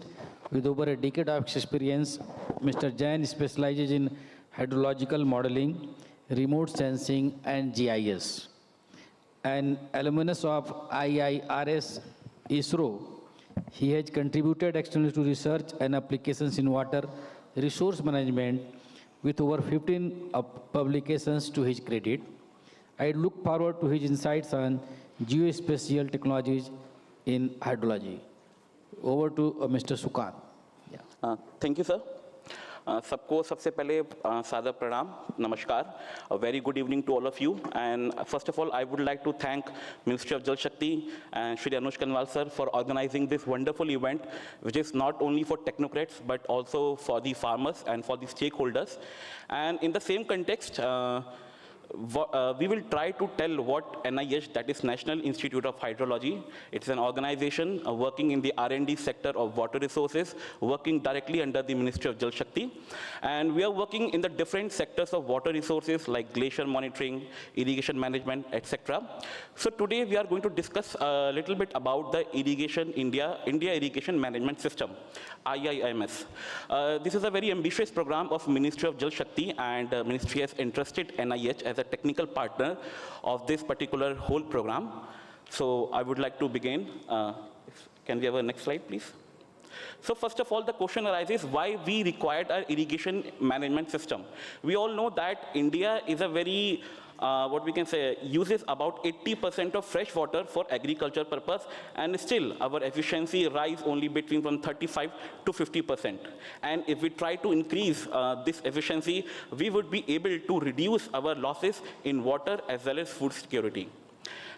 with over a decade of experience. Mr. Jain specializes in hydrological modeling, remote sensing, and GIS. An alumnus of IIRS ISRO, he has contributed externally to research and applications in water resource management with over 15 publications to his credit. I look forward to his insights on geospatial technologies in hydrology. Over to Mr. Sukant. Thank you, sir. सबको सबसे पहले सादर प्रणाम, नमस्कार. A very good evening to all of you. And first of all, I would like to thank Ministry of Jal Shakti and Shri Anush Kanwal sir for organizing this wonderful event, which is not only for technocrats but also for the farmers and for the stakeholders. And in the same context, we will try to tell what NIH, that is National Institute of Hydrology, it's an organization working in the R&D sector of water resources, working directly under the Ministry of Jal Shakti. And we are working in the different sectors of water resources like glacier monitoring, irrigation management, etc. So today we are going to discuss a little bit about the India Irrigation Management System, IIMS. This is a very ambitious program of Ministry of Jal Shakti, and Ministry has entrusted NIH as a technical partner of this particular whole program. So I would like to begin. Can we have a next slide, please? So first of all, the question arises why we required an irrigation management system. We all know that India is a very what we can say, uses about 80% of fresh water for agriculture purpose, and still our efficiency rise only between from 35 to 50%. And if we try to increase this efficiency, we would be able to reduce our losses in water as well as food security.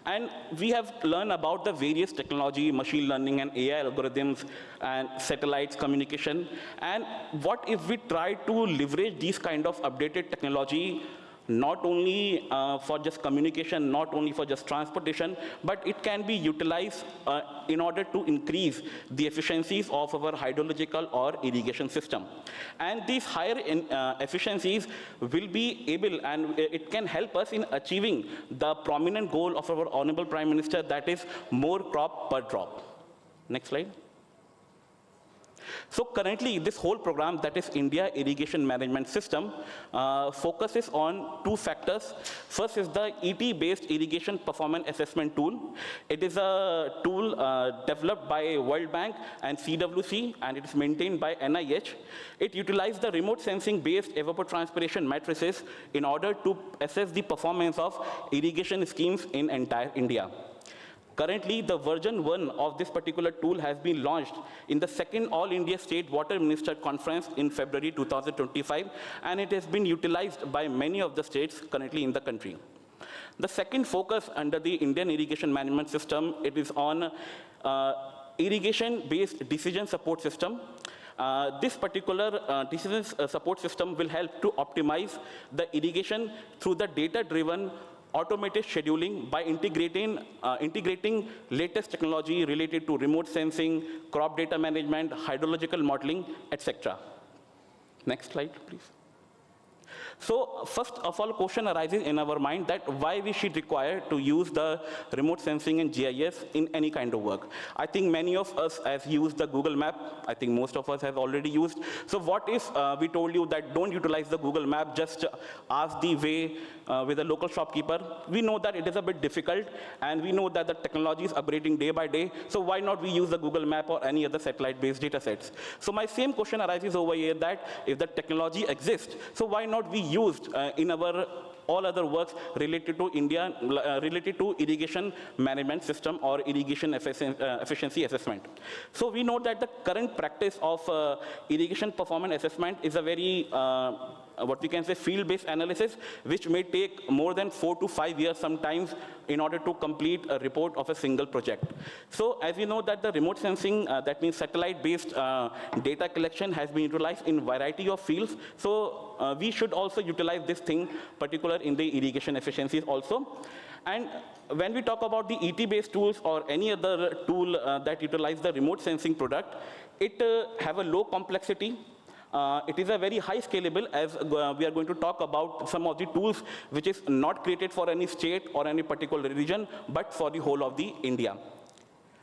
And we have learned about the various technology, machine learning and AI algorithms and satellites communication. And what if we try to leverage these kind of updated technology not only for just communication, not only for just transportation, but it can be utilized in order to increase the efficiencies of our hydrological or irrigation system. And these higher efficiencies will be able, and it can help us in achieving the prominent goal of our Honorable Prime Minister, that is more crop per drop. Next slide. So currently, this whole program, that is India Irrigation Management System, focuses on two factors. First is the ET-based Irrigation Performance Assessment Tool. It is a tool developed by World Bank and CWC, and it is maintained by NIH. It utilizes the remote sensing-based evapotranspiration matrices in order to assess the performance of irrigation schemes in entire India. Currently, the version 1 of this particular tool has been launched in the second All India State Water Minister Conference in February 2025, and it has been utilized by many of the states currently in the country. The second focus under the Indian Irrigation Management System, it is on irrigation-based decision support system. This particular decision support system will help to optimize the irrigation through the data-driven automated scheduling by integrating latest technology related to remote sensing, crop data management, hydrological modeling, etc. Next slide, please. So first of all, question arises in our mind that why we should require to use the remote sensing and GIS in any kind of work. I think many of us have used the Google Map. I think most of us have already used. So what if we told you that don't utilize the Google Map, just ask the way with a local shopkeeper? We know that it is a bit difficult, and we know that the technology is upgrading day by day. So why not we use the Google Map or any other satellite-based data sets? So my same question arises over here that if the technology exists, so why not we used in our all other works related to India, related to irrigation management system or irrigation efficiency assessment. So we know that the current practice of irrigation performance assessment is a very what we can say field-based analysis, which may take more than 4 to 5 years sometimes in order to complete a report of a single project. So as we know that the remote sensing, that means satellite-based data collection has been utilized in variety of fields. So we should also utilize this thing, particular in the irrigation efficiencies also. And when we talk about the ET-based tools or any other tool that utilize the remote sensing product, it have a low complexity. It is a very high scalable, as we are going to talk about some of the tools which is not created for any state or any particular region, but for the whole of the India.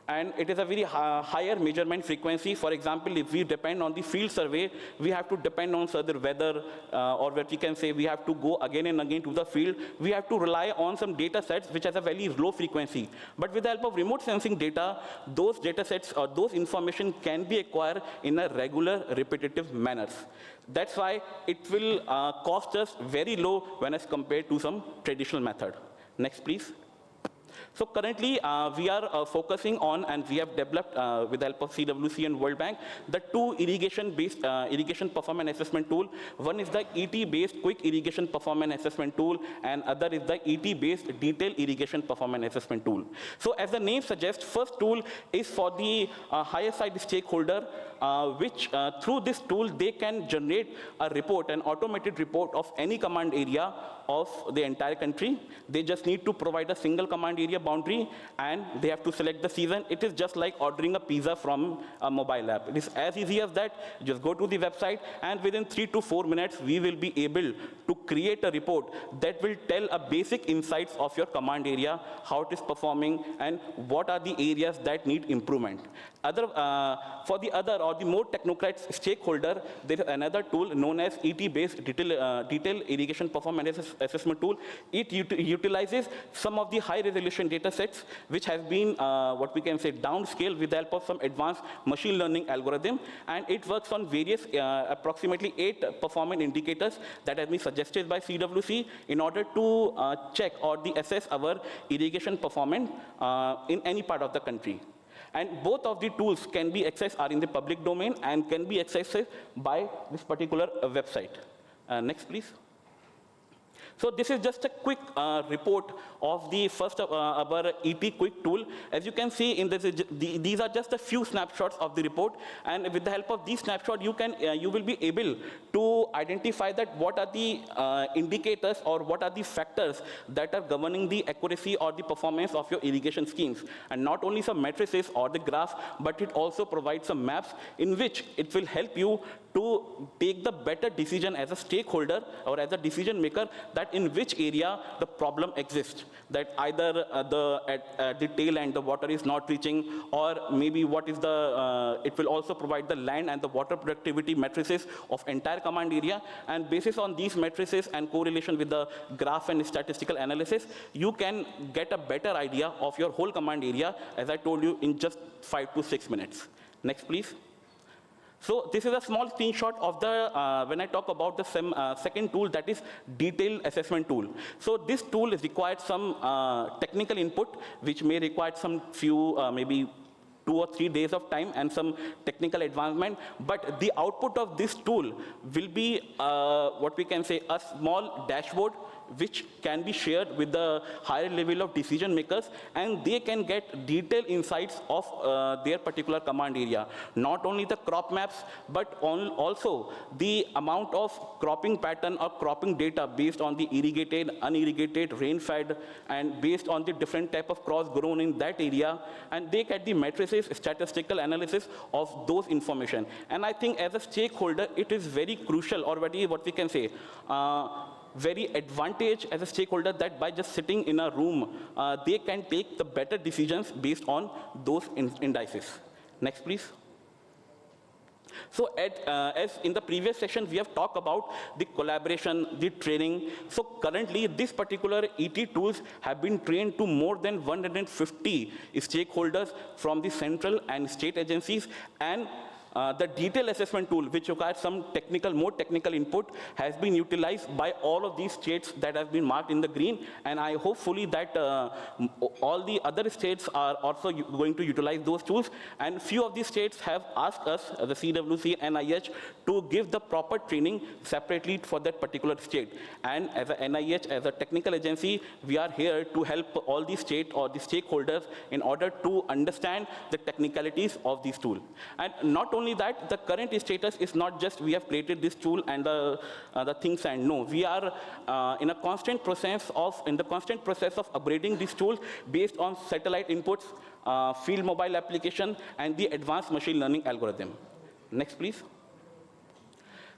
And it is a very higher measurement frequency. For example, if we depend on the field survey, we have to depend on certain weather, or what we can say, we have to go again and again to the field. We have to rely on some data sets which has a very low frequency. But with the help of remote sensing data, those data sets or those information can be acquired in a regular, repetitive manner. That's why it will cost us very low when as compared to some traditional method. Next, please. So currently, we are focusing on, and we have developed with the help of CWC and World Bank, the two irrigation-based irrigation performance assessment tool. One is the ET-based quick irrigation performance assessment tool, and other is the ET-based detailed irrigation performance assessment tool. So as the name suggests, first tool is for the higher side stakeholder, which through this tool, they can generate a report, an automated report of any command area of the entire country. They just need to provide a single command area boundary, and they have to select the season. It is just like ordering a pizza from a mobile app. It is as easy as that. Just go to the website, and within 3 to 4 minutes, we will be able to create a report that will tell a basic insights of your command area, how it is performing, and what are the areas that need improvement. For the other or the more technocrat stakeholder, there is another tool known as ET-based detailed irrigation performance assessment tool. It utilizes some of the high-resolution data sets, which has been what we can say downscaled with the help of some advanced machine learning algorithm, and it works on various approximately 8 performance indicators that have been suggested by CWC in order to check or assess our irrigation performance in any part of the country. And both of the tools can be accessed, are in the public domain, and can be accessed by this particular website. Next, please. So this is just a quick report of the first our EP Quick tool. As you can see, in this, these are just a few snapshots of the report, and with the help of these snapshots, you will be able to identify that what are the indicators or what are the factors that are governing the accuracy or the performance of your irrigation schemes. And not only some matrices or the graph, but it also provides some maps in which it will help you to take the better decision as a stakeholder or as a decision maker, that in which area the problem exists, that either at the tail end the water is not reaching, or maybe what is the, it will also provide the land and the water productivity matrices of entire command area, and basis on these matrices and correlation with the graph and statistical analysis, you can get a better idea of your whole command area, as I told you, in just 5 to 6 minutes. Next, please. So this is a small screenshot of the, when I talk about the second tool, that is detailed assessment tool. So this tool is required some technical input, which may require some few, maybe 2 or 3 days of time and some technical advancement. But the output of this tool will be what we can say a small dashboard, which can be shared with the higher level of decision makers, and they can get detailed insights of their particular command area. Not only the crop maps, but also the amount of cropping pattern or cropping data based on the irrigated, unirrigated, rain-fed, and based on the different type of crops grown in that area, and they get the matrices, statistical analysis of those information. And I think as a stakeholder, it is very crucial, or what we can say, very advantage as a stakeholder, that by just sitting in a room, they can take the better decisions based on those indices. Next, please. So as in the previous session, we have talked about the collaboration, the training. So currently, this particular ET tools have been trained to more than 150 stakeholders from the central and state agencies, and the detailed assessment tool, which requires some more technical input, has been utilized by all of these states that have been marked in the green, and I hopefully that all the other states are also going to utilize those tools. And few of these states have asked us, the CWC and NIH, to give the proper training separately for that particular state. And as a NIH, as a technical agency, we are here to help all the state or the stakeholders in order to understand the technicalities of these tools. And not only that, the current status is not just we have created this tool and the things, and no, we are in a constant process of upgrading these tools based on satellite inputs, field mobile application, and the advanced machine learning algorithm. Next, please.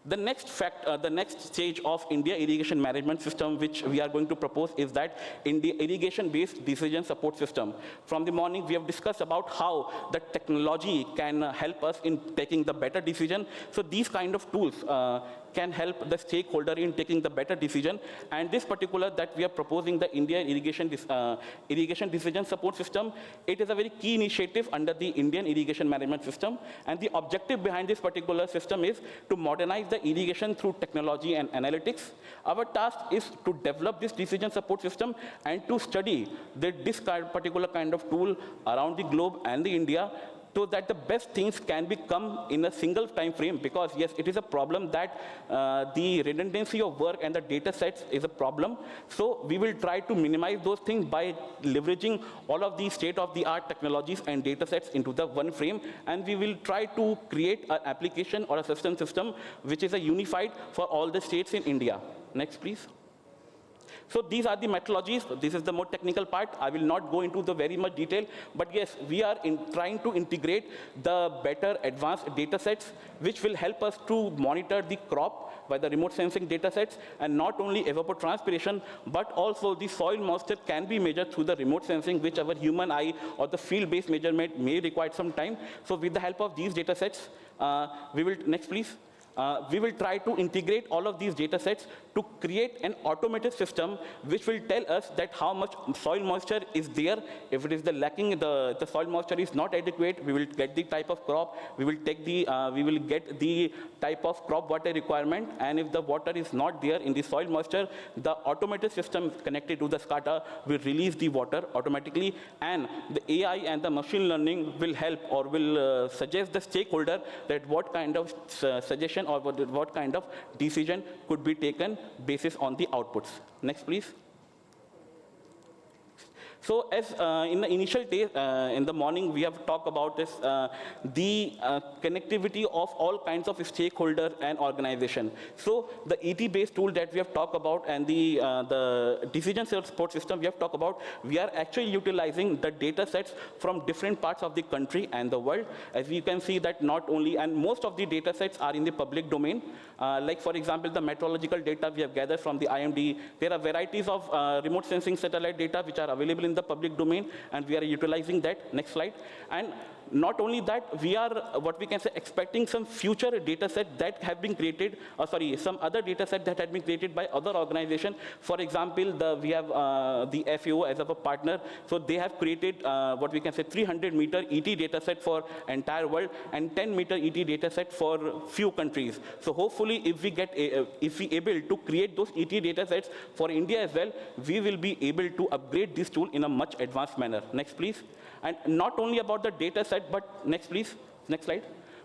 The next stage of India irrigation management system, which we are going to propose, is that India irrigation-based decision support system. From the morning, we have discussed about how the technology can help us in taking the better decision. So these kind of tools can help the stakeholder in taking the better decision. And this particular that we are proposing, the India irrigation decision support system, it is a very key initiative under the Indian irrigation management system. And the objective behind this particular system is to modernize the irrigation through technology and analytics. Our task is to develop this decision support system and to study this particular kind of tool around the globe and the India, so that the best things can become in a single time frame. Because yes, it is a problem that the redundancy of work and the data sets is a problem. So we will try to minimize those things by leveraging all of these state-of-the-art technologies and data sets into the one frame, and we will try to create an application or a system which is a unified for all the states in India. Next, please. So these are the methodologies. This is the more technical part. I will not go into the very much detail, but yes, we are trying to integrate the better advanced data sets, which will help us to monitor the crop by the remote sensing data sets, and not only evapotranspiration, but also the soil moisture can be measured through the remote sensing, which our human eye or the field-based measurement may require some time. So with the help of these data sets, we will, next please. We will try to integrate all of these data sets to create an automated system which will tell us that how much soil moisture is there. If it is lacking, the soil moisture is not adequate, we will get the type of crop, we will get the type of crop water requirement, and if the water is not there in the soil moisture, the automated system connected to the SCADA will release the water automatically, and the AI and the machine learning will help or will suggest the stakeholder that what kind of suggestion or what kind of decision could be taken basis on the outputs. Next, please. So as in the initial days, in the morning, we have talked about this, the connectivity of all kinds of stakeholders and organizations. So the ET-based tool that we have talked about and the decision support system we have talked about, we are actually utilizing the data sets from different parts of the country and the world. As you can see that not only, and most of the data sets are in the public domain. Like for example, the meteorological data we have gathered from the IMD. There are varieties of remote sensing satellite data which are available in the public domain, and we are utilizing that. Next slide. And not only that, we are, what we can say, expecting some future data set that have been created, some other data set that had been created by other organizations. For example, we have the FAO as of a partner. So they have created what we can say 300-meter ET data set for entire world and 10-meter ET data set for few countries. So hopefully, if we able to create those ET data sets for India as well, we will be able to upgrade this tool in a much advanced manner. Next, please. And not only about the data set, but next, please. Next slide.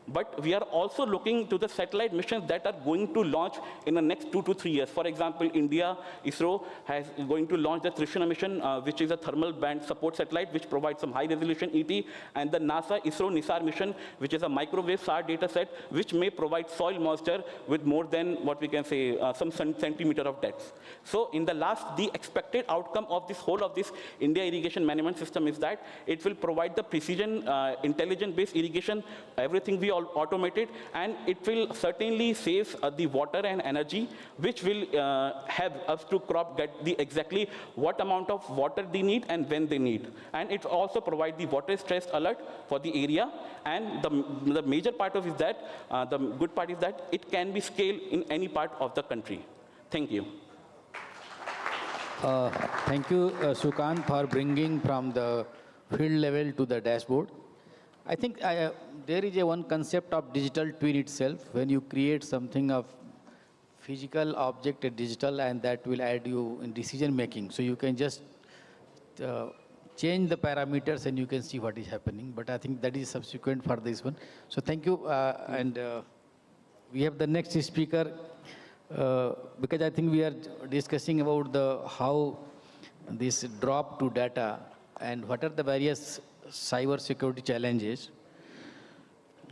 But we are also looking to the satellite missions that are going to launch in the next 2 to 3 years. For example, India, ISRO, is going to launch the Trishna mission, which is a thermal band support satellite, which provides some high-resolution ET, and the NASA ISRO NISAR mission, which is a microwave SAR data set, which may provide soil moisture with more than what we can say some centimeter of depth. So in the expected outcome of this whole of this India irrigation management system is that it will provide the precision, intelligence-based irrigation, everything we all automated, and it will certainly save the water and energy, which will have us to crop get the exactly what amount of water they need and when they need. And it also provide the water stress alert for the area. And the major part of is that, the good part is that it can be scaled in any part of the country. Thank you. Thank you, Sukant, for bringing from the field level to the dashboard. I think there is one concept of digital twin itself. When you create something of physical object, a digital, and that will aid you in decision making. So you can just change the parameters and you can see what is happening. But I think that is subsequent for this one. So thank you. And we have the next speaker, because I think we are discussing about how this drop to data and what are the various cyber security challenges.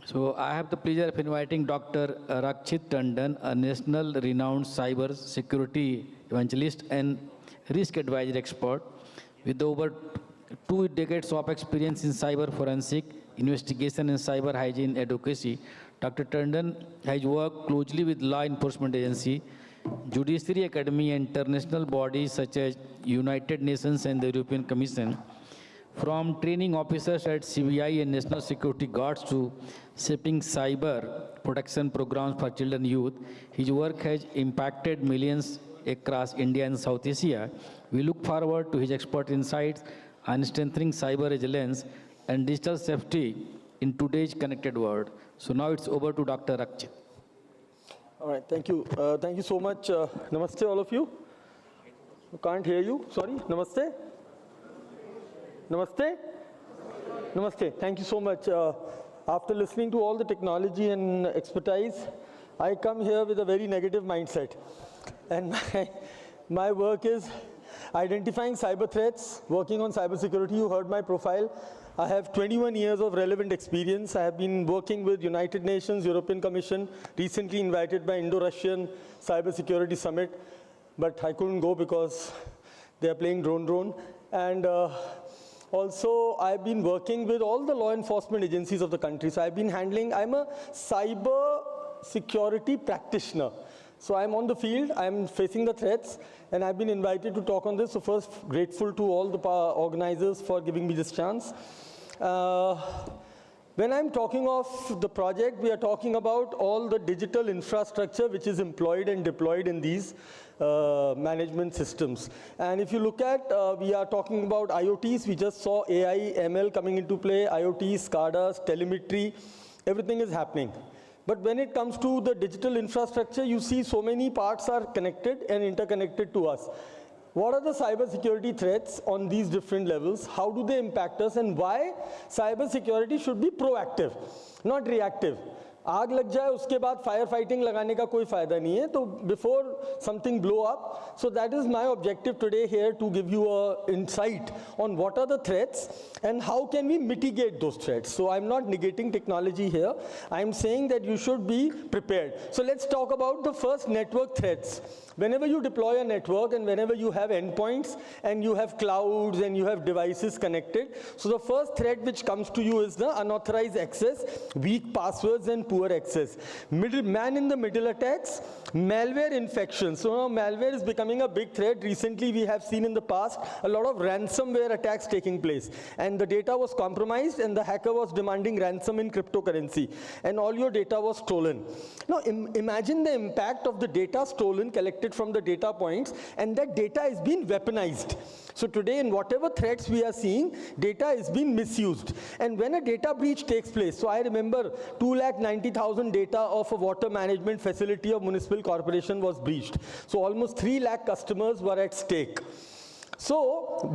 So I have the pleasure of inviting Dr. Rakshit Tandon, a national renowned cyber security evangelist and risk advisory expert with over 2 decades of experience in cyber forensic, investigation and cyber hygiene advocacy. Dr. Tandon has worked closely with law enforcement agency, judiciary academy and international bodies such as United Nations and the European Commission. From training officers at CBI and National Security Guards to shaping cyber protection programs for children and youth, his work has impacted millions across India and South Asia. We look forward to his expert insights on strengthening cyber resilience and digital safety in today's connected world. So now it's over to Dr. Rakshit. All right, thank you. Thank you so much. Namaste, all of you. I can't hear you. Sorry. Namaste. Namaste. Namaste. Thank you so much. After listening to all the technology and expertise, I come here with a very negative mindset. And my work is identifying cyber threats, working on cybersecurity. You heard my profile. I have 21 years of relevant experience. I have been working with United Nations, European Commission, recently invited by Indo-Russian Cybersecurity Summit, but I couldn't go because they are playing drone. And also, I've been working with all the law enforcement agencies of the country. So I'm a cyber security practitioner. So I'm on the field, I'm facing the threats, and I've been invited to talk on this. So first, grateful to all the organizers for giving me this chance. When I'm talking of the project, we are talking about all the digital infrastructure which is employed and deployed in these management systems. And if you look at, we are talking about IoTs. We just saw AI, ML coming into play, IoTs, SCADAs, telemetry, everything is happening. But when it comes to the digital infrastructure, you see so many parts are connected and interconnected to us. What are the cybersecurity threats on these different levels? How do they impact us? And why cybersecurity should be proactive, not reactive? आग लग जाए उसके बाद fire fighting लगाने का कोई फायदा नहीं है, तो before something blow up. So that is my objective today here, to give you a insight on what are the threats and how can we mitigate those threats. So I'm not negating technology here, I'm saying that you should be prepared. So let's talk about the first network threats. Whenever you deploy a network and whenever you have endpoints and you have clouds and you have devices connected, so the first threat which comes to you is the unauthorized access, weak passwords and poor access. Man in the middle attacks, malware infections. So now malware is becoming a big threat. Recently we have seen in the past a lot of ransomware attacks taking place, and the data was compromised and the hacker was demanding ransom in cryptocurrency and all your data was stolen. Now imagine the impact of the data stolen, collected from the data points, and that data is being weaponized. So today, in whatever threats we are seeing, data is being misused. And when a data breach takes place, so I remember 290,000 data of a water management facility of municipal corporation was breached. So almost 3 lakh customers were at stake. So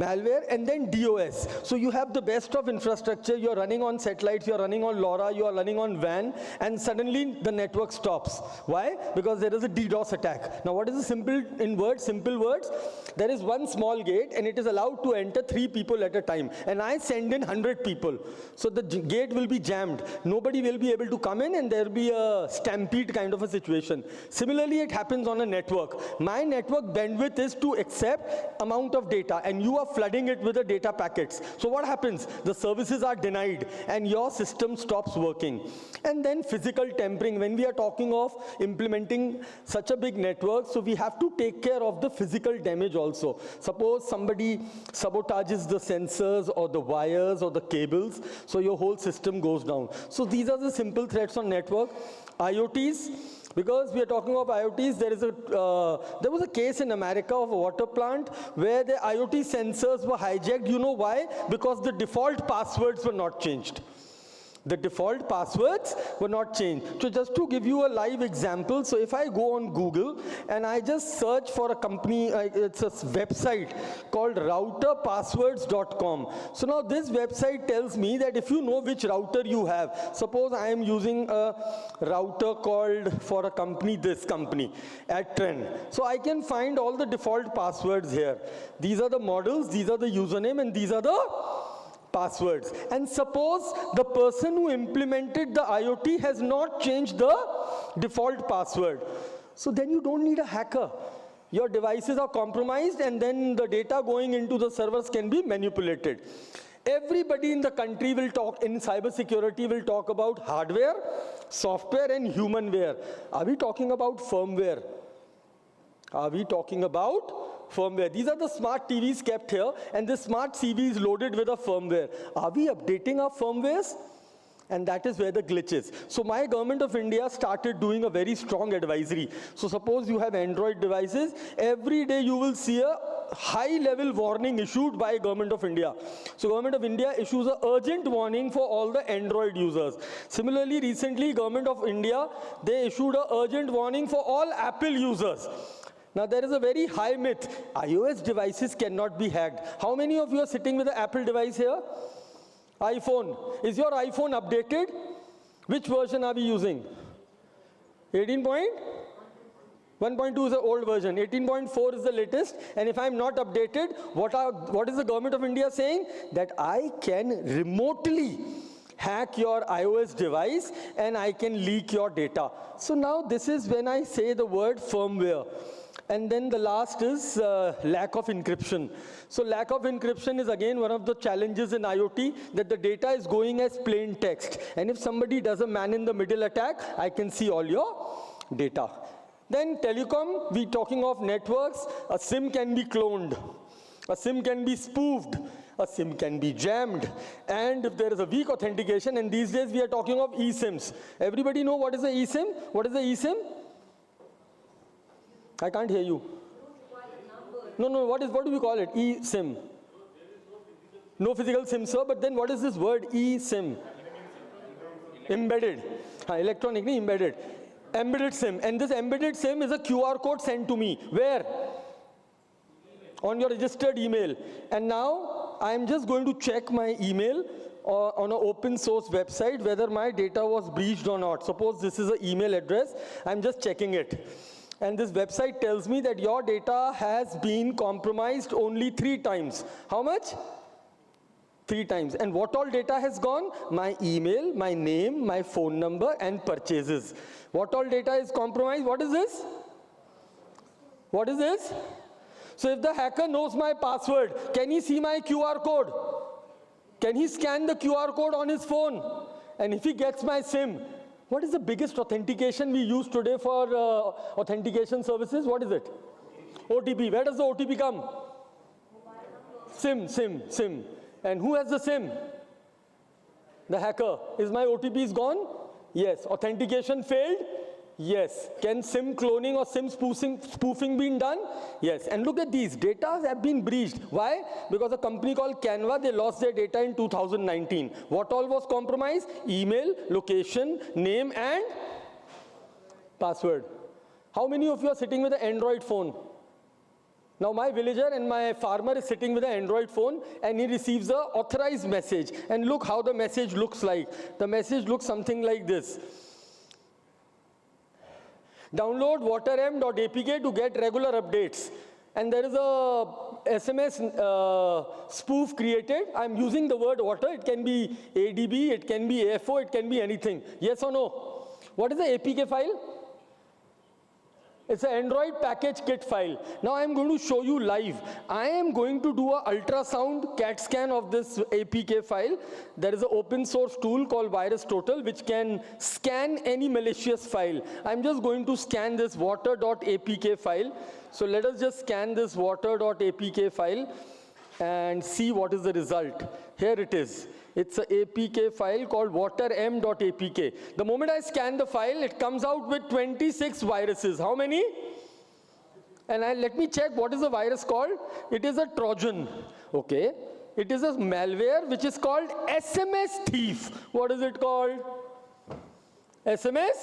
malware and then DOS. So you have the best of infrastructure, you're running on satellites, you're running on LoRa, you're running on WAN, and suddenly the network stops. Why? Because there is a DDoS attack. Now what is the simple words? There is one small gate and it is allowed to enter 3 people at a time. And I send in 100 people. So the gate will be jammed. Nobody will be able to come in and there will be a stampede kind of a situation. Similarly, it happens on a network. My network bandwidth is to accept amount of data and you are flooding it with the data packets. So what happens? The services are denied and your system stops working. And then physical tampering. When we are talking of implementing such a big network, so we have to take care of the physical damage also. Suppose somebody sabotages the sensors or the wires or the cables, so your whole system goes down. So these are the simple threats on network. IoTs. Because we are talking of IoTs, there was a case in America of a water plant where the IoT sensors were hijacked. You know why? Because the default passwords were not changed. The default passwords were not changed. So just to give you a live example, so if I go on Google and I just search for a company, it's a website called routerpasswords.com. So now this website tells me that if you know which router you have, suppose I am using a router called for a company, this company at Trend. So I can find all the default passwords here. These are the models, these are the username, and these are the passwords. And suppose the person who implemented the IoT has not changed the default password. So then you don't need a hacker. Your devices are compromised and then the data going into the servers can be manipulated. Everybody in the country will talk, in cybersecurity will talk about hardware, software and humanware. Are we talking about firmware? Are we talking about firmware? These are the smart TVs kept here, and this smart TV is loaded with a firmware. Are we updating our firmwares? And that is where the glitch is. So my Government of India started doing a very strong advisory. So suppose you have Android devices, every day you will see a high-level warning issued by Government of India. So Government of India issues an urgent warning for all the Android users. Similarly, recently Government of India, they issued an urgent warning for all Apple users. Now there is a very high myth, iOS devices cannot be hacked. How many of you are sitting with an Apple device here? iPhone. Is your iPhone updated? Which version are we using? 18.1.2 is the old version, 18.4 is the latest, and if I'm not updated, what is the Government of India saying? That I can remotely hack your iOS device and I can leak your data. So now this is when I say the word firmware. And then the last is lack of encryption. So lack of encryption is again one of the challenges in IoT, that the data is going as plain text. And if somebody does a man-in-the-middle attack, I can see all your data. Then telecom, we talking of networks, a SIM can be cloned, a SIM can be spoofed, a SIM can be jammed, and if there is a weak authentication, and these days we are talking of eSIMs. Everybody know what is the eSIM? What is the eSIM? I can't hear you. No, what do we call it? eSIM. No physical SIM, sir, but then what is this word eSIM? Embedded. Electronically embedded. Embedded SIM. And this embedded SIM is a QR code sent to me. Where? On your registered email. And now I'm just going to check my email on an open source website whether my data was breached or not. Suppose this is an email address, I'm just checking it. And this website tells me that your data has been compromised only 3 times. How much? 3 times. And what all data has gone? My email, my name, my phone number, and purchases. What all data is compromised? What is this? What is this? So if the hacker knows my password, can he see my QR code? Can he scan the QR code on his phone? And if he gets my SIM, what is the biggest authentication we use today for authentication services? What is it? OTP. Where does the OTP come? SIM. And who has the SIM? The hacker. Is my OTP gone? Yes. Authentication failed? Yes. Can SIM cloning or SIM spoofing be done? Yes. And look at these. Data have been breached. Why? Because a company called Canva, they lost their data in 2019. What all was compromised? Email, location, name, and password. How many of you are sitting with an Android phone? Now my villager and my farmer is sitting with an Android phone and he receives an authorized message. And look how the message looks like. The message looks something like this. Download waterm.apk to get regular updates. And there is a SMS spoof created. I'm using the word water. It can be ADB, it can be AFO, it can be anything. Yes or no? What is the APK file? It's an Android package kit file. Now I'm going to show you live. I am going to do an ultrasound CAT scan of this APK file. There is an open source tool called VirusTotal which can scan any malicious file. I'm just going to scan this water.apk file. So let us just scan this water.apk file and see what is the result. Here it is. It's an APK file called waterm.apk. The moment I scan the file, it comes out with 26 viruses. How many? And let me check what is the virus called. It is a Trojan. Okay. It is a malware which is called SMS thief. What is it called? SMS?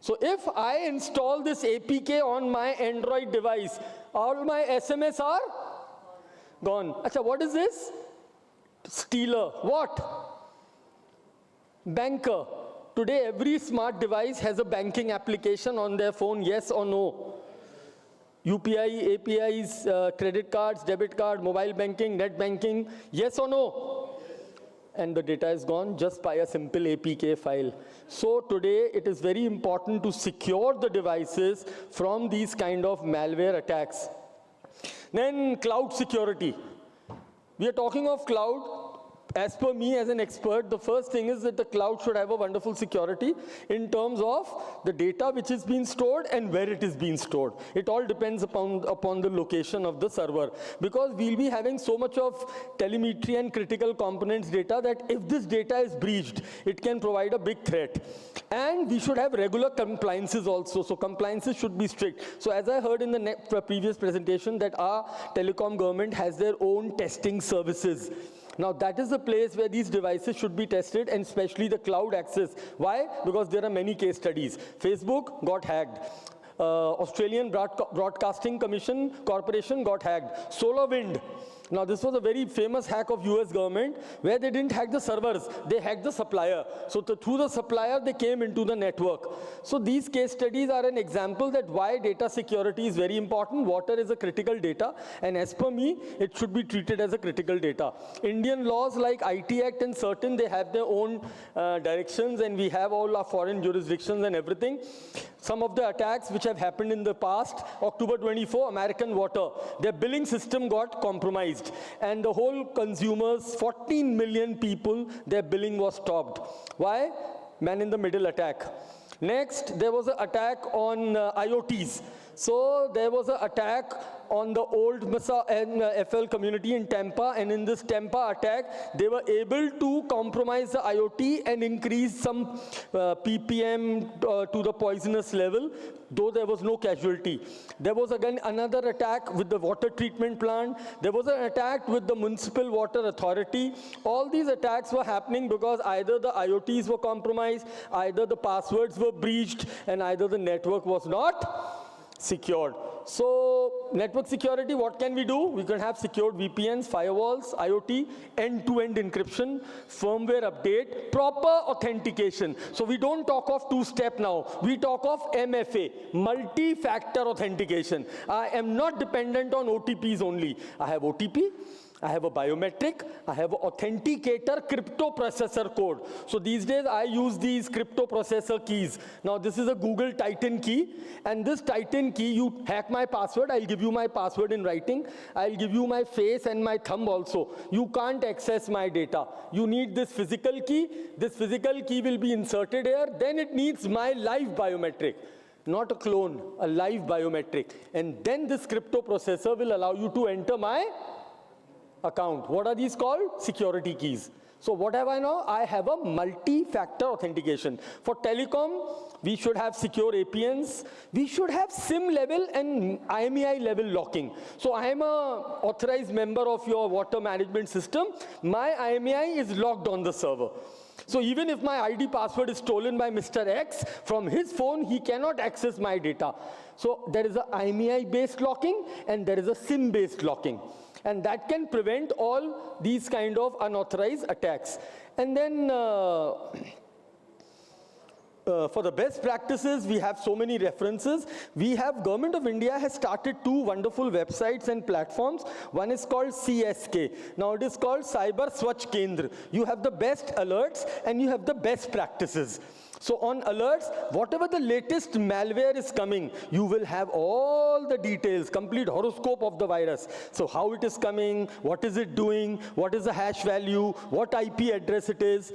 So if I install this APK on my Android device, all my SMS are gone. Achha, what is this? Stealer. What? Banker. Today every smart device has a banking application on their phone, yes or no? UPI, APIs, credit cards, debit card, mobile banking, net banking, yes or no? And the data is gone just by a simple APK file. So today it is very important to secure the devices from these kind of malware attacks. Then cloud security. We are talking of cloud. As per me as an expert, the first thing is that the cloud should have a wonderful security in terms of the data which is being stored and where it is being stored. It all depends upon the location of the server. Because we'll be having so much of telemetry and critical components data that if this data is breached, it can provide a big threat. And we should have regular compliances also. So compliances should be strict. So as I heard in the previous presentation that our telecom government has their own testing services. Now that is the place where these devices should be tested, and especially the cloud access. Why? Because there are many case studies. Facebook got hacked. Australian Broadcasting Corporation got hacked. SolarWind. Now this was a very famous hack of US government where they didn't hack the servers, they hacked the supplier. So through the supplier they came into the network. So these case studies are an example that why data security is very important. Water is a critical data, and as per me, it should be treated as a critical data. Indian laws like IT Act and certain, they have their own directions, and we have all our foreign jurisdictions and everything. Some of the attacks which have happened in the past, October 24, American Water, their billing system got compromised. And the whole consumers, 14 million people, their billing was stopped. Why? Man-in-the-middle attack. Next, there was an attack on IoTs. So there was an attack on the old Masa and FL community in Tampa, and in this Tampa attack, they were able to compromise the IoT and increase some ppm to the poisonous level, though there was no casualty. There was again another attack with the water treatment plant. There was an attack with the municipal water authority. All these attacks were happening because either the IoTs were compromised, either the passwords were breached, and either the network was not secured. So network security, what can we do? We can have secured VPNs, firewalls, IoT, end-to-end encryption, firmware update, proper authentication. So we don't talk of two-step now. We talk of MFA, multi-factor authentication. I am not dependent on OTPs only. I have OTP, I have a biometric, I have an authenticator crypto processor code. So these days I use these crypto processor keys. Now this is a Google Titan key, and this Titan key, you hack my password, I'll give you my password in writing, I'll give you my face and my thumb also. You can't access my data. You need this physical key. This physical key will be inserted here, then it needs my live biometric. Not a clone, a live biometric. And then this crypto processor will allow you to enter my account. What are these called? Security keys. So what have I now? I have a multi-factor authentication. For telecom, we should have secure APNs. We should have SIM level and IMEI level locking. So I am a authorized member of your water management system. My IMEI is locked on the server. So even if my ID password is stolen by Mr. X, from his phone, he cannot access my data. So there is a IMEI-based locking and there is a SIM-based locking. And that can prevent all these kind of unauthorized attacks. And then for the best practices, we have so many references. We have, Government of India has started 2 wonderful websites and platforms. One is called CSK. Now it is called Cyber Swachh Kendra. You have the best alerts and you have the best practices. So on alerts, whatever the latest malware is coming, you will have all the details, complete horoscope of the virus. So how it is coming, what is it doing, what is the hash value, what IP address it is.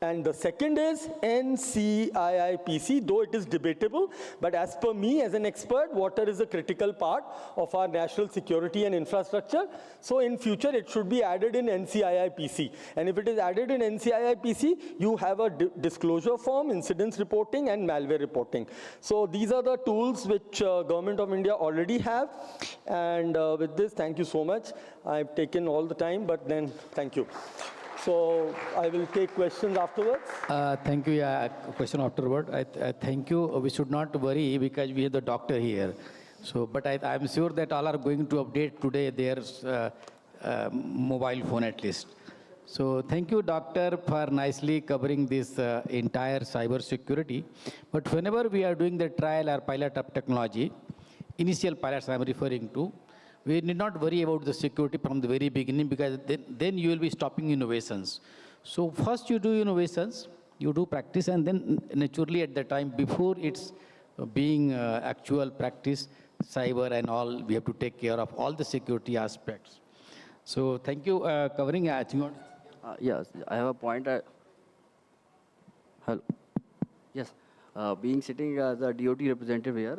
And the second is NCIIPC, though it is debatable, but as per me as an expert, water is a critical part of our national security and infrastructure. So in future, it should be added in NCIIPC. And if it is added in NCIIPC, you have a disclosure form, incidence reporting, and malware reporting. So these are the tools which Government of India already have. And with this, thank you so much. I've taken all the time, but then thank you. So I will take questions afterwards. Thank you. Yeah, question afterward. I thank you. We should not worry because we have the doctor here. So, but I'm sure that all are going to update today their mobile phone at least. So thank you, doctor, for nicely covering this entire cyber security. But whenever we are doing the trial or pilot of technology, initial pilots I'm referring to, we need not worry about the security from the very beginning because then you will be stopping innovations. So first you do innovations, you do practice, and then naturally at the time before it's being actual practice, cyber and all, we have to take care of all the security aspects. So thank you covering. Yes, I have a point. Hello. Yes. Being sitting as a DOT representative here,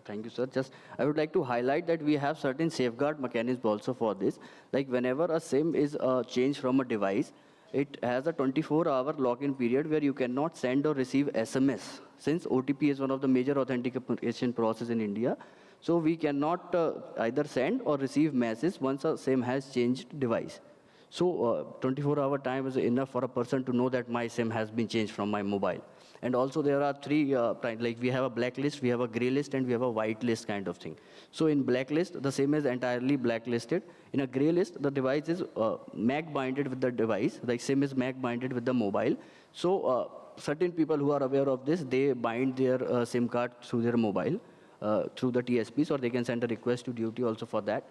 thank you, sir. Just I would like to highlight that we have certain safeguard mechanisms also for this. Like whenever a SIM is changed from a device, it has a 24-hour lock-in period where you cannot send or receive SMS. Since OTP is one of the major authentication process in India, so we cannot either send or receive messages once a SIM has changed device. So 24-hour time is enough for a person to know that my SIM has been changed from my mobile. And also there are 3, like we have a blacklist, we have a gray list, and we have a white list kind of thing. So in blacklist, the SIM is entirely blacklisted. In a gray list, the device is MAC binded with the device, like SIM is MAC binded with the mobile. So certain people who are aware of this, they bind their SIM card through their mobile, through the TSPs, or they can send a request to DOT also for that.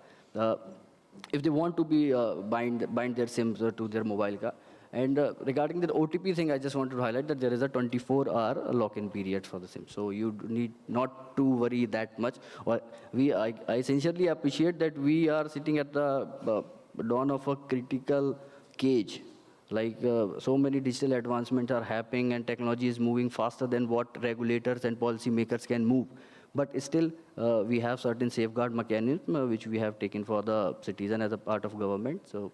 If they want to be bind their SIMs to their mobile card. And regarding the OTP thing, I just wanted to highlight that there is a 24-hour lock-in period for the SIM. So you need not to worry that much. I sincerely appreciate that we are sitting at the dawn of a critical cage. Like so many digital advancements are happening and technology is moving faster than what regulators and policymakers can move. But still, we have certain safeguard mechanism which we have taken for the citizen as a part of government. So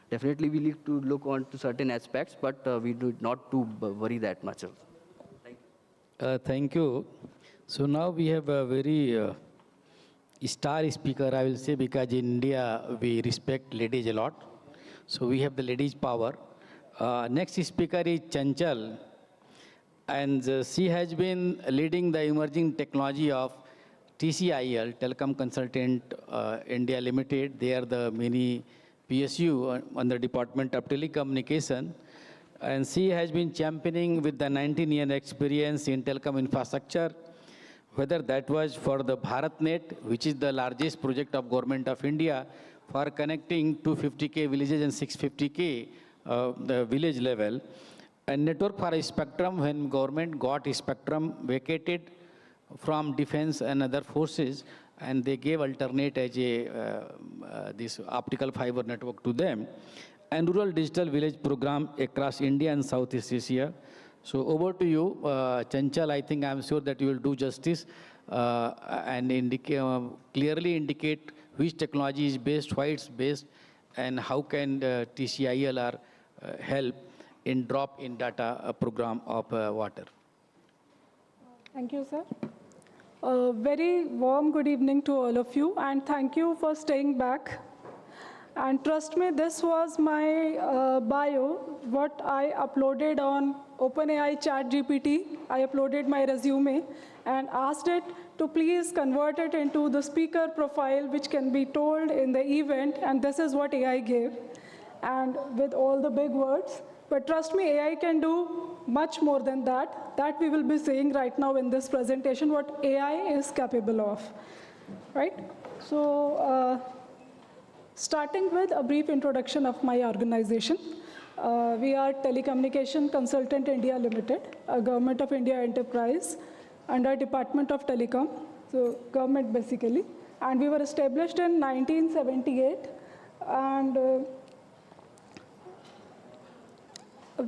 definitely we need to look on to certain aspects, but we do not to worry that much. Thank you. Thank you. So now we have a very star speaker, I will say, because in India we respect ladies a lot. So we have the ladies power. Next speaker is Chanchal. And she has been leading the emerging technology of TCIL, Telecom Consultant India Limited. They are the mini PSU under Department of Telecommunication. And she has been championing with the 19-year experience in telecom infrastructure, whether that was for the BharatNet, which is the largest project of Government of India for connecting 250K villages and 650K the village level. And network for a spectrum, when government got a spectrum vacated from defense and other forces, and they gave alternate as a this optical fiber network to them, and rural digital village program across India and Southeast Asia. So over to you, Chanchal. I think I'm sure that you will do justice and clearly indicate which technology is based, why it's based, and how can TCILR help in drop in data program of water. Thank you, sir. Very warm good evening to all of you, and thank you for staying back. And trust me, this was my bio, what I uploaded on OpenAI ChatGPT. I uploaded my resume and asked it to please convert it into the speaker profile, which can be told in the event, and this is what AI gave, and with all the big words. But trust me, AI can do much more than that. That we will be seeing right now in this presentation, what AI is capable of, right? So, starting with a brief introduction of my organization. We are Telecommunication Consultant India Limited, a Government of India enterprise under Department of Telecom, so government basically. And we were established in 1978. And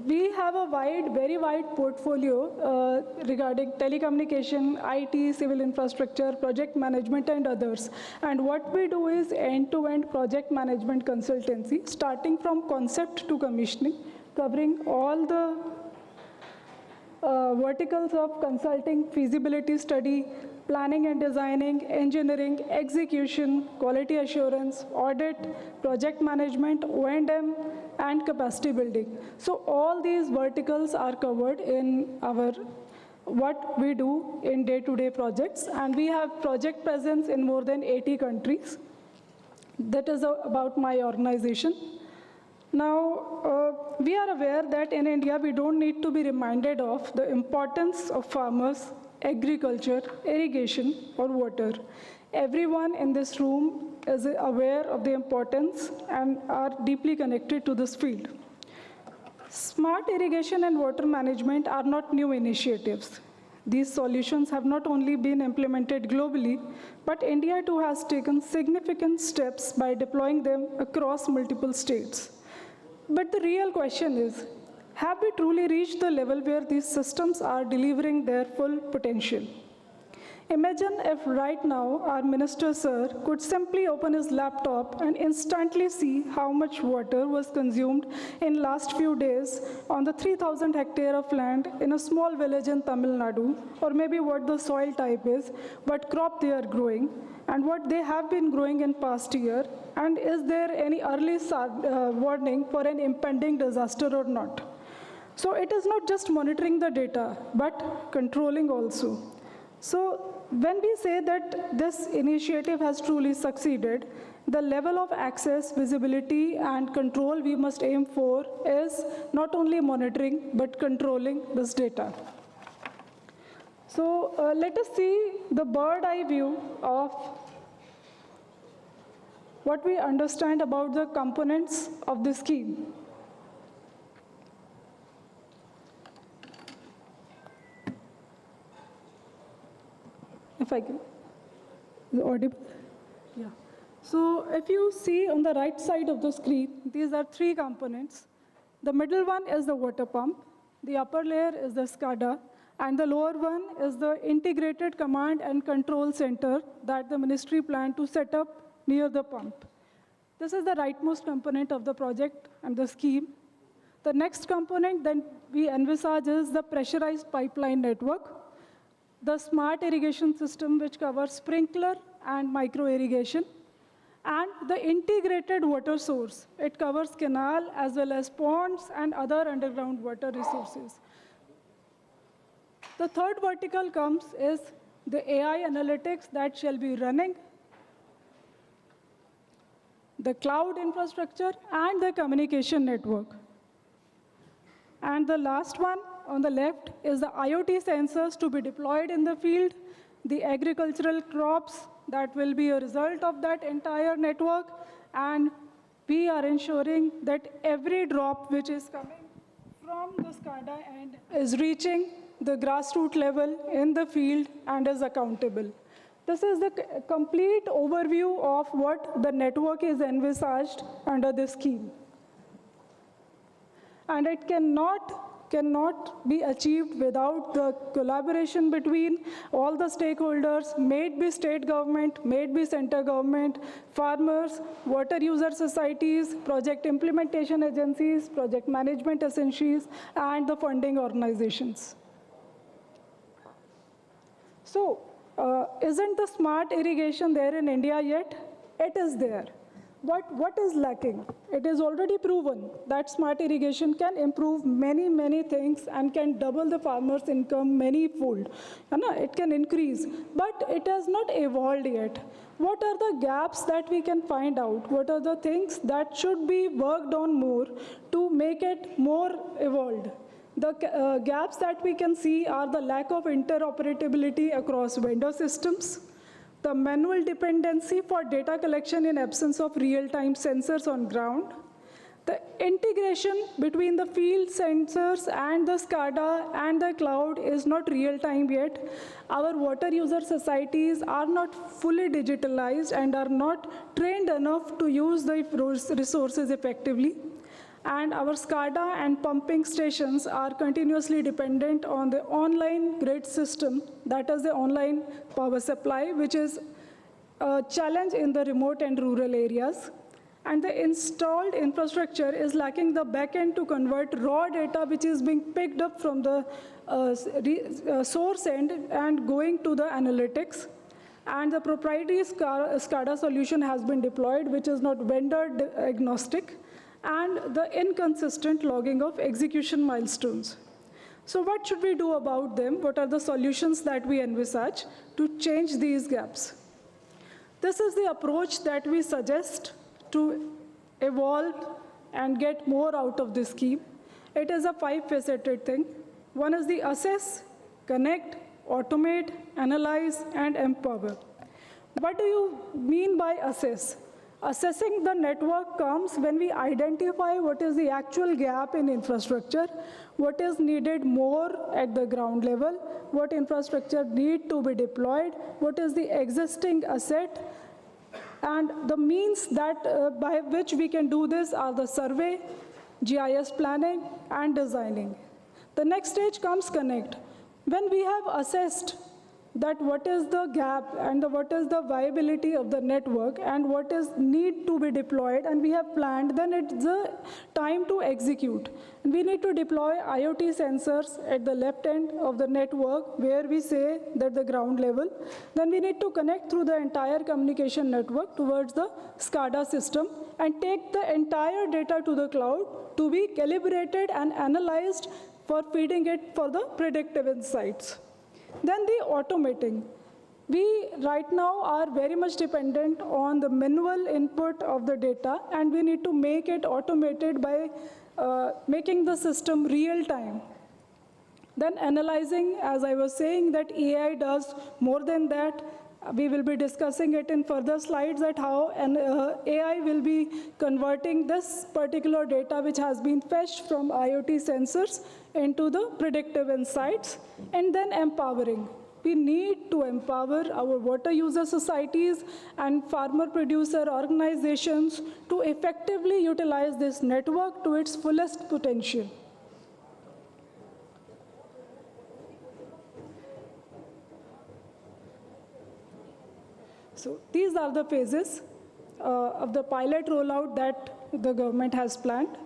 we have a very wide portfolio regarding telecommunication, IT, civil infrastructure, project management, and others. And what we do is end-to-end project management consultancy, starting from concept to commissioning, covering all the verticals of consulting, feasibility study, planning and designing, engineering, execution, quality assurance, audit, project management, O&M, and capacity building. So all these verticals are covered in our what we do in day-to-day projects, and we have project presence in more than 80 countries. That is about my organization. Now, we are aware that in India, we don't need to be reminded of the importance of farmers, agriculture, irrigation, or water. Everyone in this room is aware of the importance and are deeply connected to this field. Smart irrigation and water management are not new initiatives. These solutions have not only been implemented globally, but India too has taken significant steps by deploying them across multiple states. But the real question is, have we truly reached the level where these systems are delivering their full potential? Imagine if right now our minister, sir, could simply open his laptop and instantly see how much water was consumed in last few days on the 3,000 hectare of land in a small village in Tamil Nadu, or maybe what the soil type is, what crop they are growing, and what they have been growing in past year, and is there any early warning for an impending disaster or not. So it is not just monitoring the data, but controlling also. So when we say that this initiative has truly succeeded, the level of access, visibility, and control we must aim for is not only monitoring, but controlling this data. So let us see the bird eye view of what we understand about the components of the scheme. If I can, is it audible? Yeah. So if you see on the right side of the screen, these are three components. The middle one is the water pump, the upper layer is the SCADA, and the lower one is the integrated command and control center that the ministry planned to set up near the pump. This is the rightmost component of the project and the scheme. The next component that we envisage is the pressurized pipeline network, the smart irrigation system, which covers sprinkler and micro irrigation, and the integrated water source. It covers canal as well as ponds and other underground water resources. The third vertical is the AI analytics that shall be running, the cloud infrastructure, and the communication network. And the last one on the left is the IoT sensors to be deployed in the field, the agricultural crops that will be a result of that entire network, and we are ensuring that every drop which is coming from the SCADA end is reaching the grassroots level in the field and is accountable. This is the complete overview of what the network is envisaged under this scheme. And it cannot be achieved without the collaboration between all the stakeholders, may it be state government, may it be center government, farmers, water user societies, project implementation agencies, project management agencies, and the funding organizations. So, isn't the smart irrigation there in India yet? It is there. But what is lacking? It is already proven that smart irrigation can improve many, many things and can double the farmer's income many-fold. It can increase, but it has not evolved yet. What are the gaps that we can find out? What are the things that should be worked on more to make it more evolved? The gaps that we can see are the lack of interoperability across vendor systems, the manual dependency for data collection in absence of real-time sensors on ground, the integration between the field sensors and the SCADA and the cloud is not real-time yet. Our water user societies are not fully digitalized and are not trained enough to use the resources effectively. And our SCADA and pumping stations are continuously dependent on the online grid system, that is the online power supply, which is a challenge in the remote and rural areas. And the installed infrastructure is lacking the backend to convert raw data which is being picked up from the source end and going to the analytics. And the proprietary SCADA solution has been deployed, which is not vendor agnostic, and the inconsistent logging of execution milestones. So what should we do about them? What are the solutions that we envisage to change these gaps? This is the approach that we suggest to evolve and get more out of this scheme. It is a 5-faceted thing. One is the assess, connect, automate, analyze, and empower. What do you mean by assess? Assessing the network comes when we identify what is the actual gap in infrastructure, what is needed more at the ground level, what infrastructure need to be deployed, what is the existing asset, and the means that by which we can do this are the survey, GIS planning, and designing. The next stage comes connect. When we have assessed that what is the gap and what is the viability of the network and what is need to be deployed and we have planned, then it's the time to execute. And we need to deploy IoT sensors at the left end of the network where we say that the ground level. Then we need to connect through the entire communication network towards the SCADA system and take the entire data to the cloud to be calibrated and analyzed for feeding it for the predictive insights. Then the automating. We right now are very much dependent on the manual input of the data, and we need to make it automated by making the system real time. Then analyzing, as I was saying, that AI does more than that. We will be discussing it in further slides at how AI will be converting this particular data which has been fetched from IoT sensors into the predictive insights. And then empowering. We need to empower our water user societies and farmer producer organizations to effectively utilize this network to its fullest potential. So these are the phases of the pilot rollout that the government has planned.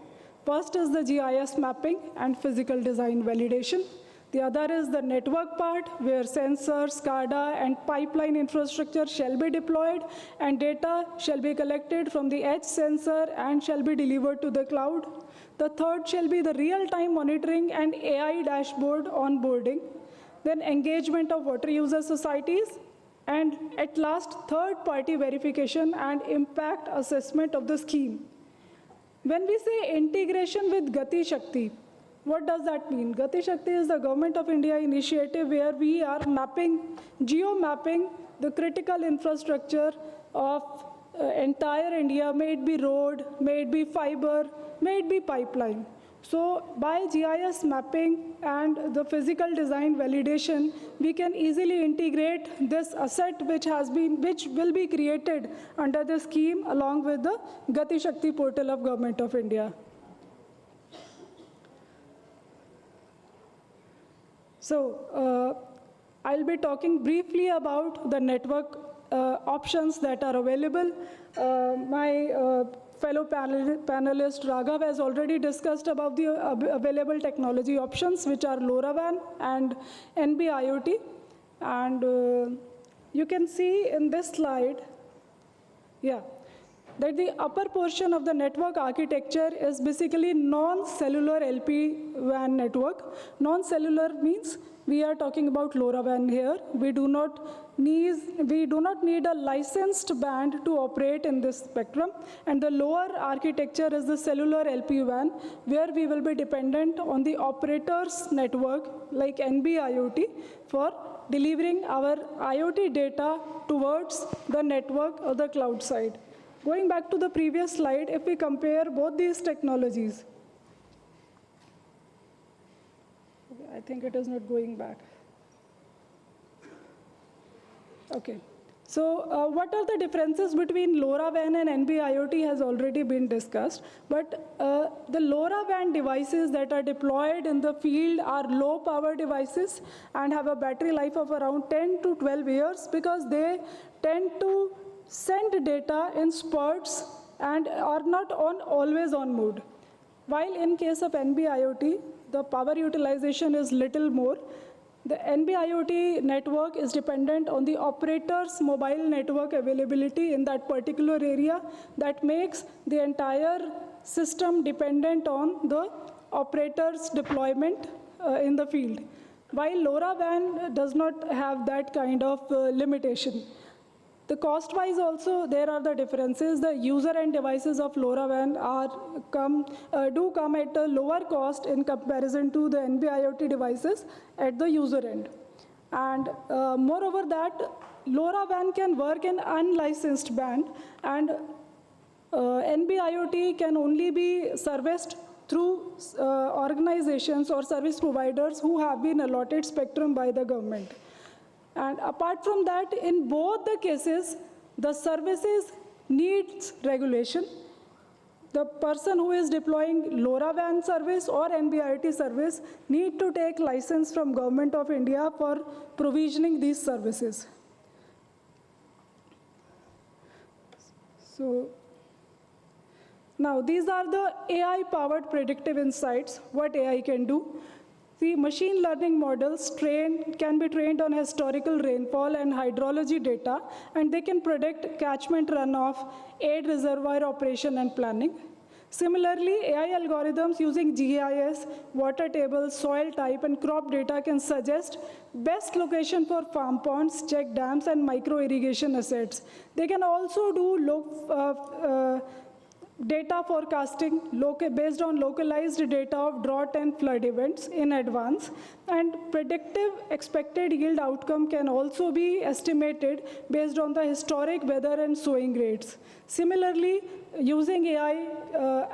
First is the GIS mapping and physical design validation. The other is the network part, where sensors, SCADA, and pipeline infrastructure shall be deployed, and data shall be collected from the edge sensor and shall be delivered to the cloud. The third shall be the real-time monitoring and AI dashboard onboarding. then engagement of water user societies, and at last, third-party verification and impact assessment of the scheme. When we say integration with Gati Shakti, what does that mean? Gati Shakti is the Government of India initiative where we are geo-mapping the critical infrastructure of entire India, may it be road, may it be fiber, may it be pipeline. So by GIS mapping and the physical design validation, we can easily integrate this asset which will be created under the scheme along with the Gati Shakti portal of Government of India. So I'll be talking briefly about the network options that are available. My fellow panelist Raghav has already discussed about the available technology options, which are LoRaWAN and NB-IoT. And you can see in this slide, that the upper portion of the network architecture is basically non-cellular LPWAN network. Non-cellular means we are talking about LoRaWAN here. We do not need a licensed band to operate in this spectrum. And the lower architecture is the cellular LPWAN, where we will be dependent on the operator's network, like NB-IoT, for delivering our IoT data towards the network or the cloud side. Going back to the previous slide, if we compare both these technologies, I think it is not going back. Okay. So what are the differences between LoRaWAN and NB-IoT has already been discussed. But the LoRaWAN devices that are deployed in the field are low power devices and have a battery life of around 10 to 12 years because they tend to send data in spurts and are not always on mode. While in case of NB-IoT, the power utilization is little more. The NB-IoT network is dependent on the operator's mobile network availability in that particular area. That makes the entire system dependent on the operator's deployment in the field. While LoRaWAN does not have that kind of limitation. The cost-wise also, there are the differences. The user-end devices of LoRaWAN do come at a lower cost in comparison to the NB-IoT devices at the user-end. And moreover that, LoRaWAN can work in unlicensed band, and NB-IoT can only be serviced through organizations or service providers who have been allotted spectrum by the government. And apart from that, in both the cases, the services needs regulation. The person who is deploying LoRaWAN service or NB-IoT service need to take license from Government of India for provisioning these services. So now these are the AI-powered predictive insights, what AI can do. The machine learning models can be trained on historical rainfall and hydrology data, and they can predict catchment runoff, aid reservoir operation and planning. Similarly, AI algorithms using GIS, water tables, soil type, and crop data can suggest best location for farm ponds, check dams, and micro irrigation assets. They can also do data forecasting based on localized data of drought and flood events in advance, and predictive expected yield outcome can also be estimated based on the historic weather and sowing rates. Similarly, using AI,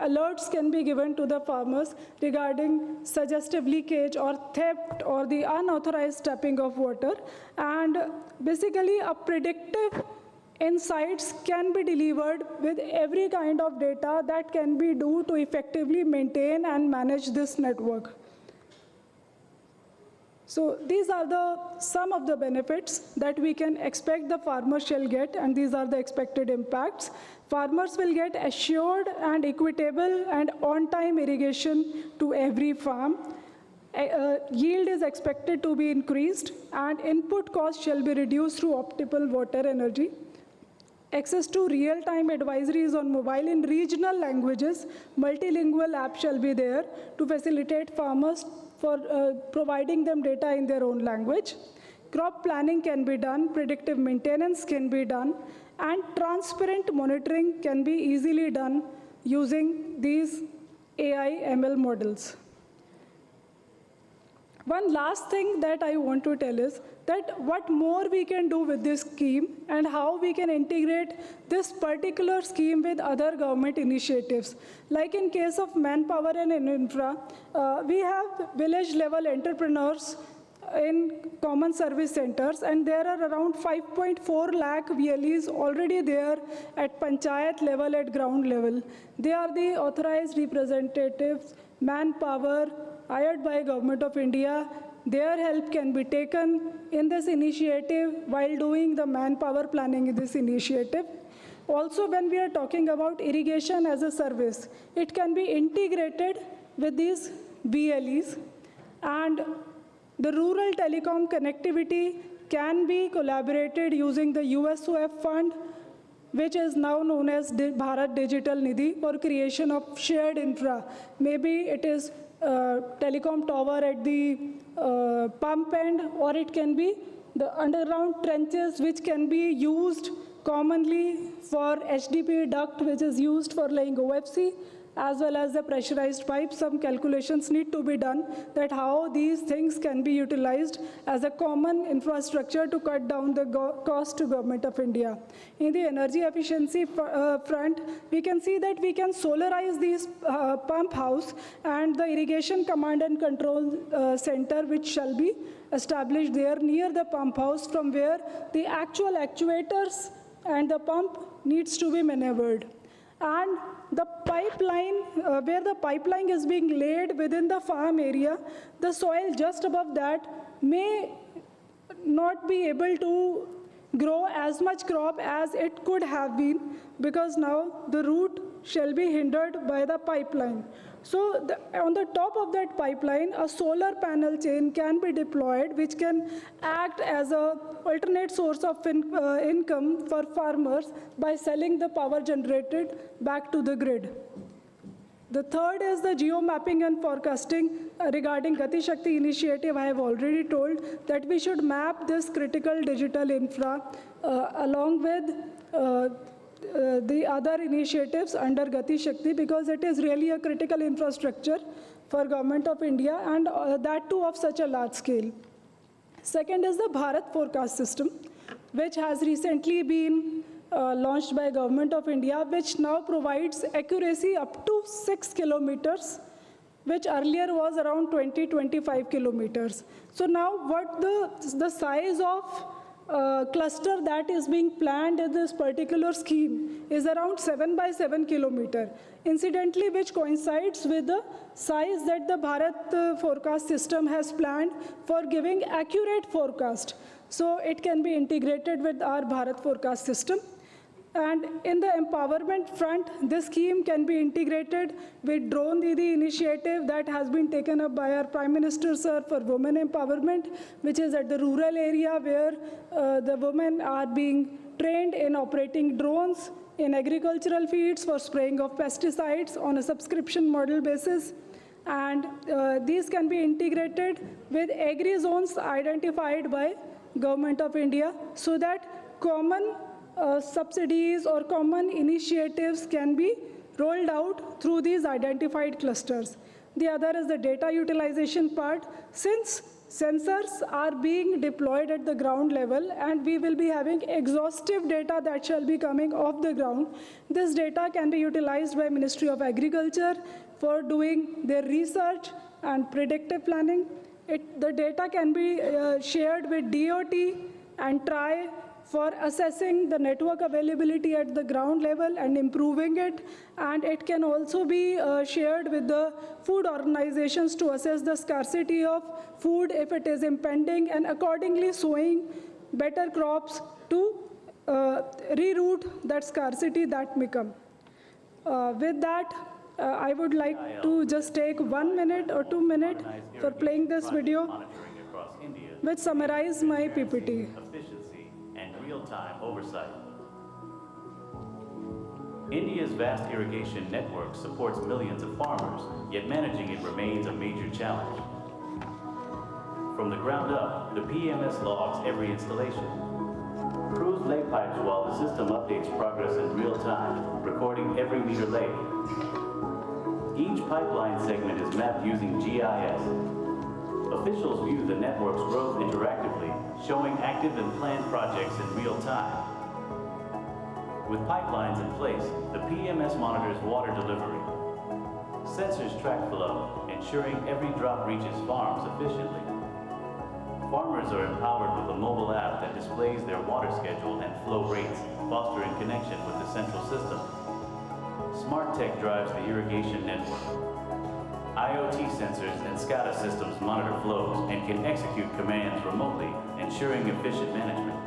alerts can be given to the farmers regarding suggestive leakage or theft or the unauthorized tapping of water, and basically a predictive insights can be delivered with every kind of data that can be due to effectively maintain and manage this network. So these are some of the benefits that we can expect the farmers shall get, and these are the expected impacts. Farmers will get assured and equitable and on-time irrigation to every farm. Yield is expected to be increased, and input cost shall be reduced through optimal water energy. Access to real-time advisories on mobile in regional languages. Multilingual app shall be there to facilitate farmers for providing them data in their own language. Crop planning can be done, predictive maintenance can be done, and transparent monitoring can be easily done using these AI ML models. One last thing that I want to tell is that what more we can do with this scheme and how we can integrate this particular scheme with other government initiatives. Like in case of manpower and infra, we have village level entrepreneurs in common service centers, and there are around 5.4 lakh VLEs already there at panchayat level, at ground level. They are the authorized representatives, manpower, hired by Government of India. Their help can be taken in this initiative while doing the manpower planning in this initiative. Also, when we are talking about irrigation as a service, it can be integrated with these VLEs, and the rural telecom connectivity can be collaborated using the USOF fund, which is now known as Bharat Digital Nidhi, for creation of shared infra. Maybe it is telecom tower at the pump end, or it can be the underground trenches which can be used commonly for HDPE duct, which is used for laying OFC, as well as the pressurized pipes. Some calculations need to be done that how these things can be utilized as a common infrastructure to cut down the cost to Government of India. In the energy efficiency front, we can see that we can solarize these pump house and the irrigation command and control center, which shall be established there near the pump house, from where the actual actuators and the pump needs to be maneuvered. And the pipeline, where the pipeline is being laid within the farm area, the soil just above that may not be able to grow as much crop as it could have been, because now the root shall be hindered by the pipeline. So on the top of that pipeline, a solar panel chain can be deployed, which can act as an alternate source of income for farmers by selling the power generated back to the grid. The third is the geo-mapping and forecasting. Regarding Gati Shakti initiative, I have already told that we should map this critical digital infra along with the other initiatives under Gati Shakti, because it is really a critical infrastructure for Government of India, and that too of such a large scale. Second is the Bharat forecast system, which has recently been launched by Government of India, which now provides accuracy up to 6 kilometers, which earlier was around 20-25 kilometers. So now what the size of cluster that is being planned in this particular scheme is around 7 by 7 kilometer. Incidentally, which coincides with the size that the Bharat forecast system has planned for giving accurate forecast. So it can be integrated with our Bharat forecast system. And in the empowerment front, this scheme can be integrated with Drone Didi initiative that has been taken up by our Prime Minister, sir, for women empowerment, which is at the rural area where the women are being trained in operating drones in agricultural fields for spraying of pesticides on a subscription model basis. And these can be integrated with agri zones identified by Government of India, so that common subsidies or common initiatives can be rolled out through these identified clusters. The other is the data utilization part. Since sensors are being deployed at the ground level and we will be having exhaustive data that shall be coming off the ground, this data can be utilized by Ministry of Agriculture for doing their research and predictive planning. The data can be shared with DOT and TRI for assessing the network availability at the ground level and improving it. And it can also be shared with the food organizations to assess the scarcity of food if it is impending, and accordingly sowing better crops to reroute that scarcity that may come. With that, I would like to just take 1 minute or 2 minutes for playing this video, which summarizes my PPT. Real-time oversight. India's vast irrigation network supports millions of farmers, yet managing it remains a major challenge. From the ground up, the PEMS logs every installation. Crews lay pipes while the system updates progress in real time, recording every meter laid. Each pipeline segment is mapped using GIS. Officials view the network's growth interactively, showing active and planned projects in real time. With pipelines in place, the PEMS monitors water delivery. Sensors track flow, ensuring every drop reaches farms efficiently. Farmers are empowered with a mobile app that displays their water schedule and flow rates, fostering connection with the central system. Smart tech drives the irrigation network. IoT sensors and SCADA systems monitor flows and can execute commands remotely, ensuring efficient management.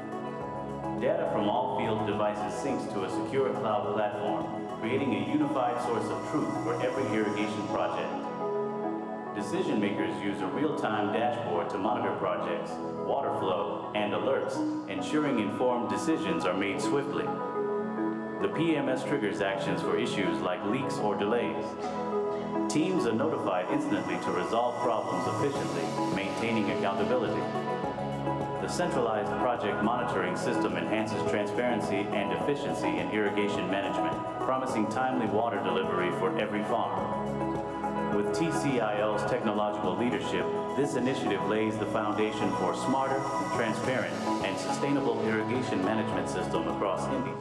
Data from all field devices syncs to a secure cloud platform, creating a unified source of truth for every irrigation project. Decision makers use a real-time dashboard to monitor projects, water flow, and alerts, ensuring informed decisions are made swiftly. The PEMS triggers actions for issues like leaks or delays. Teams are notified instantly to resolve problems efficiently, maintaining accountability. The centralized project monitoring system enhances transparency and efficiency in irrigation management, promising timely water delivery for every farm. With TCIL's technological leadership, this initiative lays the foundation for smarter, transparent, and sustainable irrigation management system across India.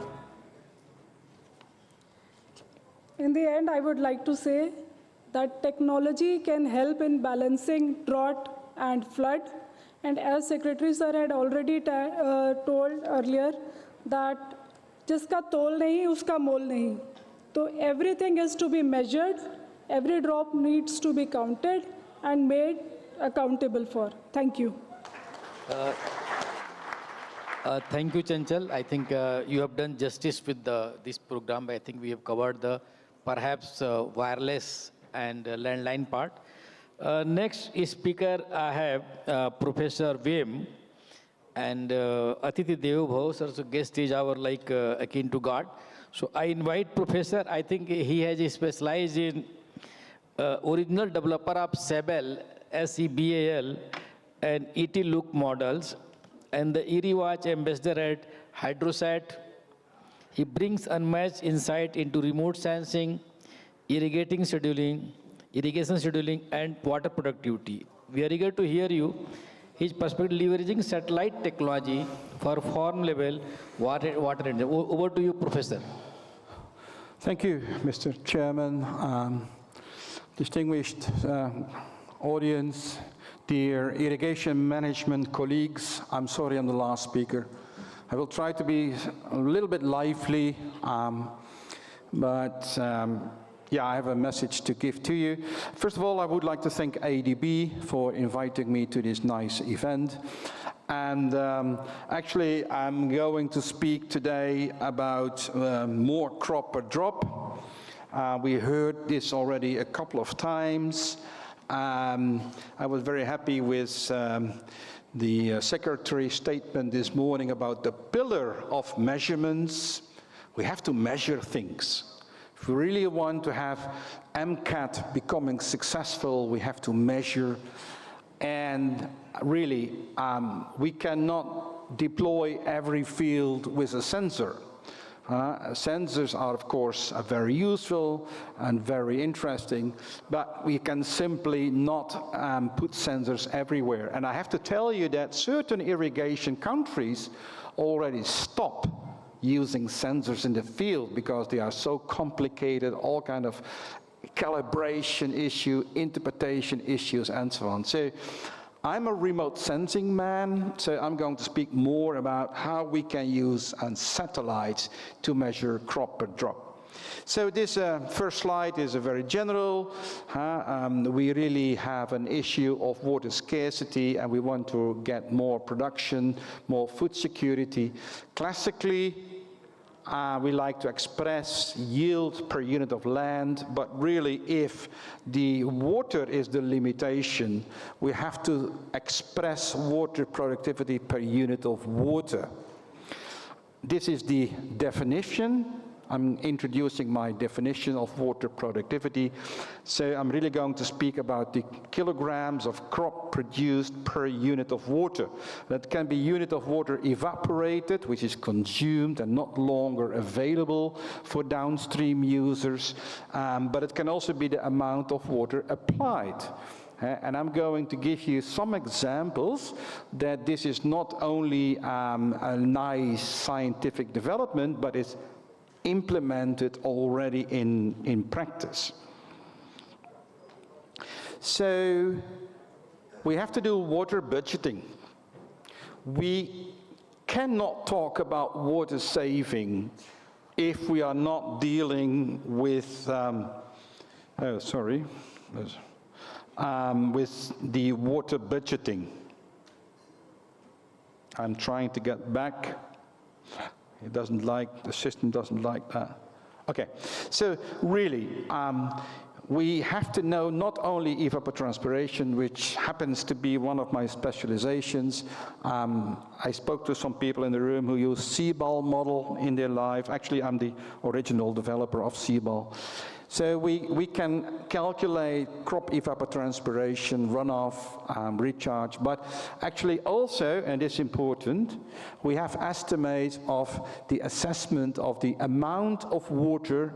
In the end, I would like to say that technology can help in balancing drought and flood. And as Secretary Sir had already told earlier, that jiska tol nahi, uska mol nahi. So everything is to be measured, every drop needs to be counted and made accountable for. Thank you. Thank you, Chanchal. I think you have done justice with this program. I think we have covered the perhaps wireless and landline part. Next speaker, I have Professor Vim and Atiti Devbhav, sir. So guest is our like akin to God. So I invite Professor. I think he has specialized in original developer of SEBAL, SEBAL, and ET-Look models, and the ERI-Watch ambassador at Hydrosat. He brings unmatched insight into remote sensing, irrigation scheduling, and water productivity. We are eager to hear you. His perspective leveraging satellite technology for farm-level water. Over to you, Professor. Thank you, Mr. Chairman. Distinguished audience, dear irrigation management colleagues, I'm sorry I'm the last speaker. I will try to be a little bit lively, yeah, I have a message to give to you. First of all, I would like to thank ADB for inviting me to this nice event. And actually, I'm going to speak today about more crop per drop. We heard this already a couple of times. I was very happy with the Secretary's statement this morning about the pillar of measurements. We have to measure things. If we really want to have Mcad becoming successful, we have to measure. And really, we cannot deploy every field with a sensor. Sensors are, of course, very useful and very interesting, but we can simply not put sensors everywhere. And I have to tell you that certain irrigation countries already stop using sensors in the field because they are so complicated, all kind of calibration issue, interpretation issues, and so on. So I'm a remote sensing man, so I'm going to speak more about how we can use satellites to measure crop per drop. So this first slide is a very general. We really have an issue of water scarcity, and we want to get more production, more food security. Classically, we like to express yield per unit of land, but really if the water is the limitation, we have to express water productivity per unit of water. This is the definition I'm introducing my definition of water productivity. So I'm really going to speak about the kilograms of crop produced per unit of water. That can be unit of water evaporated, which is consumed and not longer available for downstream users, but it can also be the amount of water applied. And I'm going to give you some examples that this is not only a nice scientific development, but it's implemented already in practice. So we have to do water budgeting. We cannot talk about water saving if we are not dealing with, with the water budgeting. I'm trying to get back. It doesn't like, the system doesn't like that. Okay, so really, we have to know not only evapotranspiration, which happens to be one of my specializations. I spoke to some people in the room who use Seaball model in their life. Actually, I'm the original developer of Seaball. So we can calculate crop evapotranspiration, runoff, recharge, but actually also, and it's important, we have estimates of the assessment of the amount of water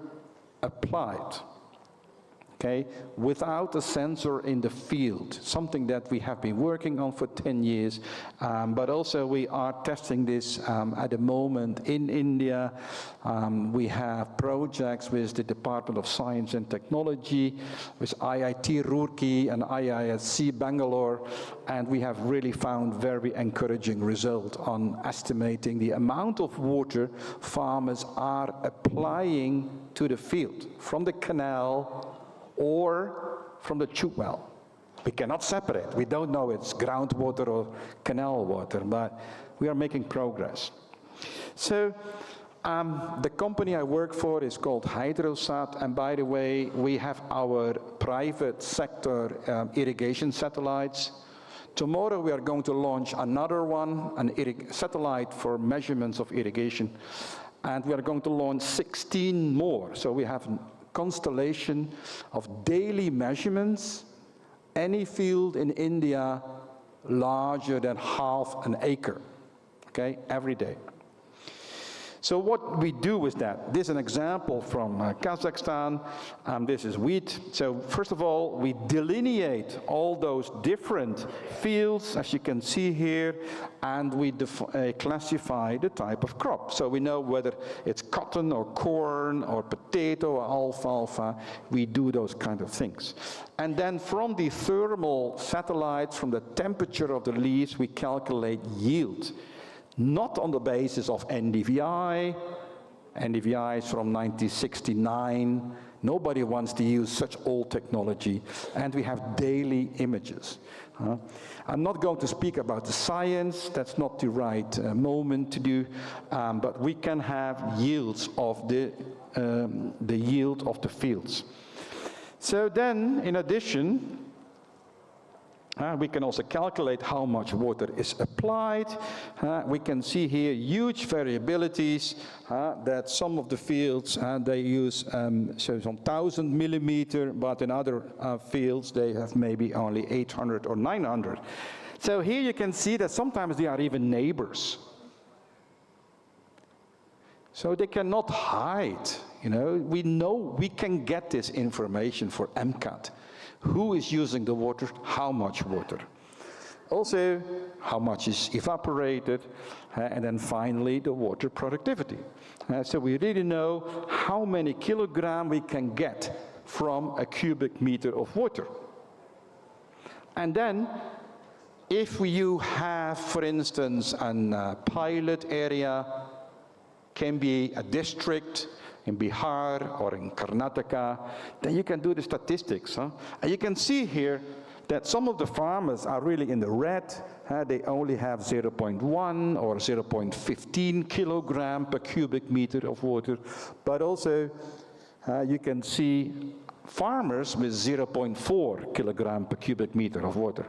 applied. Okay, without a sensor in the field, something that we have been working on for 10 years, but also we are testing this at the moment in India. We have projects with the Department of Science and Technology, with IIT Roorkee and IISc Bangalore, and we have really found very encouraging results on estimating the amount of water farmers are applying to the field, from the canal or from the tube well. We cannot separate. We don't know it's groundwater or canal water, but we are making progress. So the company I work for is called Hydrosat, and by the way, we have our private sector irrigation satellites. Tomorrow we are going to launch another one, a satellite for measurements of irrigation, and we are going to launch 16 more. So we have constellation of daily measurements, any field in India larger than half an acre, okay, every day. So what we do with that, this is an example from Kazakhstan, this is wheat. So first of all, we delineate all those different fields, as you can see here, and we classify the type of crop. So we know whether it's cotton or corn or potato or alfalfa, we do those kind of things. And then from the thermal satellites, from the temperature of the leaves, we calculate yield. Not on the basis of NDVI. NDVI is from 1969. Nobody wants to use such old technology. And we have daily images. I'm not going to speak about the science. That's not the right moment to do. But we can have yields of the yield of the fields. So then, in addition, we can also calculate how much water is applied. We can see here huge variabilities that some of the fields, they use so some 1,000 millimeter, but in other fields they have maybe only 800 or 900. So here you can see that sometimes they are even neighbors. So they cannot hide, you know. We know we can get this information for Mcad. Who is using the water, how much water. Also, how much is evaporated, and then finally the water productivity. So we really know how many kilograms we can get from a cubic meter of water. And then, if you have, for instance, a pilot area, can be a district, in Bihar or in Karnataka, then you can do the statistics. And you can see here that some of the farmers are really in the red. They only have 0.1 or 0.15 kilogram per cubic meter of water. But also, you can see farmers with 0.4 kilogram per cubic meter of water.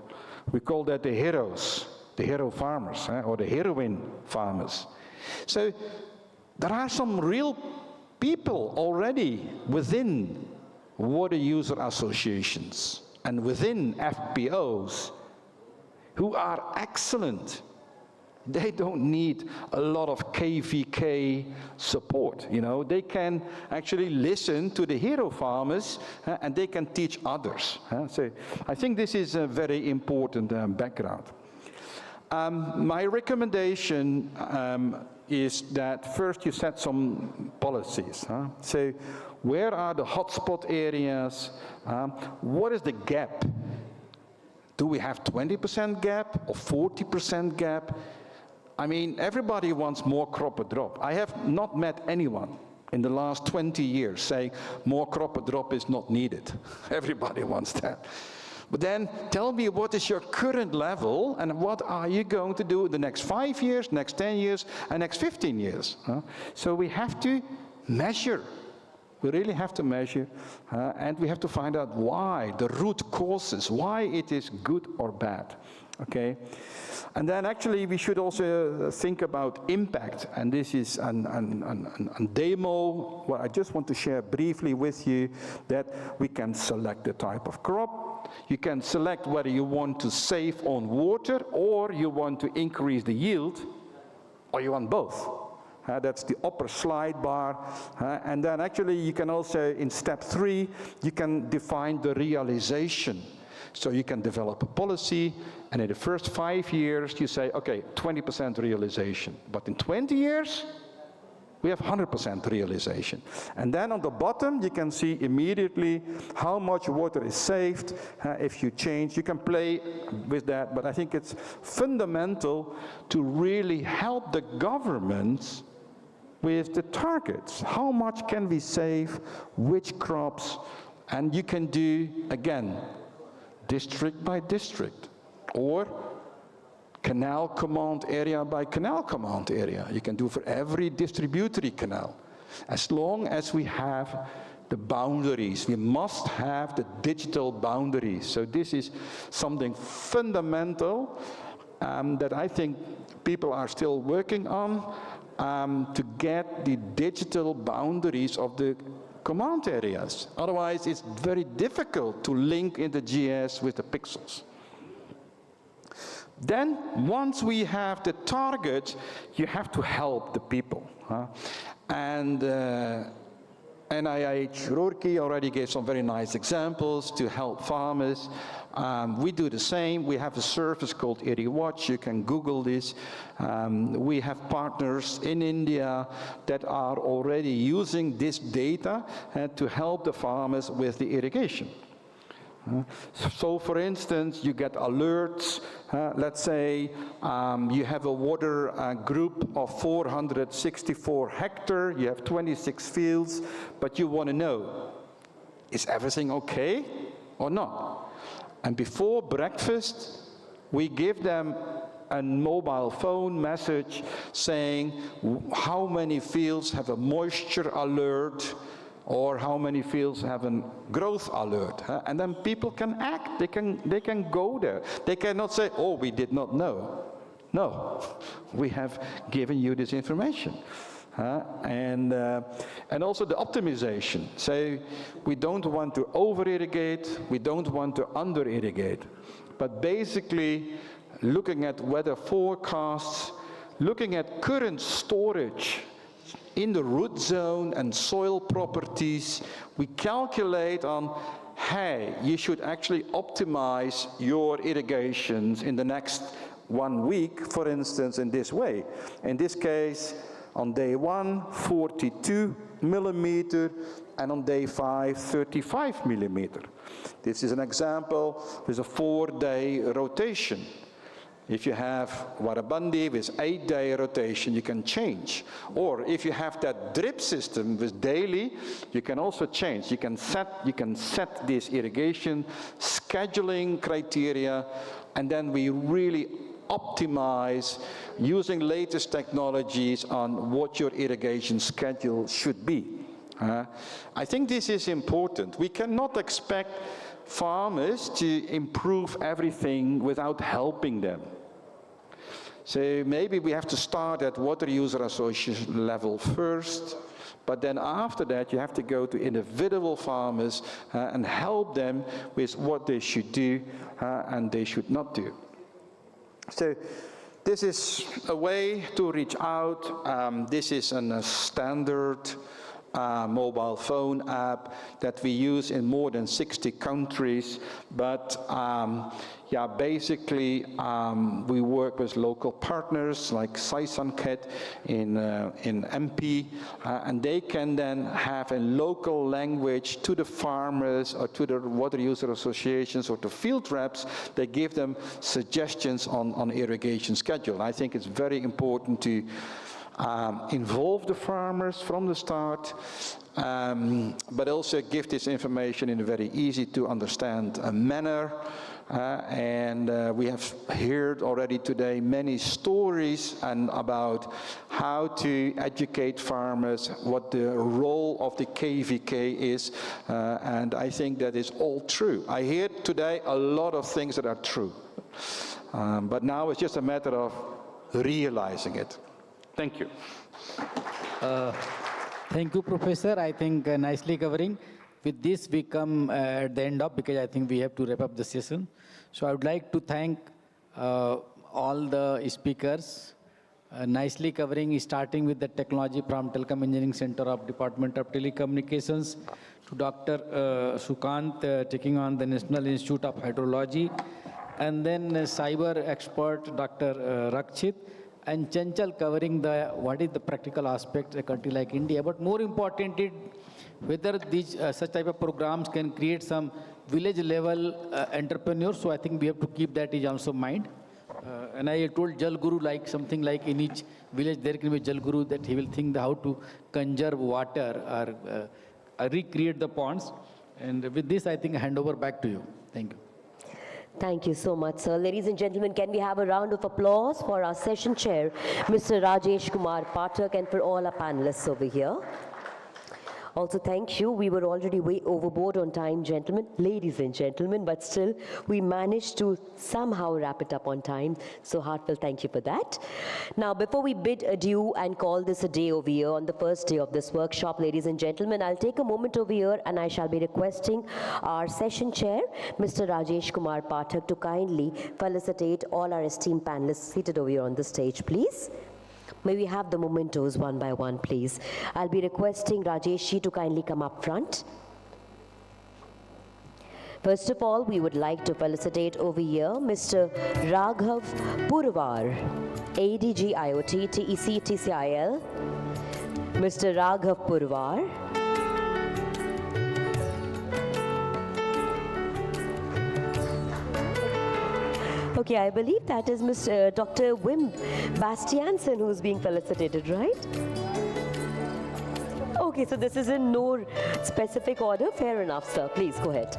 We call that the heroes, the hero farmers, or the heroine farmers. So there are some real people already within water user associations and within FPOs who are excellent. They don't need a lot of KVK support, you know. They can actually listen to the hero farmers and they can teach others. So I think this is a very important background. My recommendation is that first you set some policies. So where are the hotspot areas? What is the gap? Do we have 20% gap or 40% gap? I mean, everybody wants more crop per drop. I have not met anyone in the last 20 years saying more crop per drop is not needed. Everybody wants that. But then tell me, what is your current level and what are you going to do in the next 5 years, next 10 years, and next 15 years? So we have to measure. We really have to measure, and we have to find out why, the root causes, why it is good or bad, okay? And then actually we should also think about impact, and this is a demo where I just want to share briefly with you that we can select the type of crop, you can select whether you want to save on water or you want to increase the yield, or you want both. That's the upper slide bar. And then actually you can also, in step 3, you can define the realization. So you can develop a policy, and in the first 5 years you say, okay, 20% realization. But in 20 years, we have 100% realization. And then on the bottom, you can see immediately how much water is saved. If you change, you can play with that. But I think it's fundamental to really help the governments with the targets. How much can we save, which crops, and you can do, again, district by district, or canal command area by canal command area. You can do for every distributary canal. As long as we have the boundaries, we must have the digital boundaries. So this is something fundamental that I think people are still working on, to get the digital boundaries of the command areas. Otherwise, it's very difficult to link in the GIS with the pixels. Then, once we have the target, you have to help the people. And NIH Roorkee already gave some very nice examples to help farmers. We do the same. We have a service called IrriWatch. You can Google this. We have partners in India that are already using this data to help the farmers with the irrigation. So for instance, you get alerts. Let's say you have a water group of 464 hectares, you have 26 fields, but you want to know, is everything okay or not? And before breakfast, we give them a mobile phone message saying how many fields have a moisture alert, or how many fields have a growth alert. And then people can act, they can go there. They cannot say, oh, we did not know. No, we have given you this information. And also the optimization. So we don't want to over-irrigate, we don't want to under-irrigate. But basically, looking at weather forecasts, looking at current storage in the root zone and soil properties, we calculate on, hey, you should actually optimize your irrigations in the next 1 week, for instance, in this way. In this case, on day 1, 42 millimeter, and on day 5, 35 millimeter. This is an example with a 4-day rotation. If you have Warabandi with 8-day rotation, you can change. Or if you have that drip system with daily, you can also change. You can set this irrigation scheduling criteria, and then we really optimize using latest technologies on what your irrigation schedule should be. I think this is important. We cannot expect farmers to improve everything without helping them. So maybe we have to start at water user association level first, But then after that, you have to go to individual farmers and help them with what they should do and they should not do. So this is a way to reach out. This is a standard mobile phone app that we use in more than 60 countries. But yeah, basically we work with local partners like Mcad in MP, and they can then have a local language to the farmers or to the water user associations or to field reps. They give them suggestions on irrigation schedule. I think it's very important to involve the farmers from the start, but also give this information in a very easy to understand manner. We have heard already today many stories about how to educate farmers, what the role of the KVK is, and I think that is all true. I hear today a lot of things that are true, but now it's just a matter of realizing it. Thank you. Thank you, Professor. I think nicely covering. With this, we come at the end of, because I think we have to wrap up the session. So I would like to thank all the speakers, nicely covering, starting with the technology from Telecom Engineering Center of Department of Telecommunications, to Dr. Sukant taking on the National Institute of Hydrology, and then cyber expert Dr. Rakshit, and Chanchal covering what is the practical aspect of a country like India. But more important is whether these such type of programs can create some village level entrepreneurs. So I think we have to keep that in also mind. And I told Jal Guru, like something like in each village there can be Jal Guru, that he will think how to conserve water or recreate the ponds. And with this, I think I hand over back to you. Thank you. Thank you so much, sir. Ladies and gentlemen, can we have a round of applause for our session chair, Mr. Rajesh Kumar Pathak, and for all our panelists over here. Also, thank you. We were already way overboard on time, gentlemen, ladies and gentlemen, but still we managed to somehow wrap it up on time. So heartfelt thank you for that. Now, before we bid adieu and call this a day over here on the first day of this workshop, ladies and gentlemen, I'll take a moment over here and I shall be requesting our session chair, Mr. Rajesh Kumar Pathak, to kindly felicitate all our esteemed panelists seated over here on the stage, please. May we have the mementos one by one, please. I'll be requesting Rajesh to kindly come up front. First of all, we would like to felicitate over here Mr. Raghav Purvar, ADG IoT TEC TCIL. Mr. Raghav Purvar. Okay, I believe that is Mr. Dr. Wim Bastiansen who's being felicitated, right? Okay, so this is in no specific order. Fair enough, sir. Please go ahead.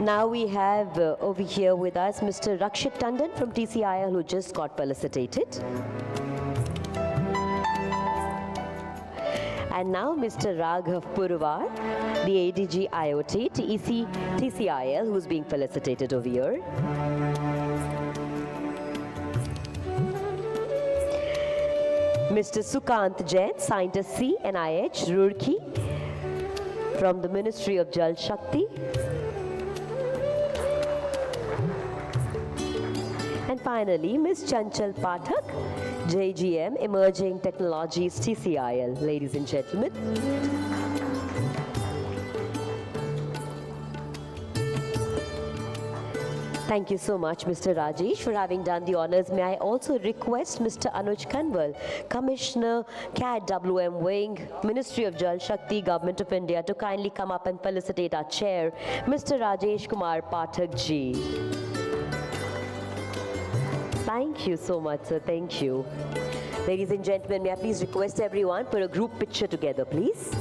Now we have over here with us Mr. Rakshit Tandon from TCIL, who just got felicitated. And now Mr. Raghav Purvar, the ADG IoT TEC TCIL, who's being felicitated over here. Mr. Sukant Jain, Scientist C, NIH, Roorkee, from the Ministry of Jal Shakti. And finally, Ms. Chanchal Pathak, JGM, Emerging Technologies, TCIL. Ladies and gentlemen. Thank you so much, Mr. Rajesh, for having done the honors. May I also request Mr. Anuj Kanwal, Commissioner, CAD WM Wing, Ministry of Jal Shakti, Government of India, to kindly come up and felicitate our chair, Mr. Rajesh Kumar Pathak ji. Thank you so much, sir. Thank you. Ladies and gentlemen, may I please request everyone for a group picture together, please.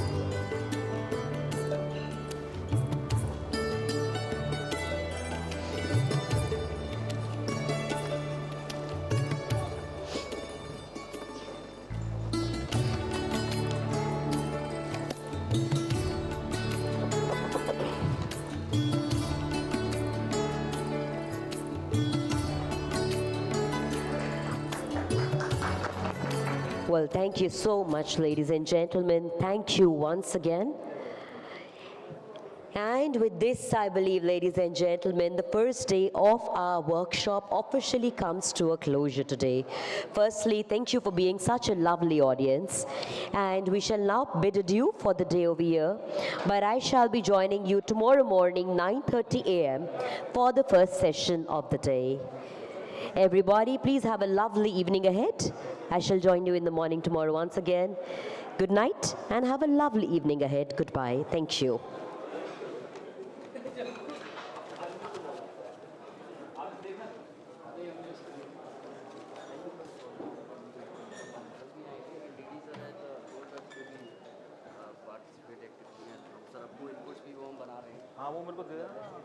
Well, thank you so much, ladies and gentlemen. Thank you once again. And with this, I believe, ladies and gentlemen, the first day of our workshop officially comes to a closure today. Firstly, thank you for being such a lovely audience. And we shall now bid adieu for the day over here. But I shall be joining you tomorrow morning, 9:30 a.m. for the first session of the day. Everybody, please have a lovely evening ahead. I shall join you in the morning tomorrow once again. Good night and have a lovely evening ahead. Goodbye. Thank you. हाँ वो मेरे को दे देना।